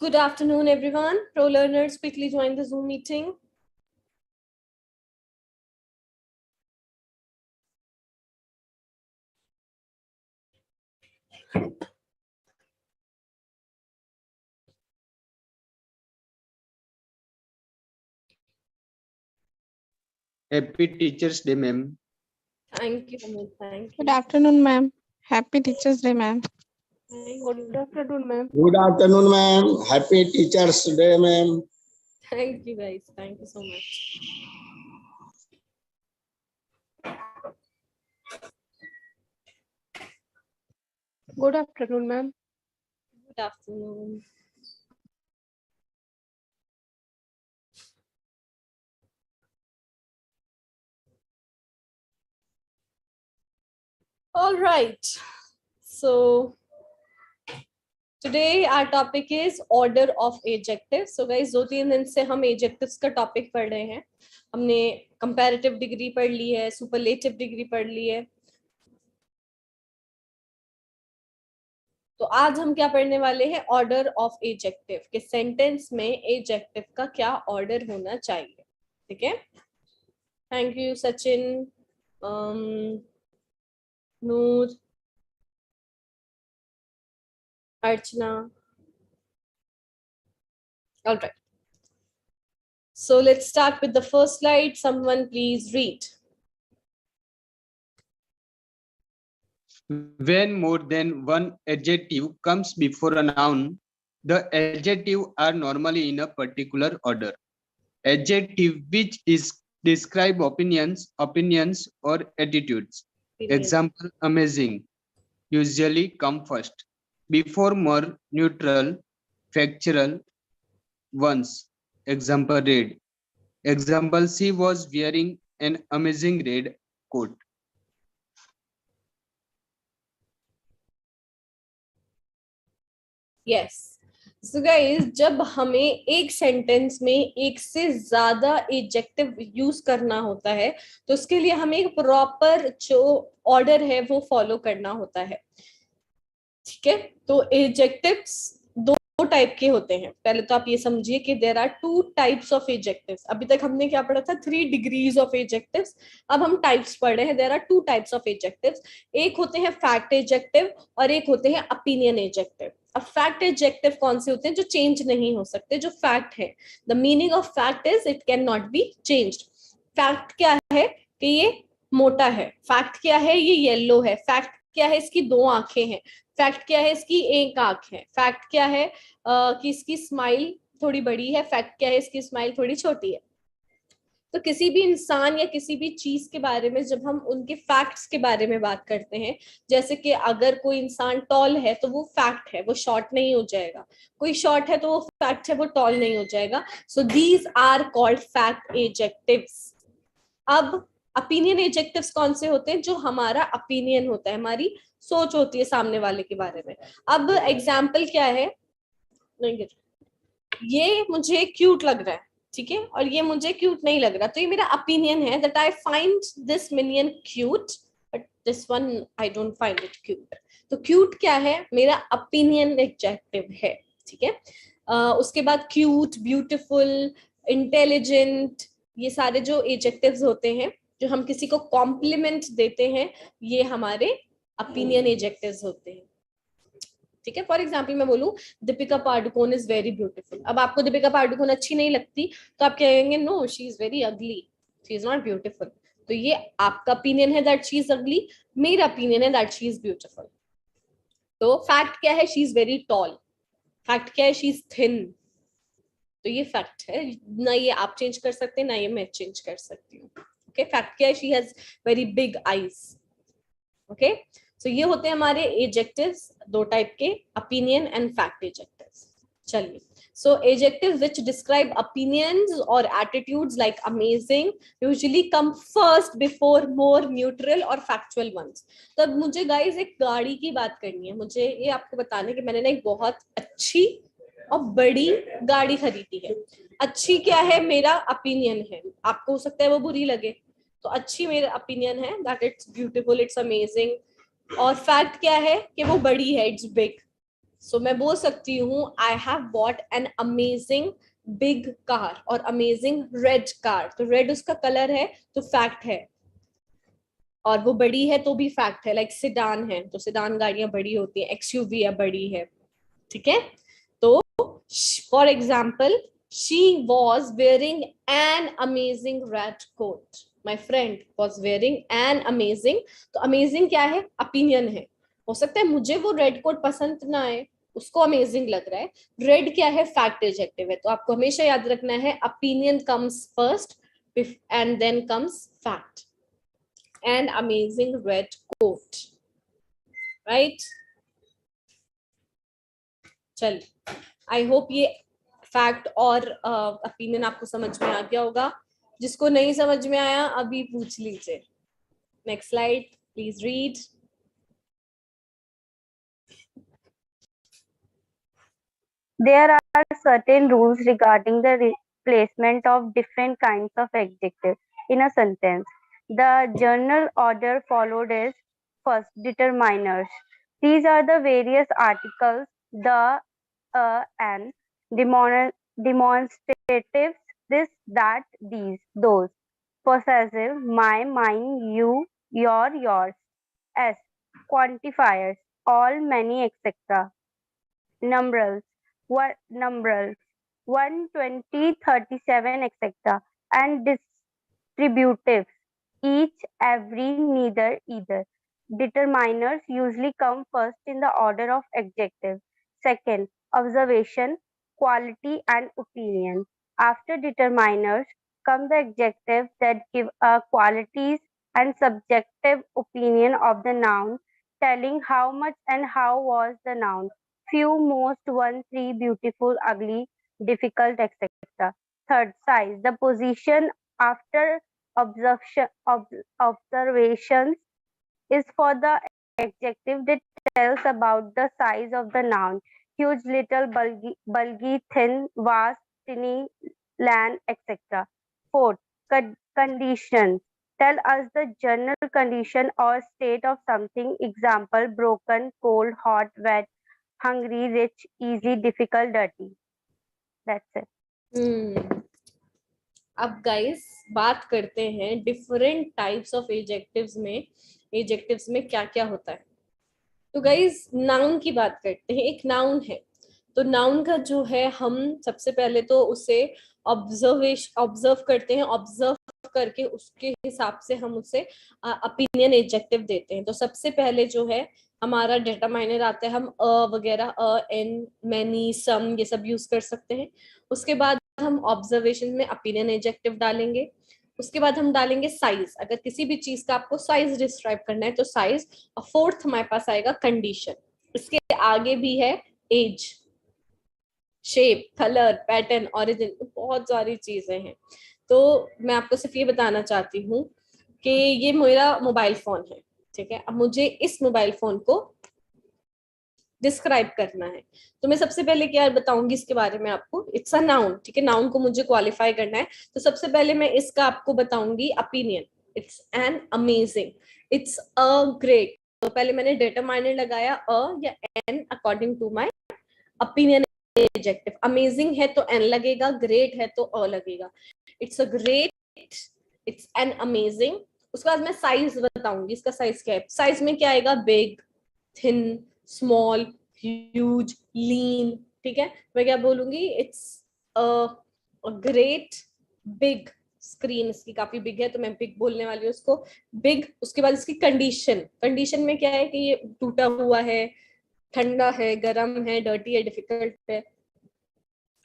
Good afternoon, everyone. Pro learners, quickly join the Zoom meeting. Happy Teachers Day, ma'am. Thank you, Amit. Thank you. Good afternoon, ma'am. Happy Teachers Day, ma'am. Good afternoon, ma'am. Good afternoon, ma'am. Happy Teachers Day, ma'am. Thank you, guys. Thank you so much. Good afternoon, ma'am. Good afternoon. All right. So today our topic is order of adjectives. So guys, 2-3 दिन से हम adjectives का topic पढ़ रहे हैं. हमने comparative degree पढ़ ली है, superlative degree पढ़ ली है. तो आज हम क्या पढ़ने वाले हैं? ऑर्डर ऑफ एडजेक्टिव, कि सेंटेंस में एडजेक्टिव का क्या ऑर्डर होना चाहिए. ठीक है. Thank you Sachin, Noor, Archana. All right. So let's start with the first slide. Someone please read. When more than one adjective comes before a noun, the adjectives are normally in a particular order. Adjective which is describe opinions or attitudes. Example, amazing, usually come first. Before more, neutral, factual ones. Example, red. Example, she was wearing an amazing red coat. Yes. So guys, जब हमें एक sentence में एक से ज्यादा adjective use करना होता है तो उसके लिए हमें एक प्रॉपर जो ऑर्डर है वो फॉलो करना होता है. ठीक है. तो एडजेक्टिव्स दो टाइप के होते हैं. पहले तो आप ये समझिए कि there are 2 types of adjectives. अभी तक हमने क्या पढ़ा था? 3 डिग्रीज ऑफ एडजेक्टिव्स. अब हम टाइप्स पढ़ रहे हैं. There are 2 types of adjectives. एक होते हैं फैक्ट एडजेक्टिव और एक होते हैं ओपिनियन एडजेक्टिव. अब फैक्ट एडजेक्टिव कौन से होते हैं? जो चेंज नहीं हो सकते, जो फैक्ट है. The meaning of fact is it can not be changed. Fact क्या है? कि ये मोटा है. फैक्ट क्या है? ये येलो है. फैक्ट क्या है? इसकी 2 आंखें हैं. फैक्ट क्या है? इसकी 1 आंख है. फैक्ट क्या है? कि इसकी स्माइल थोड़ी बड़ी है. फैक्ट क्या है? इसकी स्माइल थोड़ी छोटी है. तो किसी भी इंसान या किसी भी चीज के बारे में जब हम उनके फैक्ट्स के बारे में बात करते हैं, जैसे कि अगर कोई इंसान टॉल है तो वो फैक्ट है, वो शॉर्ट नहीं हो जाएगा. कोई शॉर्ट है तो वो फैक्ट है, वो टॉल नहीं हो जाएगा. So these are called fact adjectives. अब ओपिनियन एडजेक्टिव्स कौन से होते हैं? जो हमारा ओपिनियन होता है, हमारी सोच होती है सामने वाले के बारे में. अब एग्जाम्पल क्या है? ये मुझे क्यूट लग रहा है, ठीक है, और ये मुझे क्यूट नहीं लग रहा. तो ये मेरा ओपिनियन है that I find this minion cute but this one I don't find it cute. तो क्यूट क्या है? मेरा ओपिनियन एडजेक्टिव है. ठीक है. उसके बाद क्यूट, ब्यूटीफुल, इंटेलिजेंट, ये सारे जो एडजेक्टिव्स होते हैं जो हम किसी को कॉम्प्लीमेंट देते हैं, ये हमारे ओपिनियन एडजेक्टिव्स होते हैं. ठीक है. फॉर एग्जाम्पल मैं बोलूं Deepika Padukone is very beautiful. अब आपको दीपिका पादुकोण अच्छी नहीं लगती तो आप कहेंगे no she is very ugly, she is not beautiful. तो ये आपका ओपिनियन है दैट शी इज अगली, मेरा ओपिनियन है दैट शी इज ब्यूटीफुल. तो फैक्ट क्या है? She is very tall. Fact क्या है? She is thin. तो ये फैक्ट है. ना ये आप चेंज कर सकते हैं ना ये मैं चेंज कर सकती हूँ. ओके. फैक्ट क्या है? She has very big eyes. Okay. तो ये होते हैं हमारे एडजेक्टिव्स 2 टाइप के, ओपिनियन एंड फैक्ट एडजेक्टिव्स. चलिए. So adjectives which describe opinions और attitudes like amazing usually come first before more, neutral और फैक्चुअल वंस. तो अब मुझे गाइस एक गाड़ी की बात करनी है. मुझे ये आपको बताना है कि मैंने ना एक बहुत अच्छी और बड़ी गाड़ी खरीदी है. अच्छी क्या है? मेरा ओपिनियन है. आपको हो सकता है वो बुरी लगे. तो अच्छी मेरा ओपिनियन है that it's beautiful, it's amazing. और फैक्ट क्या है? कि वो बड़ी है, इट्स बिग. सो मैं बोल सकती हूँ I have bought an amazing big car और अमेजिंग रेड कार। तो रेड उसका कलर है तो फैक्ट है, और वो बड़ी है तो भी फैक्ट है। लाइक सिडान है तो सिडान गाड़ियां बड़ी होती है, एक्सयूवी है बड़ी है, ठीक है। तो for example she was wearing an amazing red coat, my friend was wearing an amazing. तो अमेजिंग क्या है? ओपिनियन है। हो सकता है मुझे वो रेड कोट पसंद ना आए, उसको अमेजिंग लग रहा है। रेड क्या है? फैक्ट एडजेक्टिव है। तो आपको हमेशा याद रखना है opinion comes first and then comes fact. An amazing red coat, right? चल, आई होप ये फैक्ट और ओपिनियन आपको समझ में आ गया होगा। जिसको नहीं समझ में आया अभी पूछ लीजिए। Next slide please read. There are certain rules regarding the placement of different kinds of adjectives in a sentence. The general order followed is: first, determiners. These are the various articles, the, and demonstratives, this, that, these, those. Possessive: my, mine, you, your, yours. S. Quantifiers: all, many, etc. Numerals: what numerals 1, 20, 37, etc. And distributives: each, every, neither, either. Determiners usually come first in the order of adjective. Second, observation, quality, and opinion. After determiners come the adjectives that give qualities and subjective opinion of the noun, telling how much and how was the noun: few, most, one, three, beautiful, ugly, difficult, etc. Third, size, the position after observations is for the adjective that tells about the size of the noun: huge, little, bulgy, thin, vast, tiny, land, etc. Fourth, conditions tell us the general condition or state of something. Example: broken, cold, hot, wet, hungry, rich, easy, difficult, dirty. That's it. अब guys बात करते हैं different types of adjectives में क्या क्या होता है। तो गाइस नाउन की बात करते हैं। एक नाउन है तो नाउन का जो है हम सबसे पहले तो उसे ऑब्जर्व करते हैं, ऑब्जर्व करके उसके हिसाब से हम उसे ओपिनियन एडजेक्टिव देते हैं। तो सबसे पहले जो है हमारा डिटरमाइनर आता है, हम वगैरह एन, मैनी, सम ये सब यूज कर सकते हैं। उसके बाद हम ऑब्जर्वेशन में ओपिनियन एडजेक्टिव डालेंगे। उसके बाद हम डालेंगे साइज, अगर किसी भी चीज का आपको साइज डिस्क्राइब करना है तो साइज। और फोर्थ हमारे पास आएगा कंडीशन। इसके आगे भी है age, shape, colour, pattern, origin, बहुत सारी चीजें हैं। तो मैं आपको सिर्फ ये बताना चाहती हूँ कि ये मेरा मोबाइल फोन है, ठीक है। अब मुझे इस मोबाइल फोन को डिस्क्राइब करना है तो मैं सबसे पहले क्या बताऊंगी इसके बारे में आपको? इट्स अ नाउन, ठीक है। नाउन को मुझे क्वालिफाई करना है तो सबसे पहले मैं इसका आपको बताऊंगी opinion. It's an amazing, it's a great. तो पहले मैंने डिटरमाइनर लगाया अ या an according to my opinion adjective. Amazing है तो एन लगेगा, ग्रेट है तो अ लगेगा। It's a great, it's an amazing. उसके बाद मैं साइज बताऊंगी, इसका साइज क्या है। साइज में क्या आएगा? बिग, थिन, स्मॉल, ह्यूज, लीन, ठीक है। मैं क्या बोलूंगी? It's a great big. Screen इसकी काफी बिग है तो मैं बिग बोलने वाली हूँ उसको, बिग। उसके बाद इसकी कंडीशन में क्या है कि ये टूटा हुआ है, ठंडा है, गर्म है, डर्टी है, डिफिकल्ट है।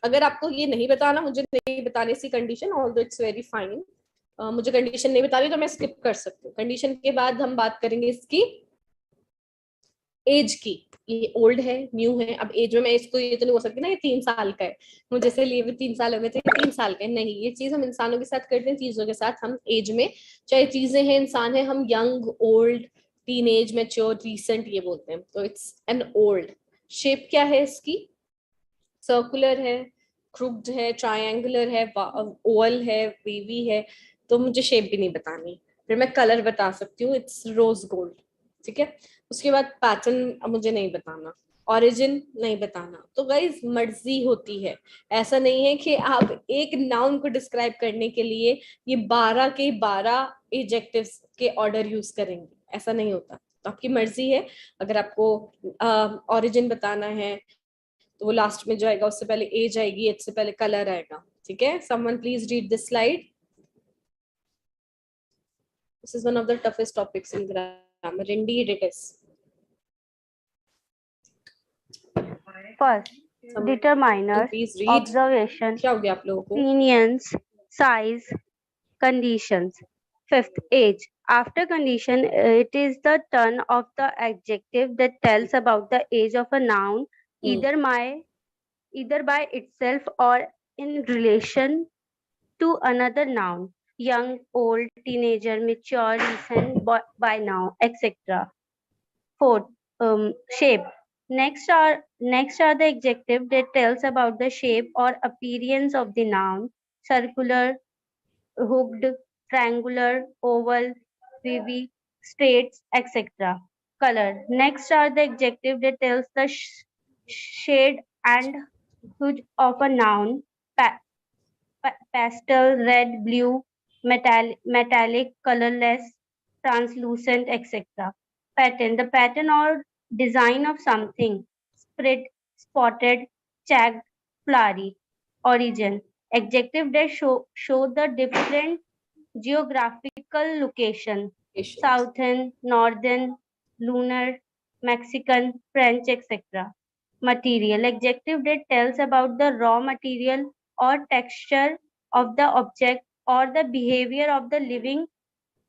अगर आपको ये नहीं बताना, मुझे नहीं बताने इसकी condition, although it's very fine, मुझे कंडीशन नहीं बता रही तो मैं स्किप कर सकती हूँ। कंडीशन के बाद हम बात करेंगे इसकी एज की। ये ओल्ड है, न्यू है। अब एज में मैं इसको ये तो नहीं बोल सकती ना ये 3 साल का है, मुझे से लिए हुए 3 साल हो गए थे, 3 साल का है। नहीं, ये चीज हम इंसानों के साथ करते हैं, चीजों के साथ हम एज में, चाहे चीजें हैं, इंसान है, हम young, old, teenage, mature, recent ये बोलते हैं। तो इट्स एन ओल्ड। शेप क्या है इसकी? सर्कुलर है, क्रूक्ड है, ट्रायंगुलर है, ओवल है, वेवी है। तो मुझे शेप भी नहीं बतानी। फिर मैं कलर बता सकती हूँ, इट्स रोज गोल्ड। ठीक है। उसके बाद पैटर्न मुझे नहीं बताना, ओरिजिन नहीं बताना। तो गाइज मर्जी होती है, ऐसा नहीं है कि आप एक नाउन को डिस्क्राइब करने के लिए ये 12 के 12 एडजेक्टिव्स के ऑर्डर यूज करेंगे, ऐसा नहीं होता। तो आपकी मर्जी है, अगर आपको ओरिजिन बताना है तो वो लास्ट में जो आएगा उससे पहले एज आएगी, एज से पहले कलर आएगा, ठीक है। Someone please read this slide. This is one of the toughest topics in grammar. Indeed, it is. First, Someone determiners, please read. observation, क्या हो गया आप लोगों को? opinions, size, conditions. Fifth, age. After condition, it is the turn of the adjective that tells about the age of a noun, either by itself or in relation to another noun. Young, old, teenager, mature, recent, by now, etc. Fourth, shape. Next are the adjective that tells about the shape or appearance of the noun: circular, hooked, triangular, oval, wavy, straight, etc. Color. Next are the adjective that tells the shade and hue of a noun: pastel, red, blue, metallic, colorless, translucent, etc. Pattern. The pattern or design of something: spread, spotted, checked, flowery. Origin. Adjective that show the different geographical location: southern, northern, lunar, Mexican, French, etc. Material. Adjective that tells about the raw material or texture of the object or the behavior of the living.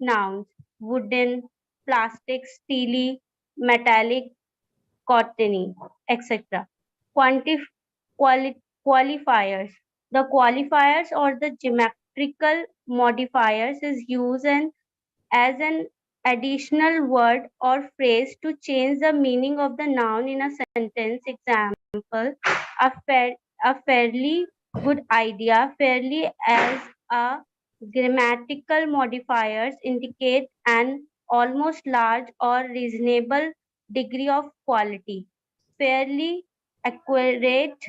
Nouns: wooden, plastic, steely, metallic, cottony, etc. Qualifiers. The qualifiers or the geometrical modifiers is used as an additional word or phrase to change the meaning of the noun in a sentence. Example: a fairly good idea. Fairly as a grammatical modifiers indicate an almost large or reasonable degree of quality. Fairly, accurate,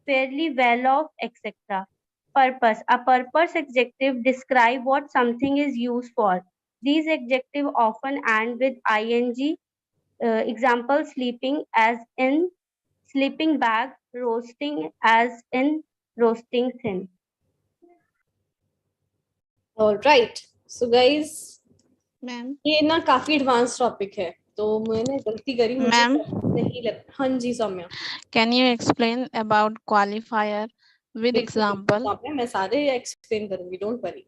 fairly well off, etc. Purpose. A purpose adjective describe what something is used for. These adjectives often end with ing. Example: sleeping, as in sleeping bag; roasting, as in roasting thin. All right. So guys, ma'am ये ना काफी advance topic है, तो मैंने गलती करी, मुझे ma'am नहीं लग। हाँ जी Saumya, can you explain about qualifier with example? Saumya मैं सारे एक्सप्लेन करूंगी, डोंट वरी।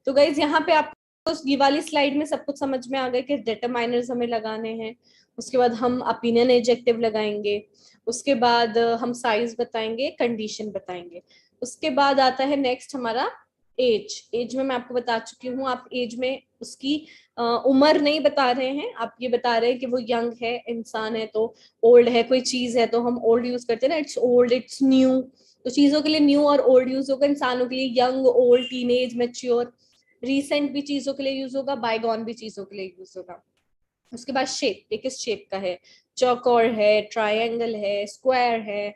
तो गाइज यहाँ पे आपको ये वाली स्लाइड में सब कुछ समझ में आ गया कि डिटरमाइनर्स हमें लगाने हैं। उसके बाद हम ओपिनियन एडजेक्टिव लगाएंगे, उसके बाद हम साइज बताएंगे, कंडीशन बताएंगे। उसके बाद आता है नेक्स्ट हमारा एज। एज में मैं आपको बता चुकी हूँ, आप एज में उसकी उम्र नहीं बता रहे हैं, आप ये बता रहे हैं कि वो यंग है, इंसान है तो ओल्ड है, कोई चीज है तो हम ओल्ड यूज करते हैं ना, इट्स ओल्ड, इट्स न्यू। तो चीजों के लिए न्यू और ओल्ड यूज होगा, इंसानों के लिए young, old, teenage, mature. Recent भी चीजों के लिए यूज होगा, बायगॉन भी चीजों के लिए यूज होगा। उसके बाद शेप, ये किस शेप का है, चौकोर है, ट्रायंगल है, स्क्वायर है।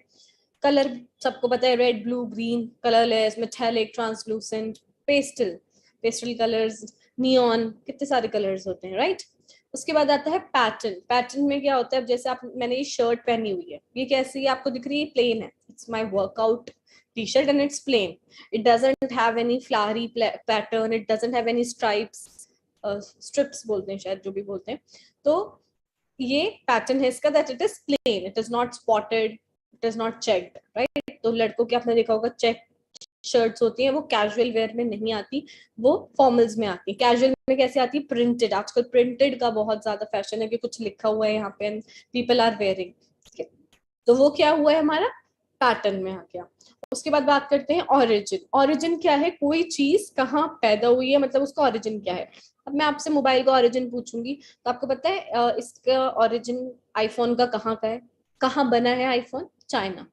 कलर सबको पता है, red, blue, green, colourless, metallic, translucent, pastel, pastel colours, neon, कितने सारे कलर्स होते हैं, राइट। उसके बाद आता है पैटर्न। पैटर्न में क्या होता है, जैसे आप, मैंने ये शर्ट पहनी हुई है, ये कैसी है आपको दिख रही है, प्लेन है, it's my workout t-shirt and it's plain, it doesn't have any flowery pattern, it doesn't have any stripes, strips बोलते हैं शायद, जो भी बोलते हैं। तो ये पैटर्न है इसका, that it is plain, it is not spotted, it is not checked, right। तो लड़कों के आपने देखा होगा चेक शर्ट्स होती हैं, वो कैजुअल वेयर में नहीं आती, वो फॉर्मल्स में आती है। कैजुअल में कैसे आती है, प्रिंटेड। आजकल प्रिंटेड का बहुत ज्यादा फैशन है कि कुछ लिखा हुआ है यहाँ पे, पीपल आर वेयरिंग, तो वो क्या हुआ है हमारा, पैटर्न में आ गया। उसके बाद बात करते हैं ओरिजिन। ओरिजिन क्या है, कोई चीज कहाँ पैदा हुई है, मतलब उसका ओरिजिन क्या है। अब मैं आपसे मोबाइल का ओरिजिन पूछूंगी तो आपको पता है इसका ओरिजिन आईफोन का कहाँ का है, कहाँ बना है आईफोन, चाइना।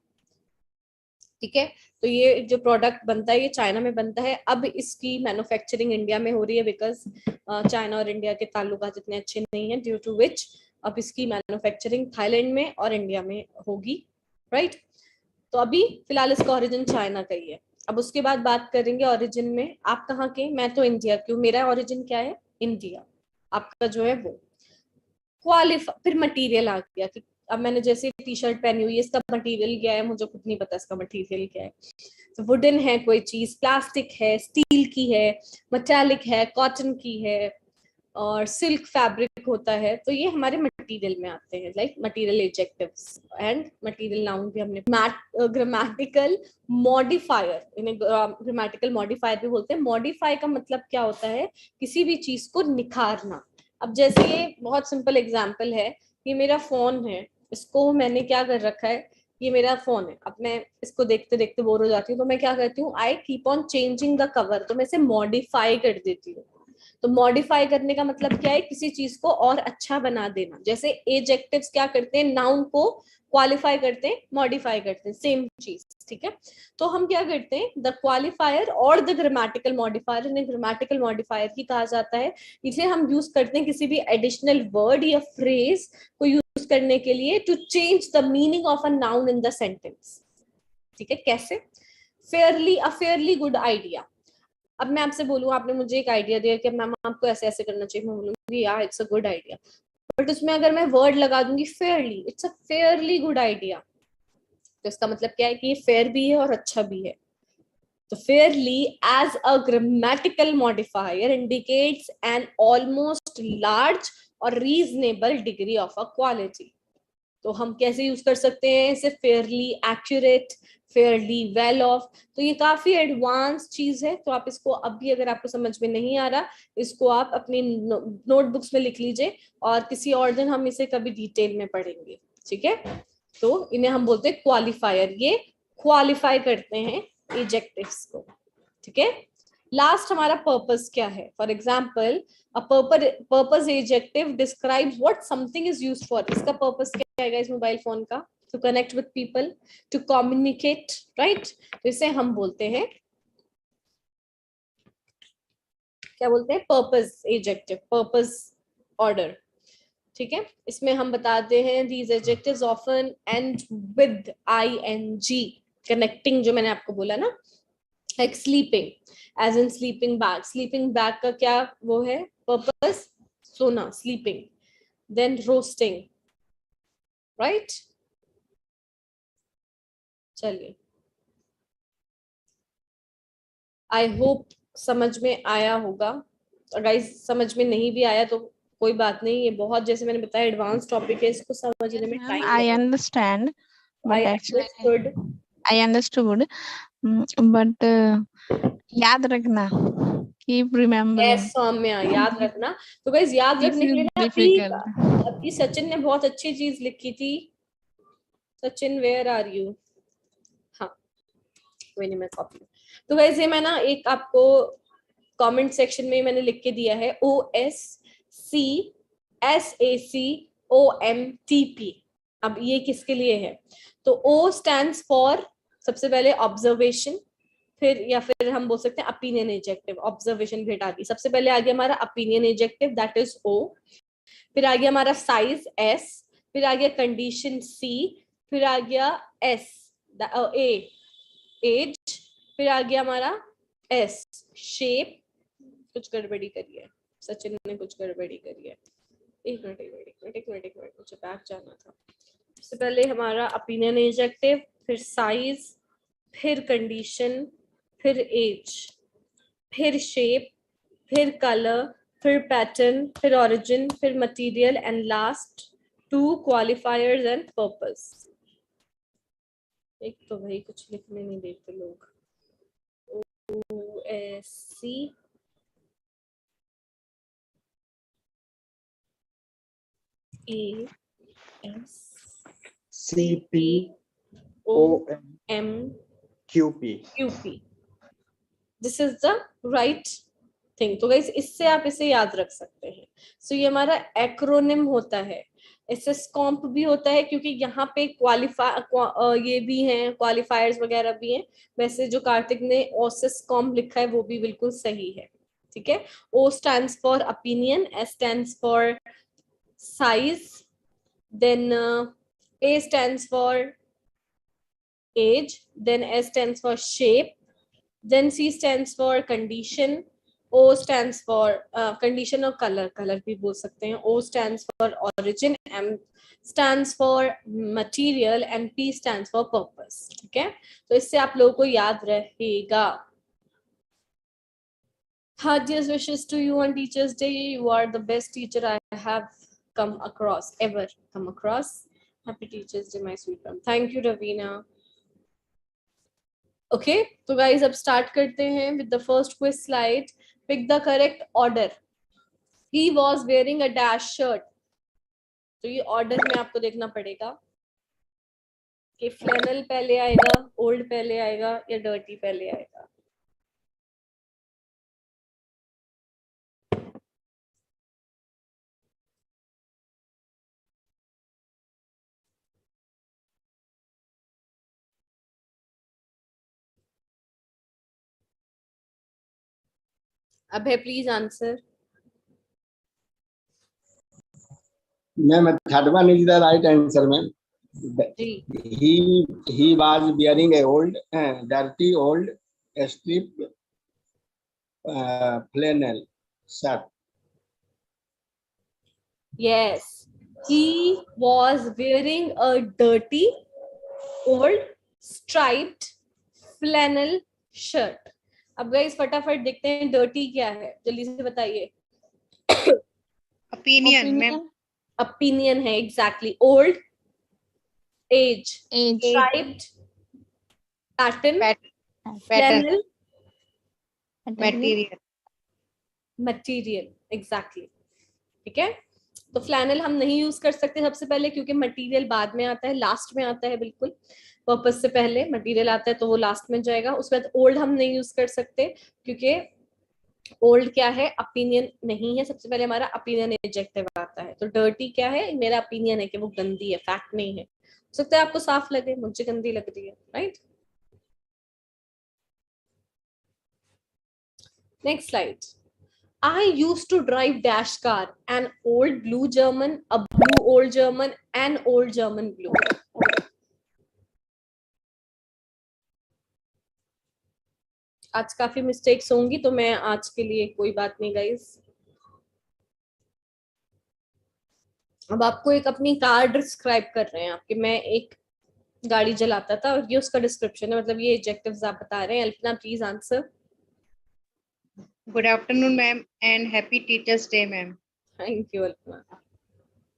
ठीक है। तो ये जो प्रोडक्ट बनता है ये चाइना में बनता है, अब इसकी मैन्युफैक्चरिंग इंडिया में हो रही है बिकॉज चाइना और इंडिया के ताल्लुकात इतने अच्छे नहीं है, ड्यू टू विच अब इसकी मैन्युफैक्चरिंग थाईलैंड में और इंडिया में होगी, राइट। तो अभी फिलहाल इसका ओरिजिन चाइना का ही है। अब उसके बाद बात करेंगे ओरिजिन में, आप कहाँ के? मैं तो इंडिया की हूँ, मेरा ओरिजिन क्या है? इंडिया। आपका जो है वो क्वालिफाई। फिर मटेरियल आ गया कि अब मैंने जैसे टी शर्ट पहनी हुई है, इसका मटेरियल क्या है? मुझे खुद नहीं पता इसका मटेरियल क्या है। तो वुडन है कोई चीज, प्लास्टिक है, स्टील की है, मेटालिक है, कॉटन की है, और सिल्क फैब्रिक होता है। तो ये हमारे मटेरियल में आते हैं, like material adjectives and material noun भी हमने। ग्रामेटिकल मॉडिफायर, इन्हें ग्रामेटिकल मॉडिफायर भी बोलते हैं। मॉडिफाई का मतलब क्या होता है? किसी भी चीज को निखारना। अब जैसे ये बहुत सिंपल एग्जांपल है, ये मेरा फोन है, इसको मैंने क्या कर रखा है, ये मेरा फोन है, अब मैं इसको देखते देखते बोर हो जाती हूँ, तो मैं क्या करती हूँ, I keep on changing the cover, तो मैं इसे मॉडिफाई कर देती हूँ। तो मॉडिफाई करने का मतलब क्या है? किसी चीज को और अच्छा बना देना। जैसे एडजेक्टिव्स क्या करते हैं? नाउन को क्वालिफाई करते हैं, मॉडिफाई करते हैं, सेम चीज, ठीक है। तो हम क्या करते हैं? द क्वालिफायर और द ग्रामेटिकल मॉडिफायर, इन्हें ग्रामेटिकल मॉडिफायर ही कहा जाता है। इसे हम यूज करते हैं किसी भी एडिशनल वर्ड या फ्रेज को यूज करने के लिए to change the meaning of a noun in the sentence, ठीक है। कैसे? Fairly, a fairly good idea. अब मैं आपसे बोलूँ, आपने मुझे एक आइडिया दिया कि मैम आपको ऐसे ऐसे करना चाहिए, मैं बोलूंगी यार it's a good idea, but उसमें अगर मैं वर्ड लगा दूंगी Fairlie, it's a fairly good idea, तो इसका मतलब क्या है कि ये फेयर भी है और अच्छा भी है। तो fairly as a grammatical modifier indicates an almost large और reasonable degree of a quality. तो हम कैसे यूज कर सकते हैं इसे? Fairly accurate, fairly well off. तो ये काफी एडवांस चीज है, तो आप इसको अभी अगर आपको समझ में नहीं आ रहा, इसको आप अपनी नोटबुक्स में लिख लीजिए और किसी और दिन हम इसे कभी डिटेल में पढ़ेंगे, ठीक है। तो इन्हें हम बोलते हैं क्वालिफायर, ये क्वालिफाई करते हैं एडजेक्टिव्स को, ठीक है। लास्ट हमारा पर्पस क्या है? For example a purpose adjective describes what something is used for. इसका पर्पस क्या है इस मोबाइल फोन का? To connect with people, to communicate, right? तो इसे हम बोलते हैं, क्या बोलते हैं? पर्पस एडजेक्टिव, पर्पस ऑर्डर, ठीक है। इसमें हम बताते हैं these adjectives often end with ing, connecting, जो मैंने आपको बोला ना, like sleeping, as in sleeping bag. sleeping bag का क्या वो है पर्पस? सोना, sleeping. then roasting, right? चलिए, आई होप समझ में आया होगा। गाइस समझ में नहीं भी आया तो कोई बात नहीं, ये बहुत, जैसे मैंने बताया, एडवांस टॉपिक है, इसको समझने में time I understand, but understood. I understood, but याद रखना, keep remembering. Yes, सौम्या, याद रखना। तो गाइस याद This रखने के is लिए ना difficult. अभी सचिन ने बहुत अच्छी चीज लिखी थी। Sachin, where are you? हाँ, कोई नहीं, मैं कॉपी। तो गाइस ये मैं ना एक आपको कमेंट सेक्शन में मैंने लिख के दिया है, OSCSACOMTP। अब ये किसके लिए है? तो O स्टैंड्स फॉर, सबसे पहले ऑब्जर्वेशन, फिर या फिर हम बोल सकते हैं ओपिनियन एडजेक्टिव। ऑब्जर्वेशन भी हटा दी, सबसे पहले आ गया हमारा opinion adjective, that is O। फिर आ गया हमारा साइज S, फिर आ गया कंडीशन C, फिर आ गया S, A एज, फिर आ गया हमारा S शेप। कुछ गड़बड़ी करी है, सचिन ने कुछ गड़बड़ी करी है। एक मिनट मुझे बैक जाना था। सबसे पहले हमारा ओपिनियन एडजेक्टिव, फिर साइज, फिर कंडीशन, फिर एज, फिर शेप, फिर कलर, फिर पैटर्न, फिर ओरिजिन, फिर material, and last 2 क्वालिफायर्स and purpose. एक तो भाई कुछ लिखने नहीं देते लोग। OSC CPOMQP। This is the right thing. तो गाइस इससे आप इसे याद रख सकते हैं। सो ये हमारा एक्रोनिम होता है। एसएस कॉम्प भी होता है क्योंकि यहाँ पे ये भी हैं, क्वालिफायर्स वगैरह भी हैं। वैसे जो कार्तिक ने ओसिस कॉम्प लिखा है वो भी बिल्कुल सही है, ठीक है। O stands for opinion, S stands for size, then A stands for age, then S stands for shape, then C stands for condition, O stands for condition or color, color भी बोल सकते हैं, O stands for origin, M stands for material and P stands for purpose, ठीक है। तो इससे आप लोगों को याद रहेगा। Hardest wishes to you on Teachers Day. You are the best teacher I have come across, ever come across. Happy Teachers Day, my sweet one. Thank you, Ravina. Okay, so guys, अब start करते हैं with the first quiz slide. Pick the correct order. He was wearing a dash shirt. तो ये order में आपको देखना पड़ेगा कि flannel पहले आएगा, old पहले आएगा या dirty पहले आएगा। Abhay, please answer. Ma'am, third one is the right answer, ma'am. He was wearing a dirty old strip flannel shirt. Yes, he was wearing a dirty old striped flannel shirt. अब guys फटाफट देखते हैं dirty क्या है, जल्दी से बताइए। Opinion, ma'am. Opinion है exactly. Old, age, striped, pattern, flannel, material exactly. ठीक है, तो फ्लैनल हम नहीं यूज कर सकते सबसे पहले क्योंकि मटेरियल बाद में आता है, लास्ट में आता है, बिल्कुल पर्पस से पहले मटेरियल आता है तो वो लास्ट में जाएगा। उसके बाद ओल्ड हम नहीं यूज कर सकते क्योंकि ओल्ड क्या है, ओपिनियन नहीं है, सबसे पहले हमारा ओपिनियन एडजेक्टिव आता है। तो डर्टी क्या है, मेरा ओपिनियन है कि वो गंदी है, फैक्ट नहीं है। हो सकता है आपको साफ लगे, मुझे गंदी लग रही है, right. Next slide. I used to drive dash car, an old blue German, a blue old German, an old German blue. आज काफी मिस्टेक्स होंगी तो मैं आज के लिए कोई बात नहीं गाइस। अब आपको एक अपनी कार डिस्क्राइब कर रहे हैं आपके, मैं एक गाड़ी चलाता था और ये उसका डिस्क्रिप्शन है, मतलब ये एडजेक्टिव्स आप बता रहे हैं। Alpana please answer. Good afternoon, ma'am, and happy Teachers Day, ma'am. Thank you, Alpana.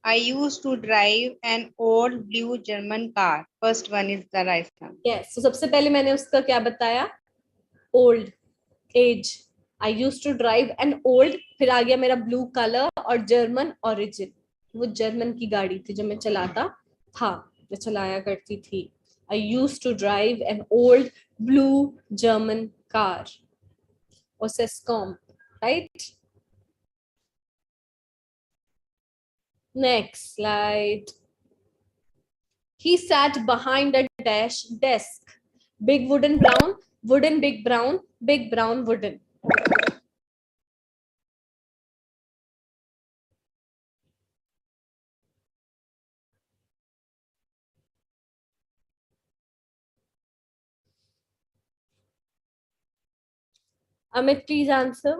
I used to drive an old blue German car. First one is the right one. Yes, so सबसे पहले मैंने उसका क्या बताया, old, age. I used to drive an old, फिर आ गया मेरा blue color और German origin. वो जर्मन की गाड़ी थी जो मैं चलाता था, मैं चलाया करती थी। I used to drive an old blue German car. Osescom, right? Next slide. He sat behind a desk. Big wooden brown, wooden big brown wooden. Amit, please answer.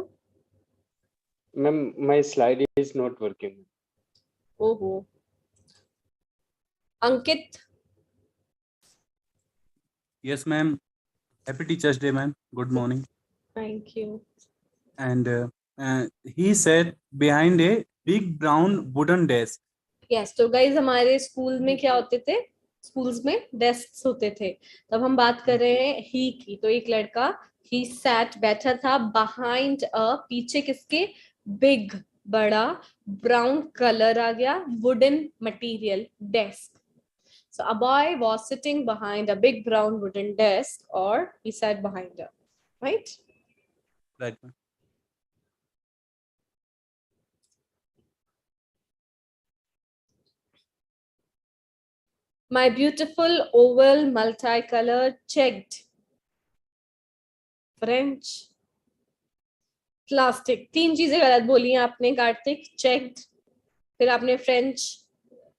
Ma'am, my slide is not working. Oh. Ankit. Yes, ma'am. Happy Teachers Day, ma'am. Good morning. Thank you. And he sat behind a big brown wooden desk. Yes, तो guys हमारे school में क्या होते थे, schools में desk होते थे। तब हम बात कर रहे हैं ही की, तो एक लड़का he sat बैठा था behind a, पीछे किसके, big बड़ा, brown कलर आ गया, wooden material desk. So a boy was sitting behind a big brown wooden desk, or he sat behind her, right? Right. My beautiful oval multicolored checked. French. Plastic. 3 चीजें गलत बोली हैं आपने Kartik. Checked. फिर आपने French.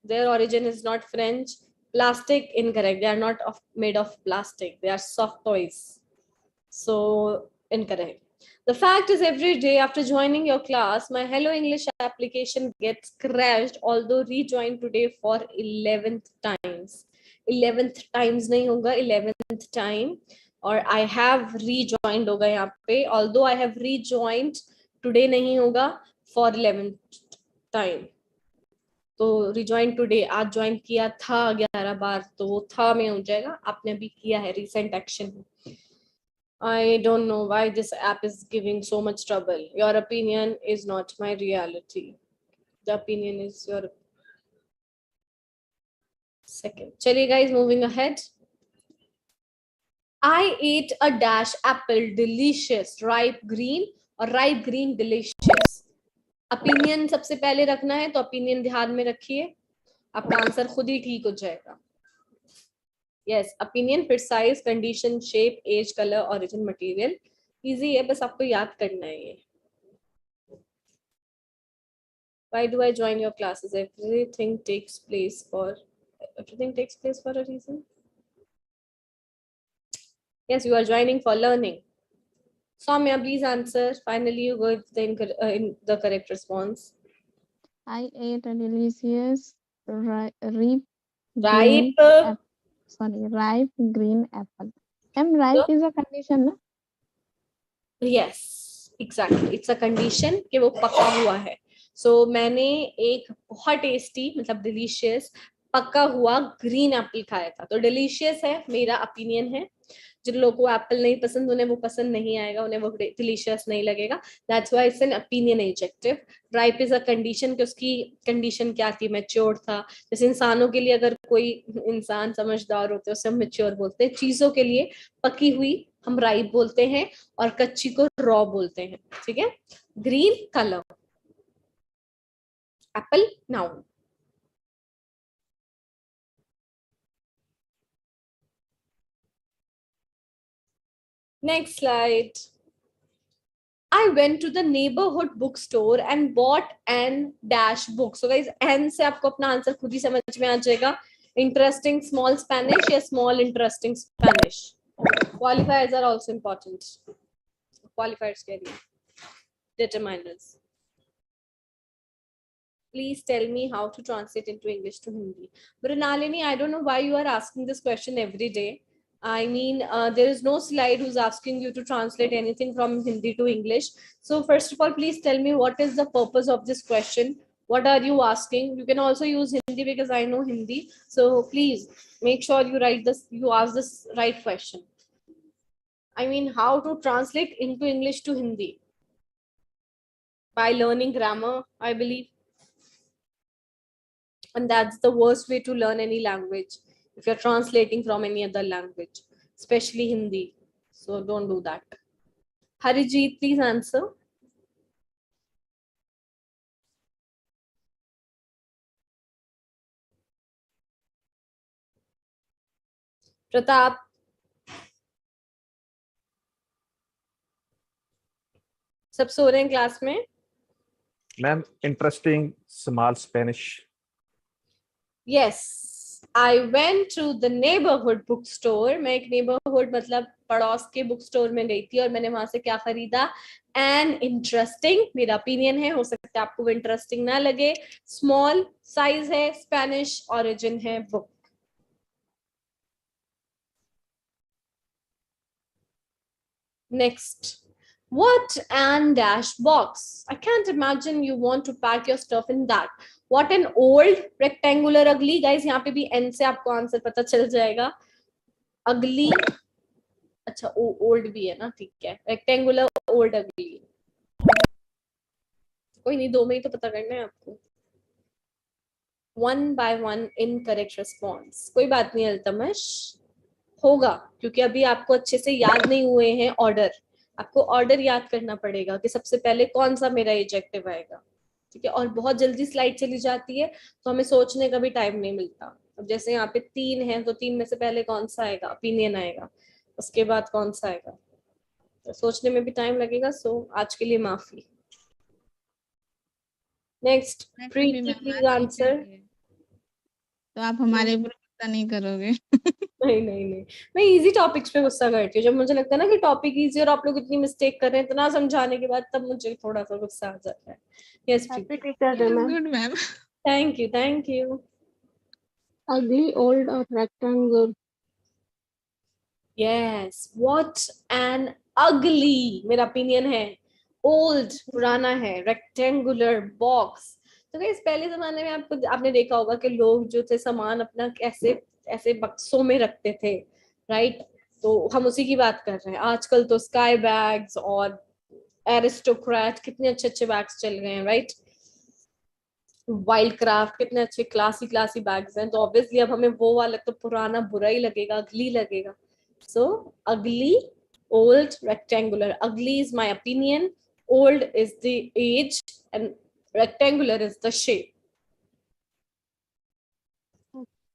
Their origin is not French. Plastic, incorrect. They are not made of plastic. They are soft toys. So incorrect. The fact is, every day after joining your class, my Hello English application gets crashed, although rejoined today for 11th times. 11th times नहीं होगा, 11th time. और I have rejoined होगा यहाँ पे, although I have rejoined today नहीं होगा for 11th time. तो rejoin today, आज ज्वाइन किया था 11 बार, तो वो था में हो जाएगा. आपने अभी किया है recent action. I don't know why this app is giving so much trouble. Your opinion is not my reality. The opinion is your second. Chaliye guys, moving ahead. I ate a dash apple, delicious, ripe green, or ripe green, delicious. Opinion सबसे पहले रखना है, तो opinion ध्यान में रखिए. आपका answer खुद ही ठीक हो जाएगा. Yes, opinion, फिर size, condition, shape, age, color, origin, material. Easy है, बस आपको याद करना है ये. Why do I join your classes? Everything takes place for a reason. Yes, you are joining for learning. Soumya, please answer. Finally, you got the correct response. I ate a delicious ripe green apple. Ripe is a condition, no? Yes, exactly. It's a condition कि वो पका हुआ है. So मैंने एक बहुत tasty, मतलब delicious, पका हुआ green apple खाया था. तो delicious है, मेरा opinion है. जिन लोगों को एप्पल नहीं पसंद, उन्हें वो पसंद नहीं आएगा, उन्हें वो डिलीशियस नहीं लगेगा. That's why it's an opinion adjective. Ripe is a condition, कि उसकी कंडीशन क्या थी, मैच्योर था. जैसे इंसानों के लिए अगर कोई इंसान समझदार होते हैं उसे हम मैच्योर बोलते हैं. चीजों के लिए पकी हुई हम राइप बोलते हैं और कच्ची को रॉ बोलते हैं. ठीक है. Green colour, Apple noun. Next slide. I went to the neighborhood bookstore and bought an dash book. So guys, N से आपको अपना आंसर खुद ही समझ में आ जाएगा. Interesting small Spanish या small interesting Spanish. Qualifiers are also important. Qualifiers के लिए determiners. Please tell me how to translate into English to Hindi. But Nalini, I don't know why you are asking this question every day. I mean, there is no slide who's asking you to translate anything from Hindi to English. So first of all, please tell me what is the purpose of this question? What are you asking? You can also use Hindi because I know Hindi. So please make sure you ask this right question. I mean, how to translate into English to Hindi? By learning grammar, I believe. And that's the worst way to learn any language. If you're translating from any other language, especially Hindi. So don't do that. Harijit, please answer. Pratap. सब सो रहे हैं class में? Ma'am, interesting small Spanish. Yes. I went to the neighborhood bookstore. मैं एक neighborhood मतलब पड़ोस के book store में गई थी और मैंने वहां से क्या खरीदा? An interesting, मेरा opinion है, हो सकता है आपको वो interesting ना लगे. Small size है, Spanish origin है book. Next. What an dash box. I can't imagine you want to pack your stuff in that. What an old rectangular ugly. Guys, यहाँ पे भी N से आपको आंसर पता चल जाएगा. Ugly. अच्छा, old भी है ना, ठीक है. Rectangular, old, ugly. कोई नहीं, दो में ही तो पता करना है आपको. 1 by 1 incorrect response. कोई बात नहीं अल्तमश, होगा क्योंकि अभी आपको अच्छे से याद नहीं हुए हैं ऑर्डर. आपको ऑर्डर याद करना पड़ेगा कि सबसे पहले कौन सा मेरा एडजेक्टिव आएगा. ठीक है. और बहुत जल्दी स्लाइड चली जाती है तो हमें सोचने का भी टाइम नहीं मिलता. अब जैसे यहाँ पे 3 है तो 3 में से पहले कौन सा आएगा, ओपिनियन आएगा, उसके बाद कौन सा आएगा, तो सोचने में भी टाइम लगेगा, सो आज के लिए माफी। Next Preeti please answer. तो आप हमारे ऊपर गुस्सा नहीं करोगे? नहीं नहीं नहीं, मैं इजी टॉपिक्स पे गुस्सा करती हूँ, जब मुझे लगता है ना कि टॉपिक इजी और आप लोग इतनी मिस्टेक कर रहे हैं इतना समझाने के बाद, तब मुझे थोड़ा सा गुस्सा आ जाता है। Yes Preeti. Good ma'am. Thank you thank you. Ugly, old, or rectangle? Yes, what an अगली, मेरा ओपिनियन है। ओल्ड पुराना है, रेक्टेंगुलर बॉक्स। तो गाइस पहले जमाने में आपने देखा होगा कि लोग जो थे सामान अपना कैसे ऐसे बक्सों में रखते थे, राइट? तो हम उसी की बात कर रहे हैं। आजकल तो स्काई बैग्स और एरिस्टोक्रेट कितने अच्छे अच्छे बैग्स चल गए हैं, राइट? वाइल्ड क्राफ्ट कितने अच्छे क्लासी क्लासी बैग्स हैं। तो ऑब्वियसली अब हमें वो वाला तो पुराना बुरा ही लगेगा, अगली लगेगा। So ugly, old, rectangular. Ugly is my opinion, old is the age and rectangular is the shape.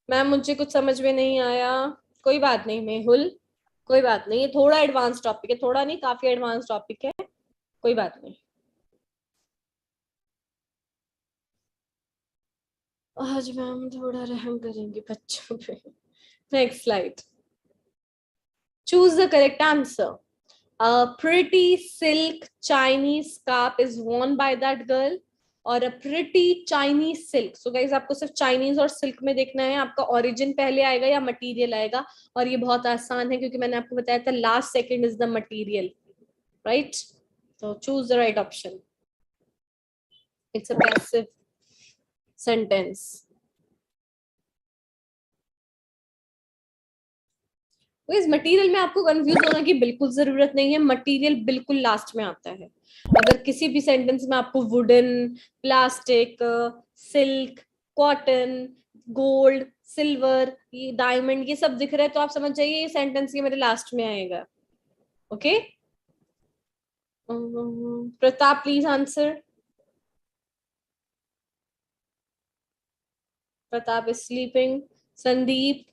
Ma'am मुझे कुछ समझ में नहीं आया, कोई बात नहीं मेहुल, कोई बात नहीं, ये थोड़ा एडवांस टॉपिक है, थोड़ा नहीं काफी एडवांस टॉपिक है, कोई बात नहीं। आज मैम थोड़ा रहम करेंगे बच्चों पे। Next slide. Choose the correct answer. A pretty silk Chinese scarf is worn by that girl, और a pretty Chinese silk. So guys आपको सिर्फ Chinese और silk में देखना है, आपका origin पहले आएगा या material आएगा, और ये बहुत आसान है क्योंकि मैंने आपको बताया था last second is the material, right? So choose the right option. It's a passive sentence. तो इस मटेरियल में आपको कंफ्यूज होने की बिल्कुल जरूरत नहीं है, मटेरियल बिल्कुल लास्ट में आता है। अगर किसी भी सेंटेंस में आपको wooden, plastic, silk, cotton, gold, silver, ये डायमंड, ये सब दिख रहा है तो आप समझ जाइए ये सेंटेंस ये मेरे लास्ट में आएगा। Okay, Pratap please answer. Pratap is sleeping. Sandeep.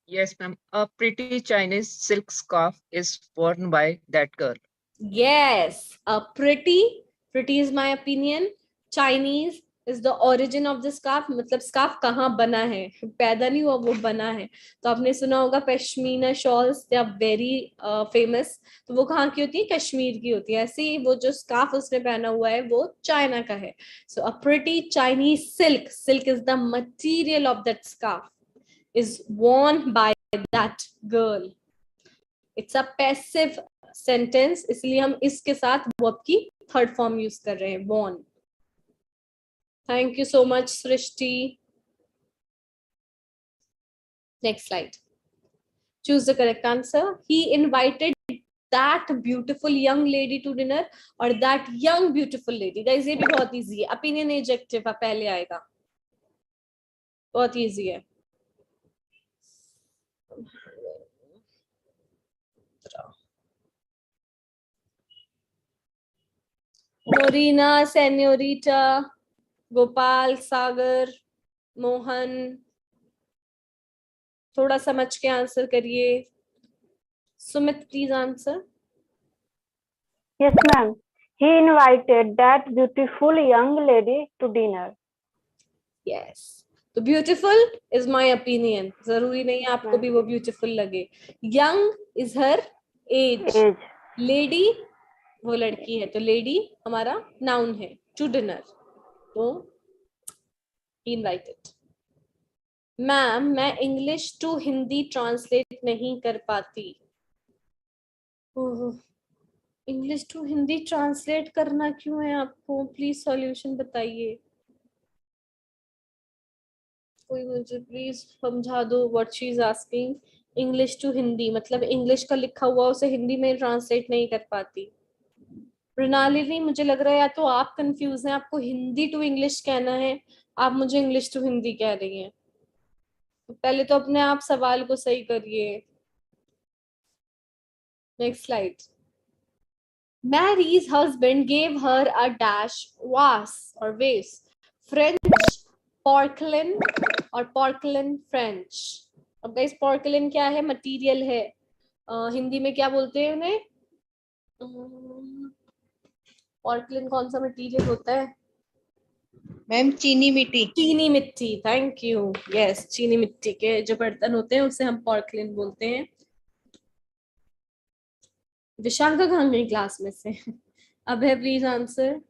Yes, ma'am. A pretty Chinese silk scarf is worn by that girl. Yes, a pretty is my opinion. Chinese is the origin of the scarf. मतलब scarf कहाँ बना है, पैदा नहीं हुआ, वो बना है। तो आपने सुना होगा pashmina shawls, they are very famous. तो वो कहाँ की होती है, कश्मीर की होती है। ऐसे ही वो जो scarf उसने पहना हुआ है वो चाइना का है। So a pretty Chinese silk is the material of that scarf, is worn by that girl. It's a passive sentence, इसलिए हम इसके साथ verb की थर्ड फॉर्म यूज कर रहे हैं, worn. Thank you so much, Srishti. Next slide. Choose the correct answer. He invited that beautiful young lady to dinner, और that young beautiful lady. Guys ये भी बहुत easy है, opinion adjective पहले आएगा, बहुत easy है। मोरीना, सेन्योरिटा, गोपाल, सागर, मोहन, थोड़ा समझ के आंसर करिए। Sumit please answer. Yes, ma'am. He invited that beautiful young lady to dinner. Yes. तो beautiful is my opinion. जरूरी नहीं है आपको भी वो beautiful लगे। Young is her age. Lady वो लड़की है, तो lady हमारा noun है। To dinner. तो he invited. मैम मैं इंग्लिश टू हिंदी ट्रांसलेट नहीं कर पाती। इंग्लिश टू हिंदी ट्रांसलेट करना क्यों है आपको, प्लीज सॉल्यूशन बताइए। कोई मुझे प्लीज समझा दो what she is asking. English to Hindi मतलब इंग्लिश का लिखा हुआ उसे हिंदी में ट्रांसलेट नहीं कर पाती। प्रणाली मुझे लग रहा है या तो आप कंफ्यूज हैं, आपको हिंदी टू इंग्लिश कहना है, आप मुझे इंग्लिश टू हिंदी कह रही हैं। पहले तो अपने आप सवाल को सही करिए। Next slide. Mary's husband gave her a dash was or vase, French porcelain, और पोर्कलिन फ्रेंच। अब गाइस पोर्कलिन क्या है? मटेरियल है। हिंदी में क्या बोलते हैं उन्हें? पोर्कलिन कौन सा मटेरियल होता है? मैम चीनी मिट्टी। चीनी मिट्टी, थैंक यू। यस, चीनी मिट्टी के जो बर्तन होते हैं उसे हम पोर्कलिन बोलते हैं। विशाखा कहाँ गई क्लास में से? अब है, please answer.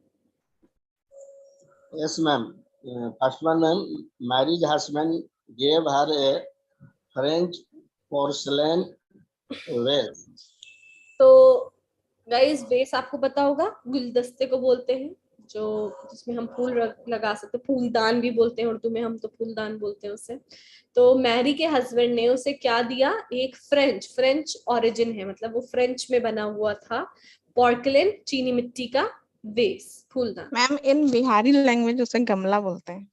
Yes, ma'am. First one, ma'am. Mary's husband gave her a French porcelain vase. तो गाइस बेस आपको पता होगा, गुलदस्ते को बोलते हैं, जो जिसमें हम फूल लगा सकते हैं। फूलदान भी बोलते हैं उर्दू में, हम तो फूलदान बोलते हैं उसे। तो मैरी के हस्बैंड ने उसे क्या दिया? एक फ्रेंच ओरिजिन है, मतलब वो फ्रेंच में बना हुआ था, पोर्कलिन चीनी मिट्टी का वेस, फूलदान। मैम इन बिहारी लैंग्वेज उसे गमला बोलते हैं।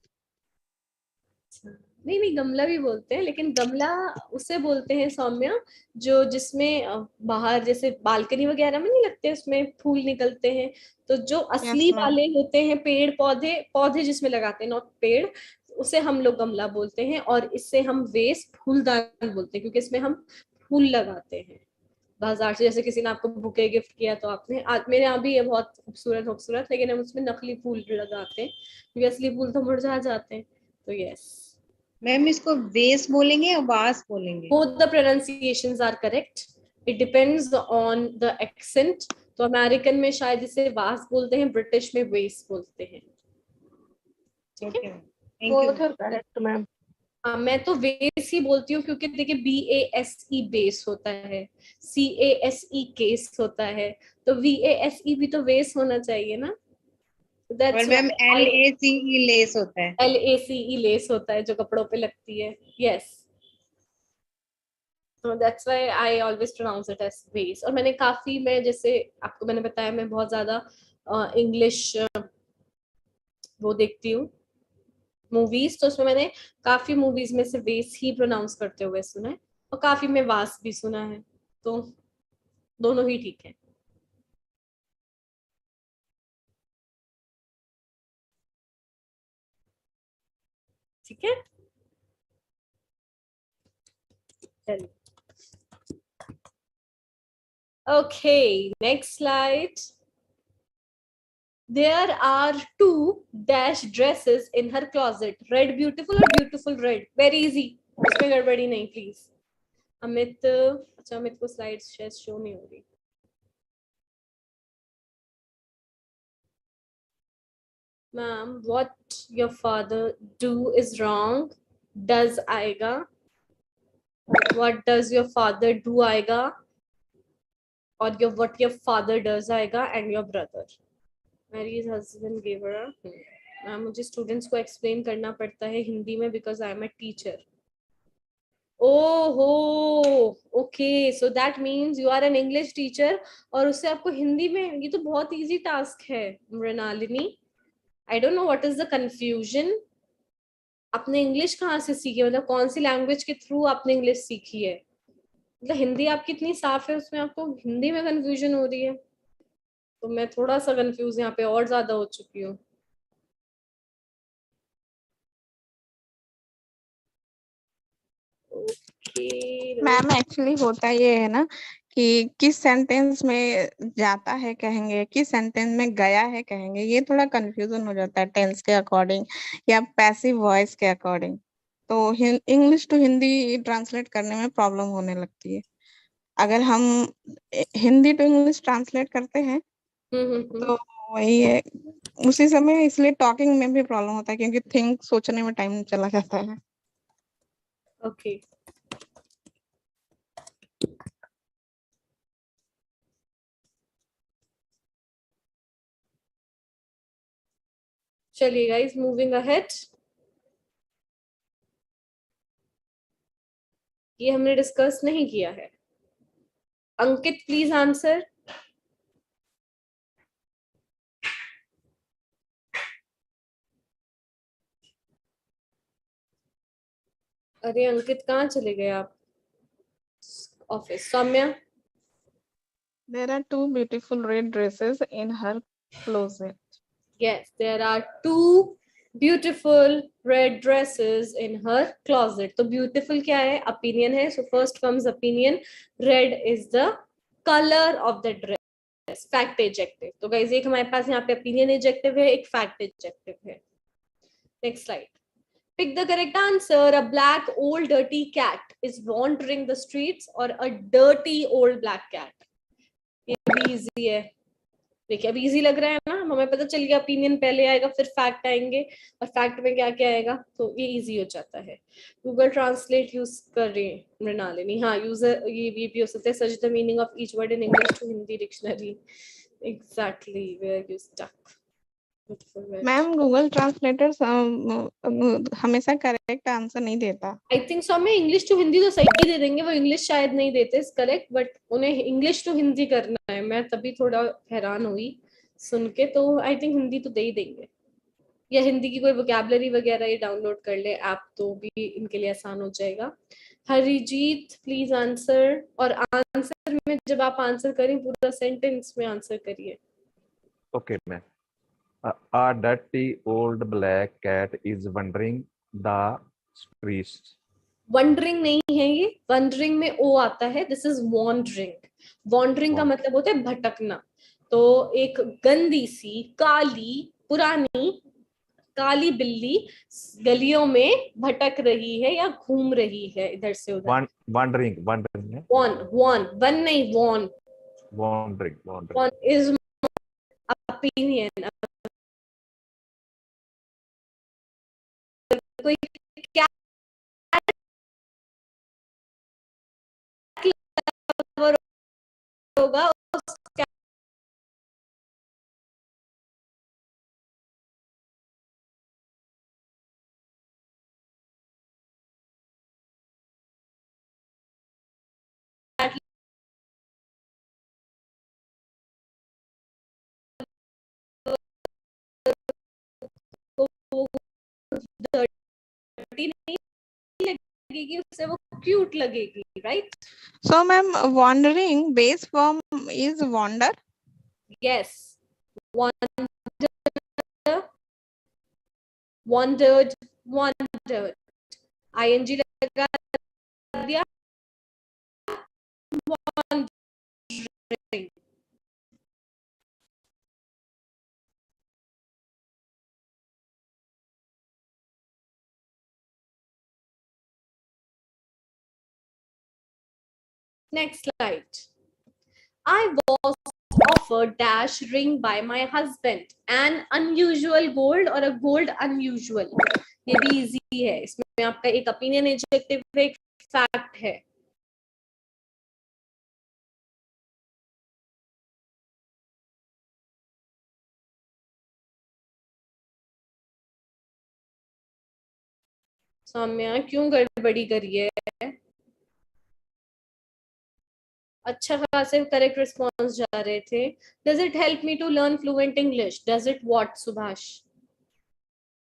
नहीं, गमला भी बोलते हैं, लेकिन गमला उसे बोलते हैं सौम्या जो जिसमें बाहर जैसे बालकनी वगैरह में नहीं लगते, उसमें फूल निकलते हैं। तो जो असली ma'am. वाले होते हैं पेड़ पौधे जिसमें लगाते हैं, नॉट पेड़, उसे हम लोग गमला बोलते हैं। और इससे हम वेस फूलदान बोलते हैं, क्योंकि इसमें हम फूल लगाते हैं बाजार से। जैसे किसी ने आपको बुके गिफ्ट किया तो आपने, मेरे यहाँ भी ये बहुत खूबसूरत, लेकिन हम उसमें नकली फूल लगाते हैं, क्योंकि असली फूल तो मुरझा जाते हैं। तो यस मैम इसको वेस बोलेंगे या वास बोलेंगे? both the pronunciations are correct. It depends on the accent. तो अमेरिकन में शायद इसे वास बोलते हैं, ब्रिटिश में वेस बोलते हैं। ठीक है, Both are correct, ma'am. हाँ, मैं तो वेस ही बोलती हूँ, क्योंकि देखिए BASE बेस होता है, CASE केस होता है, तो VASE भी तो वेस होना चाहिए ना। और मैम LACE लेस होता है। LACE लेस होता है जो कपड़ों पे लगती है। यस, तो that's why I always pronounce it as was. और मैं जैसे आपको मैंने बताया, मैं बहुत ज्यादा इंग्लिश वो देखती हूँ मूवीज, तो उसमें मैंने काफी मूवीज में से वेस ही प्रोनाउंस करते हुए सुना है, और काफी में वास भी सुना है, तो दोनों ही ठीक है। ठीक है, चलिए। Okay, next slide. There are two dash dresses in her closet. Red beautiful or beautiful red? Very easy. इसमें गड़बड़ी नहीं, please. अमित, अच्छा अमित को slides शो नहीं हो रही। Ma'am, what your father do is wrong. Does आएगा? What does your father do आएगा? और what your father does आएगा, and your brother. Mary's husband gave her a ma'am मुझे स्टूडेंट्स को एक्सप्लेन करना पड़ता है हिंदी में, because I am a teacher. ओहो, okay, so that means you are an English teacher, और उससे आपको हिंदी में, ये तो बहुत इजी टास्क है Mrinalini. I don't know what is the confusion. आपने इंग्लिश कहाँ से सीखी, मतलब कौन सी लैंग्वेज के थ्रू आपने इंग्लिश सीखी है? मतलब हिंदी आपकी इतनी साफ है, उसमें आपको हिंदी में कंफ्यूजन हो रही है, तो मैं थोड़ा सा कंफ्यूज यहाँ पे और ज्यादा हो चुकी हूँ। मैम एक्चुअली होता ये है ना कि किस सेंटेंस में जाता है कहेंगे, किस सेंटेंस में गया है कहेंगे, ये थोड़ा कंफ्यूजन हो जाता है टेंस के अकॉर्डिंग या पैसिव वॉइस के अकॉर्डिंग। तो इंग्लिश टू हिंदी ट्रांसलेट करने में प्रॉब्लम होने लगती है। अगर हम हिंदी टू इंग्लिश ट्रांसलेट करते हैं तो वही है, उसी समय इसलिए टॉकिंग में भी प्रॉब्लम होता है, क्योंकि थिंक सोचने में टाइम चला जाता है। ओके, चलिए गाइस, मूविंग अहेड। ये हमने डिस्कस नहीं किया है। Ankit please answer. अरे अंकित कहाँ चले गए आप? Office. Saumya. There are two beautiful red dresses in her closet. Yes, there are two beautiful red dresses in her closet. तो beautiful क्या है? Opinion है. So first comes opinion. Red is the color of the dress. Fact adjective. तो guys एक हमारे पास यहाँ पे opinion adjective है, एक fact adjective है. Next slide. Pick the correct answer. A black old dirty cat is wandering the streets, or a dirty old black cat. ये भी easy है. देखिए अब इजी लग रहा है ना, हमें पता चल गया ओपिनियन पहले आएगा फिर फैक्ट आएंगे और फैक्ट में क्या क्या आएगा, तो ये इजी हो जाता है. गूगल ट्रांसलेट यूज कर रही है मृणालिनी. हाँ यूजर ये भी हो सकता है. Search the meaning of each word in English to Hindi dictionary. Exactly where you stuck. Ma'am Google translator हमेशा करेक्ट आंसर नहीं देता. आई थिंक सो हमें इंग्लिश टू हिंदी तो सही दे देंगे, वो इंग्लिश शायद नहीं देते करेक्ट, बट उन्हें इंग्लिश टू हिंदी करना है. मैं तभी थोड़ा हैरान हुई सुन के, तो आई थिंक हिंदी तो दे ही देंगे, या हिंदी की कोई वोकैबुलरी वगैरह ये डाउनलोड कर ले ऐप, तो भी इनके लिए आसान हो जाएगा. हरिजीत प्लीज आंसर, और आंसर में जब आप आंसर करें पूरा सेंटेंस में आंसर करिए. Okay, ma'am. A dirty old black cat is wandering the streets. Wondering नहीं है ये, वंडरिंग में ओ आता है. This is wandering. वॉन्डरिंग का मतलब होता है भटकना. तो एक गंदी सी काली पुरानी काली बिल्ली गलियों में भटक रही है या घूम रही है इधर से उधर. Wandering. वन नहीं, Wandering. One is opinion. कोई क्या होगा उसका नहीं लगेगी उससे, वो क्यूट लगेगी. Right. So ma'am, wandering base form is wander. Yes. Wandered. ing लगा दिया. Wandering. Next slide. I was offered dash ring by my husband. An unusual gold or a gold unusual. ये भी easy है. इसमें आपका एक opinion adjective है, एक fact है. सौम्या क्यों गड़बड़ी करी है? अच्छा खासे करेक्ट रिस्पॉन्स जा रहे थे. Does it help me to learn fluent English? Does it what, Subhash?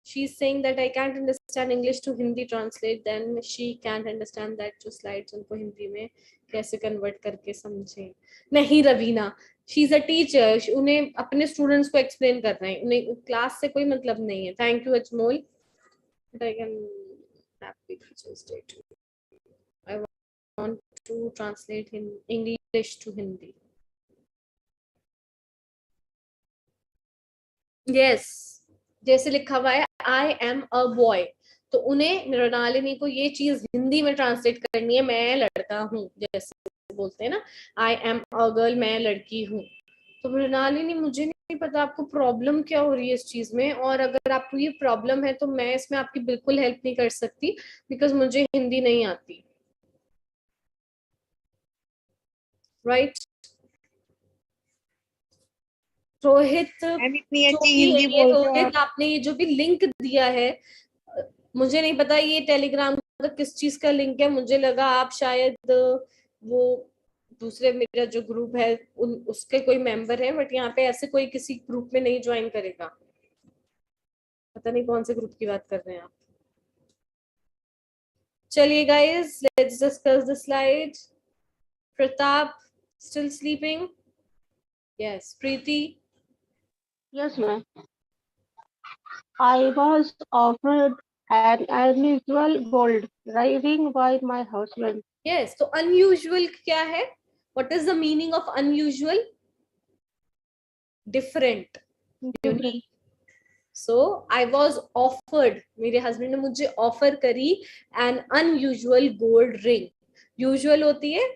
She's saying that I can't understand English to Hindi translate, then she can't understand that जो slides उनको हिंदी में कैसे convert करके समझे. नहीं रवीना, she's a teacher. उन्हें अपने students को explain करना है, उन्हें class से कोई मतलब नहीं है. Thank you अजमोल. But I can happy Teachers Day too. I want to translate in English to Hindi. Yes, जैसे लिखा हुआ है I am a boy, तो उन्हें मृणालिनी को ये चीज हिंदी में ट्रांसलेट करनी है. मैं लड़का हूँ, जैसे बोलते हैं ना I am a girl, मैं लड़की हूँ. तो मृणालिनी मुझे नहीं पता आपको प्रॉब्लम क्या हो रही है इस चीज में, और अगर आपको ये प्रॉब्लम है तो मैं इसमें आपकी बिल्कुल हेल्प नहीं कर सकती, बिकॉज मुझे हिंदी नहीं आती. राइट. रोहित, रोहित आपने ये जो भी लिंक दिया है, मुझे नहीं पता ये टेलीग्राम का किस चीज का लिंक है. मुझे लगा आप शायद वो दूसरे मेरा जो ग्रुप है उसके कोई मेंबर है, बट यहाँ पे ऐसे कोई किसी ग्रुप में नहीं ज्वाइन करेगा. पता नहीं कौन से ग्रुप की बात कर रहे हैं आप. चलिए guys, let's discuss the slide. Pratap still sleeping? Yes. Preeti? Yes, ma'am. I was offered an unusual gold ring by my husband. Yes, तो unusual क्या है? What is the meaning of unusual? Different, unique. So I was offered, मेरे husband ने मुझे offer करी an unusual gold ring. Usual होती है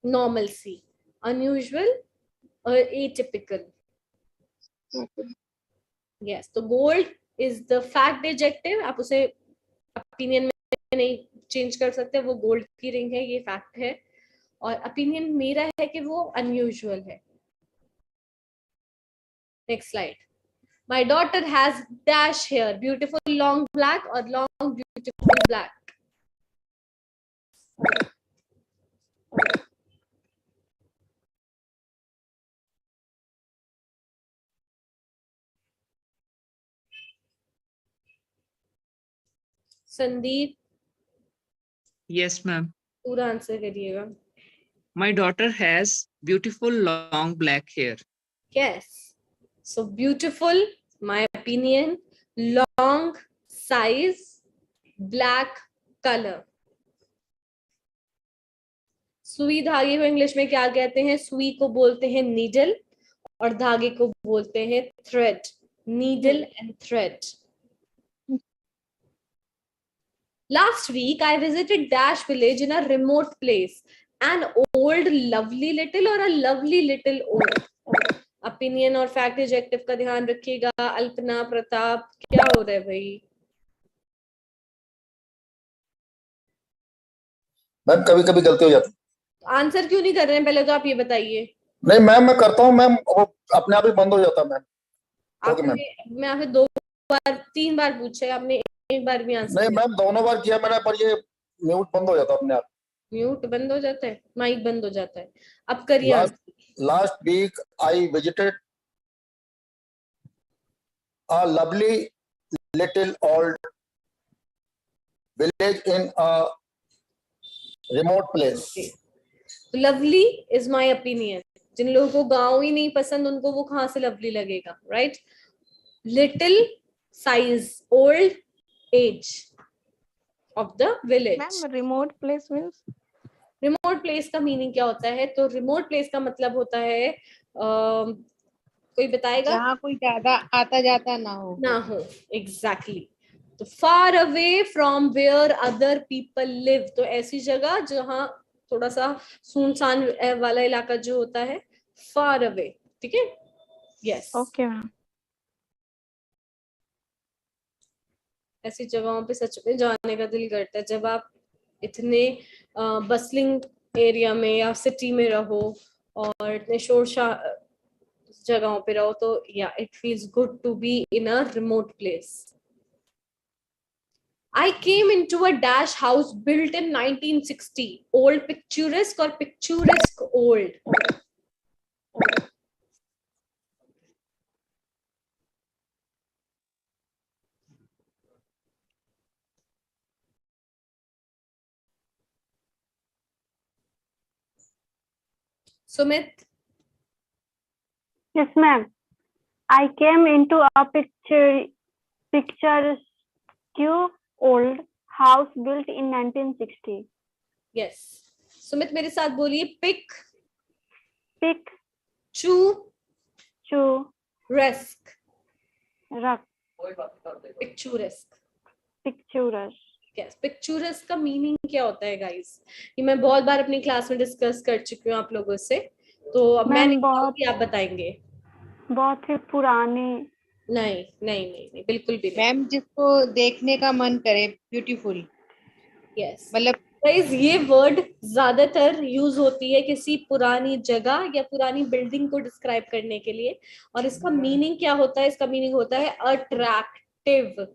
normalcy, unusual or atypical. Yes, तो gold is the fact adjective. आप उसे opinion में नहीं change कर सकते, वो gold की ring है, ये fact है. और opinion मेरा है कि वो unusual है. Next slide. My daughter has dash hair, beautiful long black or long beautiful black. Sandeep Yes, ma'am. पूरा आंसर करिएगा. My daughter has beautiful long black hair. Yes. So beautiful, my opinion, long size, black color. सुई धागे को English में क्या कहते हैं? सुई को बोलते हैं नीडल और धागे को बोलते हैं thread. Needle and thread. Last week I visited Dash village in a remote place. An old lovely little or a lovely little old? Opinion और fact adjective का ध्यान रखिएगा. अल्पना, प्रताप, क्या हो रहा है भाई? मैम कभी कभी गलती हो जाती है. आंसर क्यों नहीं कर रहे हैं? पहले तो आप ये बताइए. नहीं मैम मैं करता हूँ मैम, वो अपने आप ही बंद हो जाता है मैम. Okay ma'am. मैं आपसे 2 बार 3 बार पूछे, आपने एक बार भी आंसर नहीं मैम दोनों बार किया मैंने, पर ये म्यूट बंद हो जाता है अपने आप. म्यूट बंद हो जाता है, माइक बंद हो जाता है. अब करिए. Last week I visited a lovely little old village in a remote place. Lovely is my opinion. जिन लोगों को गांव ही नहीं पसंद उनको वो कहाँ से लवली लगेगा, right? Little size, old age of the village. Ma'am remote place means? Remote place का मीनिंग क्या होता है? तो रिमोट प्लेस का मतलब होता है कोई बताएगा? जहाँ कोई ज्यादा आता जाता ना हो. एग्जैक्टली. तो far away from where other people live. तो ऐसी जगह जहाँ थोड़ा सा सुनसान वाला इलाका जो होता है, फार अवे. ठीक है. यस. Okay ma'am. ऐसी जगहों पे सच में जाने का दिल करता है जब आप इतने बसलिंग एरिया में या सिटी में रहो और इतने शोर जगहों पे रहो. तो या it feels good to be in a remote place. I came into a dash house built in 1960. Old picturesque or picturesque old? Sumit? Yes, ma'am. I came into a picturesque old house built in 1960. Yes. Sumit मेरे साथ बोलिए. Pick. Resk. Picturesque. Yes. Picturesque का meaning क्या होता है guys? ये मैं बहुत बार अपनी क्लास में डिस्कस कर चुकी हूँ आप लोगों से. तो अब मैं नहीं, आप बताएंगे. बहुत ही पुराने. नहीं बिल्कुल भी. मैम जिसको देखने का मन करे, ब्यूटीफुल. यस. मतलब गाइस ये वर्ड ज्यादातर यूज होती है किसी पुरानी जगह या पुरानी बिल्डिंग को डिस्क्राइब करने के लिए. और इसका मीनिंग क्या होता है? इसका मीनिंग होता है अट्रैक्टिव,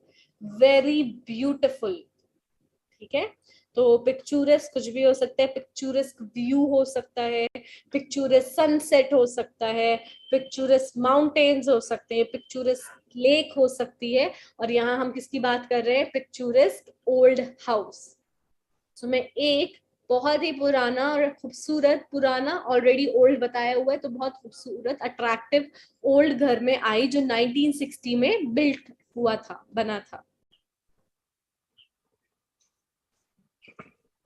वेरी ब्यूटिफुल. ठीक है. तो पिक्चुरस्क कुछ भी हो सकता है. पिक्चुरस्क व्यू हो सकता है, पिक्चुरस्क सनसेट हो सकता है, पिक्चुरस्क माउंटेन्स हो सकते हैं, पिक्चुरस्क लेक हो सकती है. और यहाँ हम किसकी बात कर रहे हैं? पिक्चुरस्क ओल्ड हाउस. तो मैं एक बहुत ही पुराना और खूबसूरत, पुराना ऑलरेडी ओल्ड बताया हुआ है, तो बहुत खूबसूरत अट्रैक्टिव ओल्ड घर में आई जो 1960 में बिल्ट हुआ था, बना था।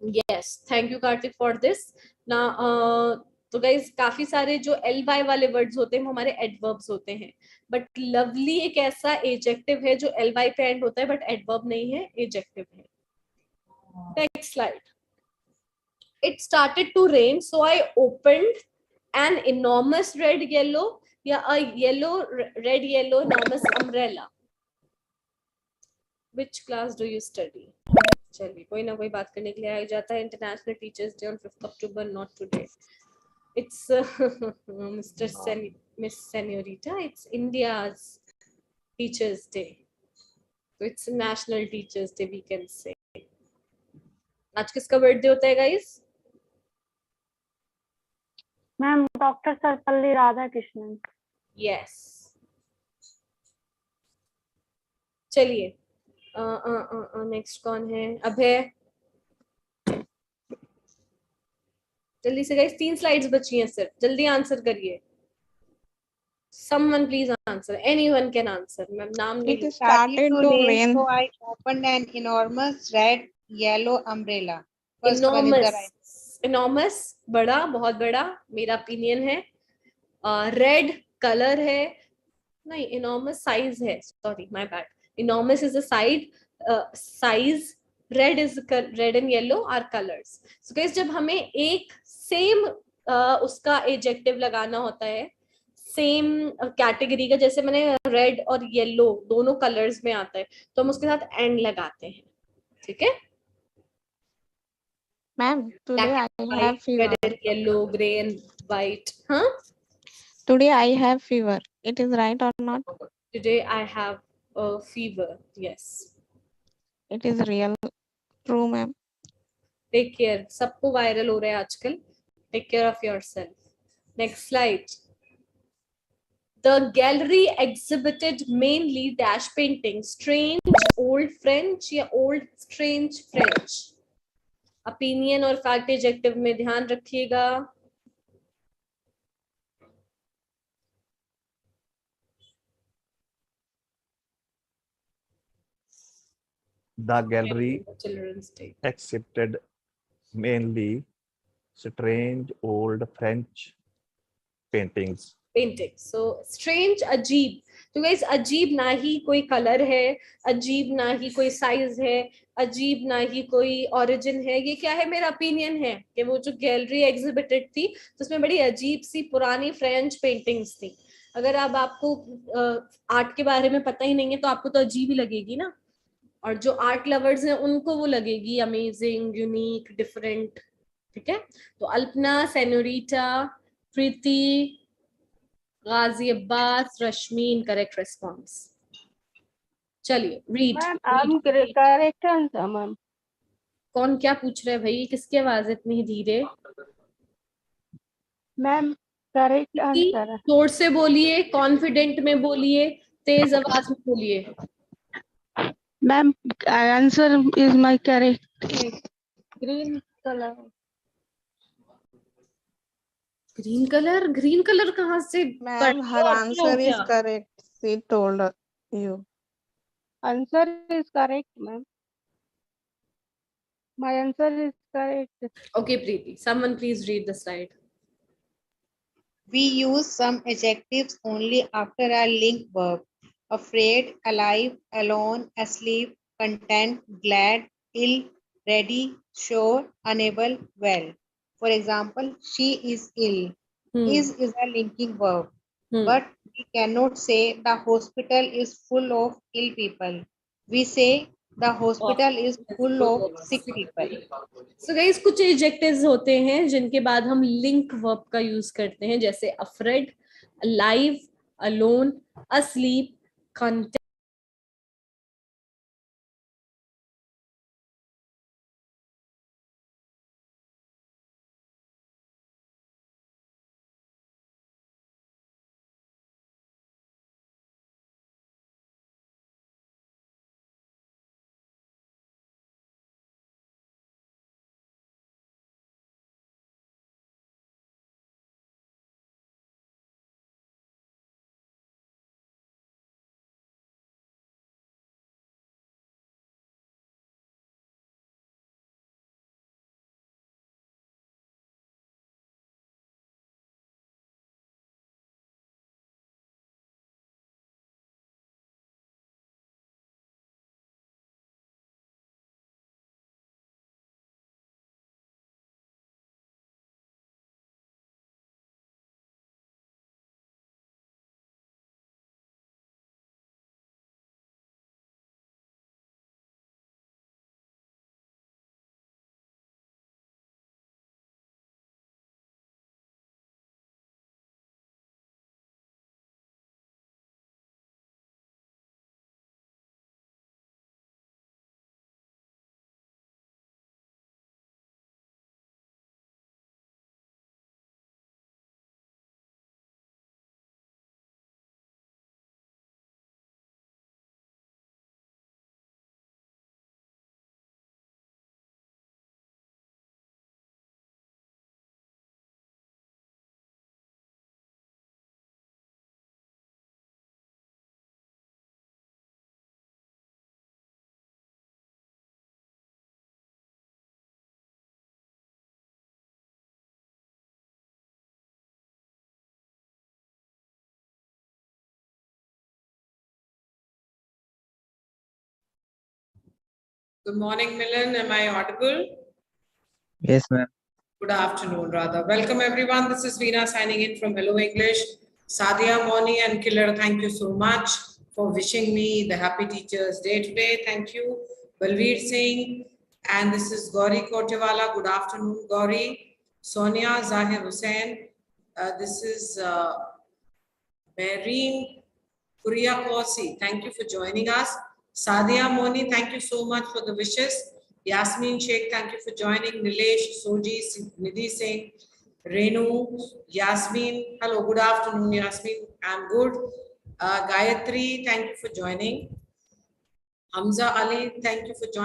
Yes, thank you Kartik for this ना। तो गाइज काफी सारे जो एल वाई वाले वर्ड्स होते हैं वो हमारे एडवर्ब्स होते हैं, बट लवली एक ऐसा एडजेक्टिव है जो एल वाई पे एंड होता है बट एडवर्ब नहीं है, एडजेक्टिव है। Next slide. It started to rain, so I opened an enormous red yellow, yeah, a red yellow enormous umbrella. Which class do you study? चलिए कोई ना कोई बात करने के लिए आ जाता है। International teachers day on 5th October, not today. It's Miss Senorita, it's India's Teachers Day, so it's National Teachers Day we can say. आज किसका बर्थडे होता है guys? Ma'am doctor Sarvepalli Radhakrishnan. Yes, चलिए नेक्स्ट कौन है? अभय, जल्दी से गाइस, 3 स्लाइड्स बची हैं सिर्फ, जल्दी आंसर करिए। someone please answer, anyone can answer, ma'am नाम नहीं। It started to rain, so I opened an enormous red yellow umbrella. First one is the right. enormous बड़ा, बहुत बड़ा, मेरा ओपिनियन है। रेड कलर है, नहीं enormous साइज है, sorry my bad, enormous is the size, red is red and yellow are colors. So guys जब हमें एक सेम उसका एडजेक्टिव लगाना होता है सेम कैटेगरी का, जैसे मैंने रेड और येलो दोनों कलर्स में आता है, तो हम उसके साथ एंड लगाते हैं, ठीक है? Ma'am, today I have fever. Red, yellow, gray and white. Huh? Today I have fever. It is right or not? Today I have a fever. Yes. It is real. True, ma'am. Take care. सबको viral हो रहा है आजकल. Take care of yourself. Next slide. The gallery exhibited mainly dash paintings, strange old French या old strange French. Opinion और fact adjective में ध्यान रखिएगा। The gallery Children's Day. accepted mainly strange old French paintings. Painting, so strange, अजीब। तो guys अजीब ना ही कोई कलर है, अजीब ना ही कोई साइज है, अजीब ना ही कोई ओरिजिन है, ये क्या है? मेरा ओपिनियन है कि वो जो गैलरी एग्जिबिटेड थी तो उसमें बड़ी अजीब सी पुरानी फ्रेंच पेंटिंग्स थी। अगर अब आपको आर्ट के बारे में पता ही नहीं है तो आपको तो अजीब ही लगेगी ना, और जो आर्ट लवर्स हैं उनको वो लगेगी अमेजिंग, यूनिक, डिफरेंट, ठीक है? तो अल्पना, सेनोरिटा, प्रीति, गाजी अब्बास, रश्मि, इनकरेक्ट रिस्पॉन्स। चलिए read. Ma'am correct answer ma'am. कौन क्या पूछ रहा है भाई? किसकी आवाज इतनी धीरे? मैम करेक्ट आंसर है। जोर से बोलिए, कॉन्फिडेंट में बोलिए, तेज आवाज में बोलिए। Ma'am answer is my correct. Green colour. Green colour? Green colour कहाँ से? Ma'am, her answer is correct. She told you. Answer is correct, ma'am. My answer is correct. Okay, Preeti. Someone please read the slide. We use some adjectives only after a link verb. Afraid, alive, alone, asleep, content, glad, ill, ready, sure, unable, well. For example, she is ill. Is a linking verb. But we cannot say the hospital is full of ill people. We say the hospital is full of sick people. So guys, कुछ adjectives होते हैं जिनके बाद हम link verb का use करते हैं, जैसे afraid, alive, alone, asleep, content, Good morning, Milan. Am I audible? Yes, ma'am. Good afternoon, rather. Welcome, everyone. This is Veena signing in from Hello English. Sadia, Moni, and Killer, thank you so much for wishing me the Happy Teachers Day today. Thank you. Balveer Singh. And this is Gauri Kotewala. Good afternoon, Gauri. Sonia Zahir Hussain. This is Marine Kuriakosi. Thank you for joining us. Sadia Moni, thank you so much for the wishes. Yasmin Sheikh, thank you for joining. Nilesh, Soji, Nidhi Singh, Renu, Yasmin. Hello, good afternoon, Yasmin. I'm good. Gayatri, thank you for joining. Hamza Ali, thank you for joining.